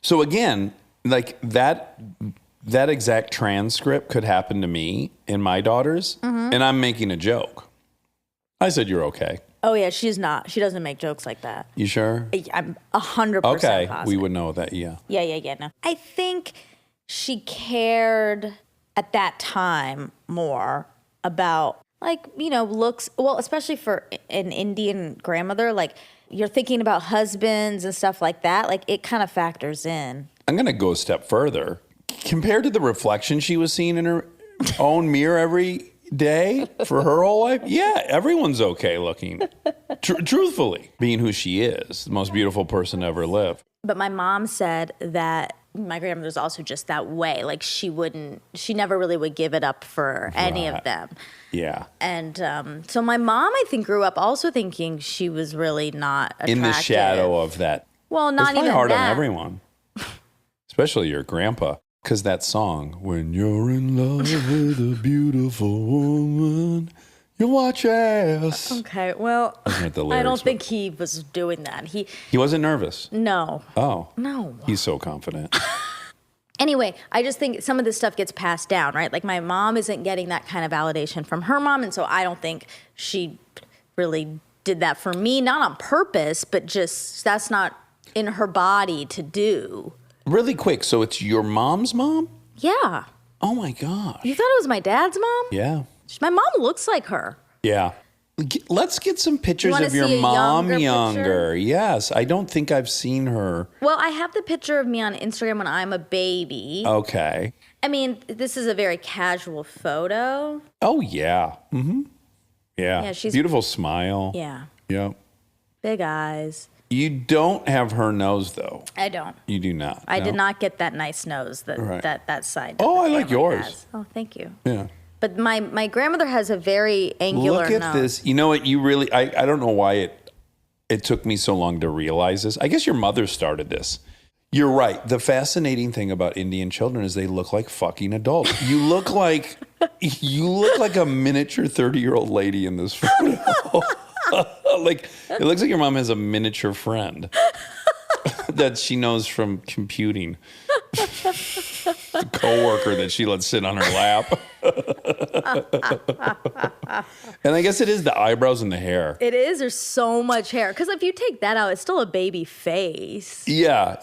So again, like that exact transcript could happen to me and my daughters, and I'm making a joke. I said, you're okay. Oh, yeah, she's not. She doesn't make jokes like that. You sure? I'm 100% Okay. positive. We would know that, yeah. Yeah, no. I think she cared at that time more about, like, looks. Well, especially for an Indian grandmother, like, you're thinking about husbands and stuff like that. Like, it kind of factors in. I'm going to go a step further. Compared to the reflection she was seeing in her own mirror every day for her whole life, yeah, everyone's okay looking. Truthfully, being who she is, the most beautiful person to ever live. But my mom said that my grandmother's also just that way. Like, she never really would give it up for any of them. Yeah. And so my mom, I think, grew up also thinking she was really not attractive. In the shadow of that. Well, It's not probably even hard that. on everyone, especially your grandpa. Because that song, when you're in love with a beautiful woman, you watch ass. Okay, well, Wasn't it the I lyrics, don't but- think he was doing that. He wasn't nervous. No. Oh. No. He's so confident. Anyway, I just think some of this stuff gets passed down, right? Like my mom isn't getting that kind of validation from her mom, and so I don't think she really did that for me, not on purpose, but just that's not in her body to do. Really quick, so it's your mom's mom? Yeah. Oh my gosh. You thought it was my dad's mom? Yeah. My mom looks like her. Yeah. Let's get some pictures wanna of your see a mom younger picture? Yes. I don't think I've seen her. Well, I have the picture of me on Instagram when I'm a baby. Okay. I mean, this is a very casual photo. Oh, yeah. Mm-hmm. Yeah. Yeah, she's- beautiful smile. Yeah. Yeah. Big eyes. You don't have her nose, though. I don't. You do not. I no? did not get that nice nose that Right. that side. Oh, that I the like family yours. has. Oh, thank you. Yeah. But my grandmother has a very angular Look at nose. this. You know what? You really, I don't know why it took me so long to realize this. I guess your mother started this. You're right. The fascinating thing about Indian children is they look like fucking adults. You look like a miniature 30-year-old lady in this photo. Like it looks like your mom has a miniature friend that she knows from computing. The coworker that she lets sit on her lap. And I guess it is the eyebrows and the hair. It is. There's so much hair. Because if you take that out, it's still a baby face. Yeah.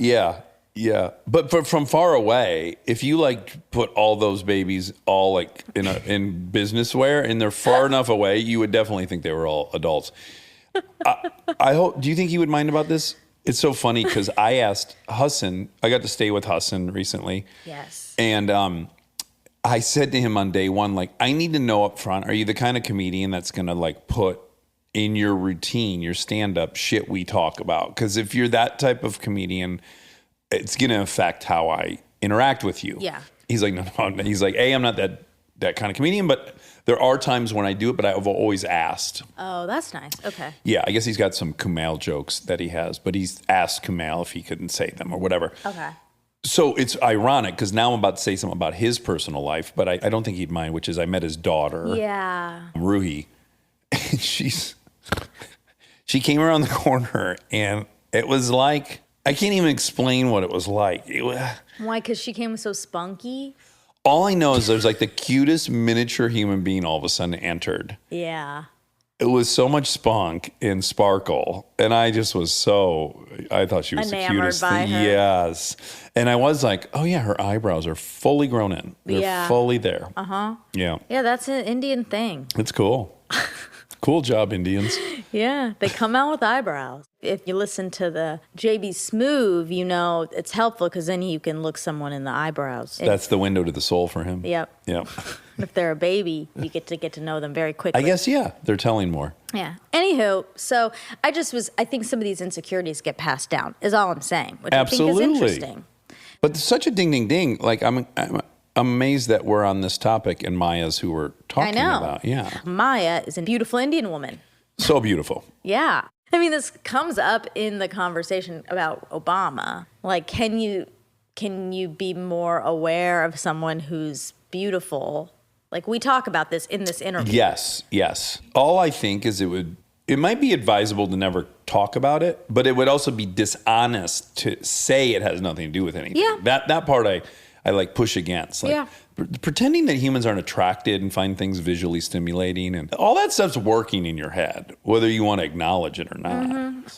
But from far away, if you like put all those babies all like in business wear and they're far enough away, you would definitely think they were all adults. I hope. Do you think he would mind about this? It's so funny because I asked Hassan. I got to stay with Hassan recently. Yes. And I said to him on day one, like, I need to know up front, are you the kind of comedian that's going to like put in your routine, your stand-up shit we talk about? Because if you're that type of comedian, it's going to affect how I interact with you. Yeah. He's like, no. He's like, I'm not that kind of comedian, but there are times when I do it, but I've always asked. Oh, that's nice. Okay. Yeah, I guess he's got some Kumail jokes that he has, but he's asked Kumail if he couldn't say them or whatever. Okay. So it's ironic because now I'm about to say something about his personal life, but I don't think he'd mind, which is I met his daughter, Yeah. Ruhi, and she came around the corner and it was like, I can't even explain what it was like. Why? Because she came so spunky? All I know is there's like the cutest miniature human being all of a sudden entered. Yeah. It was so much spunk and sparkle. And I just was I thought she was Enamored the cutest by thing. her. Yes. And I was like, oh yeah, her eyebrows are fully grown in. They're Yeah. fully there. Yeah. Yeah, that's an Indian thing. It's cool. Cool job, Indians. Yeah, they come out with eyebrows. If you listen to the JB Smoove, you know it's helpful because then you can look someone in the eyebrows. That's the window to the soul for him. Yep. Yep. If they're a baby, you get to know them very quickly. I guess, yeah, they're telling more. Yeah. Anywho, so I think some of these insecurities get passed down, is all I'm saying, which I think Absolutely. is interesting. But it's such a ding, ding, ding. Like, I'm amazed that we're on this topic and Maya's who we're talking about. Yeah. Maya is a beautiful Indian woman. So beautiful. Yeah. I mean, this comes up in the conversation about Obama. Like, can you be more aware of someone who's beautiful? Like, we talk about this in this interview. Yes. All I think is it might be advisable to never talk about it, but it would also be dishonest to say it has nothing to do with anything. Yeah. That part I like push against. Like, Yeah. pretending that humans aren't attracted and find things visually stimulating and all that stuff's working in your head, whether you want to acknowledge it or not.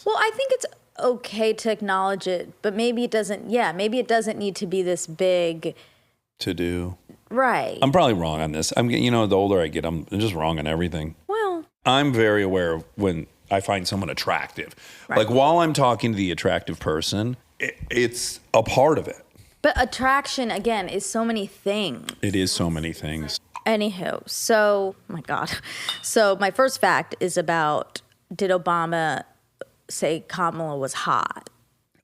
Well, I think it's okay to acknowledge it, but maybe it doesn't need to be this big, To do. right. I'm probably wrong on this. The older I get, I'm just wrong on everything. Well, I'm very aware of when I find someone attractive. Right. Like while I'm talking to the attractive person, it's a part of it. but attraction, again, is so many things. It is so many things. Anywho, so, my God. So my first fact is about, did Obama say Kamala was hot?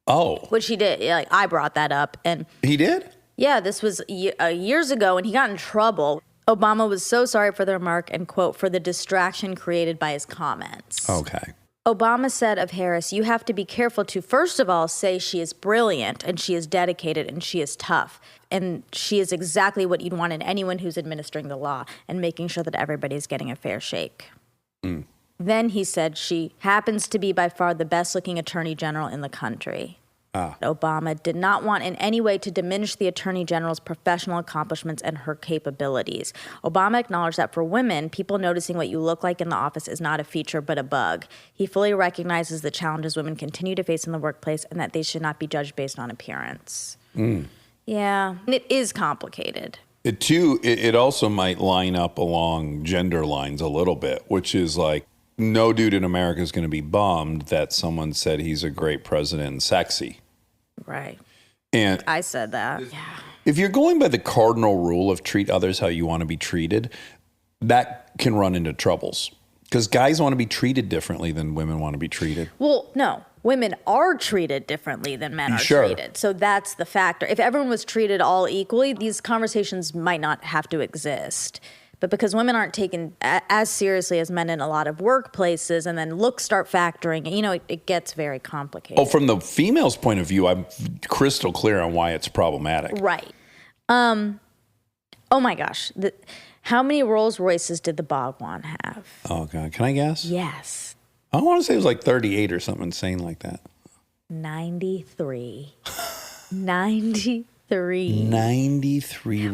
Oh, Which he did. Like, I brought that up. And he did? yeah, this was years ago, and he got in trouble. Obama was so sorry for the remark and, quote, for the distraction created by his comments. Okay. Obama said of Harris, you have to be careful to, first of all, say she is brilliant and she is dedicated and she is tough. And she is exactly what you'd want in anyone who's administering the law and making sure that everybody's getting a fair shake. Then he said she happens to be by far the best looking attorney general in the country. Obama did not want in any way to diminish the Attorney General's professional accomplishments and her capabilities. Obama acknowledged that for women, people noticing what you look like in the office is not a feature but a bug. He fully recognizes the challenges women continue to face in the workplace and that they should not be judged based on appearance. Yeah, and it is complicated. It also might line up along gender lines a little bit, which is like, no dude in America is going to be bummed that someone said he's a great president and sexy. Right. And I said that. Yeah. if you're going by the cardinal rule of treat others how you want to be treated, that can run into troubles. Because guys want to be treated differently than women want to be treated. Well, no. Women are treated differently than men are treated. So that's the factor. If everyone was treated all equally, these conversations might not have to exist. But because women aren't taken as seriously as men in a lot of workplaces, and then looks start factoring, you know, it gets very complicated. Oh, from the female's point of view, I'm crystal clear on why it's problematic. Right. Oh my gosh. How many Rolls Royces did the Bhagwan have? Oh, God. Can I guess? Yes. I want to say it was like 38 or something insane like that. 93. 93. 93.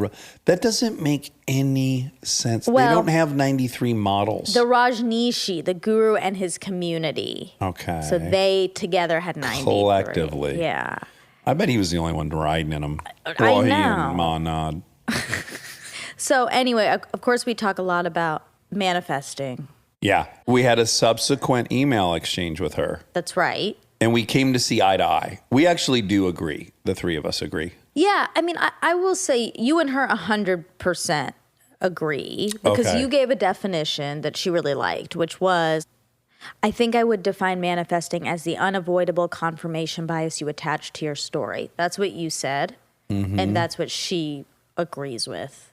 That doesn't make any sense. Well, they don't have 93 models. The Rajneeshi, the guru and his community. Okay. So they together had 93. Collectively. Yeah. I bet he was the only one riding in them. I Well, he know. and Monad. So anyway, of course, we talk a lot about manifesting. Yeah. We had a subsequent email exchange with her, That's right. and we came to see eye to eye. We actually do agree. The three of us agree. Yeah, I mean, I will say you and her 100% agree because Okay. you gave a definition that she really liked, which was, I think I would define manifesting as the unavoidable confirmation bias you attach to your story. That's what you said, and that's what she agrees with.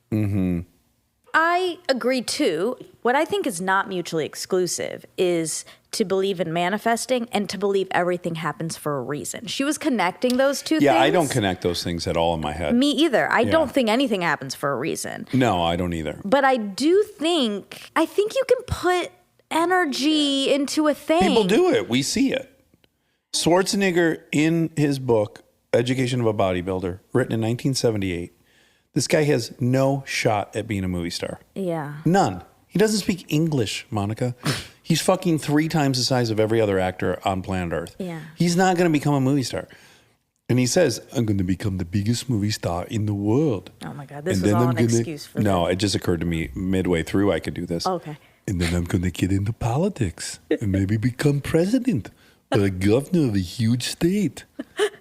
I agree too. What I think is not mutually exclusive is to believe in manifesting and to believe everything happens for a reason. She was connecting those two things. Yeah, I don't connect those things at all in my head. Me either. I don't think anything happens for a reason. No, I don't either. But I think you can put energy into a thing. People do it. We see it. Schwarzenegger, in his book, Education of a Bodybuilder, written in 1978, this guy has no shot at being a movie star. Yeah. None. He doesn't speak English, Monica. He's fucking 3 times the size of every other actor on planet Earth. Yeah. He's not going to become a movie star. And he says, I'm going to become the biggest movie star in the world. Oh my God, this And was then all I'm an gonna- excuse for No, it just occurred to me midway through I could do this. Okay. And then I'm going to get into politics and maybe become president or a governor of a huge state.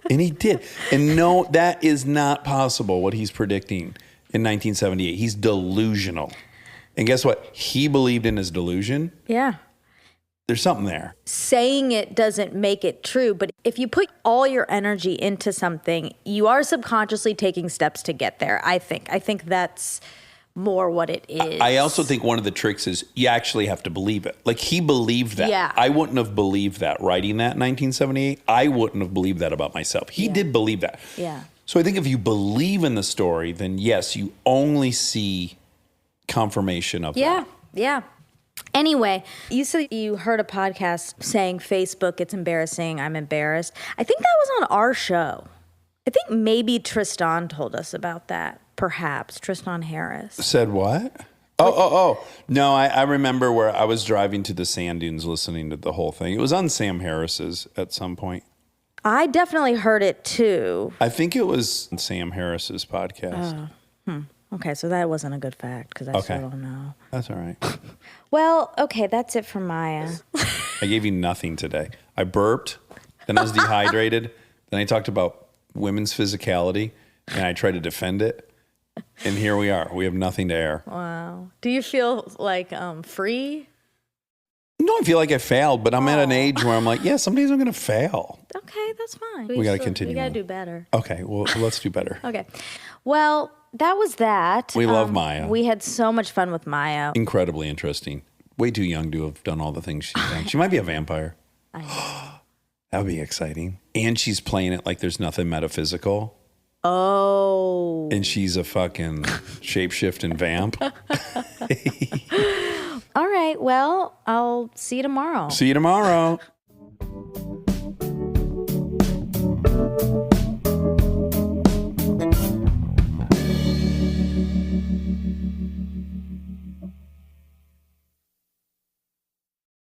And he did. And no, that is not possible, what he's predicting in 1978. He's delusional. And guess what? He believed in his delusion. Yeah. There's something there. Saying it doesn't make it true, but if you put all your energy into something, you are subconsciously taking steps to get there, I think. I think that's more what it is. I also think one of the tricks is you actually have to believe it. Like he believed that. Yeah. I wouldn't have believed that writing that in 1978. I wouldn't have believed that about myself. He did believe that. Yeah. So I think if you believe in the story, then yes, you only see confirmation of Yeah. that. Yeah. Anyway, you said you heard a podcast saying Facebook, it's embarrassing, I'm embarrassed. I think that was on our show. I think maybe Tristan told us about that. Perhaps Tristan Harris. Said what? Oh. No, I remember where I was driving to the sand dunes listening to the whole thing. It was on Sam Harris's at some point. I definitely heard it too. I think it was Sam Harris's podcast. Okay, so that wasn't a good fact because I Okay. still don't know. That's all right. Well, okay, that's it for Maya. I gave you nothing today. I burped, then I was dehydrated, then I talked about women's physicality, and I tried to defend it. And here we are. We have nothing to air. Wow. Do you feel like free? No, I feel like I failed, but I'm at an age where I'm like, yeah, some days I'm going to fail. Okay, that's fine. We gotta continue We gotta on. do better. Okay, well, let's do better. Okay. Well, that was that. We love Maya. We had so much fun with Maya. Incredibly interesting. Way too young to have done all the things she's done. She might be a vampire. That would be exciting. And she's playing it like there's nothing metaphysical. Oh. And she's a fucking shape-shifting vamp. All right. Well, I'll see you tomorrow. See you tomorrow. Monica.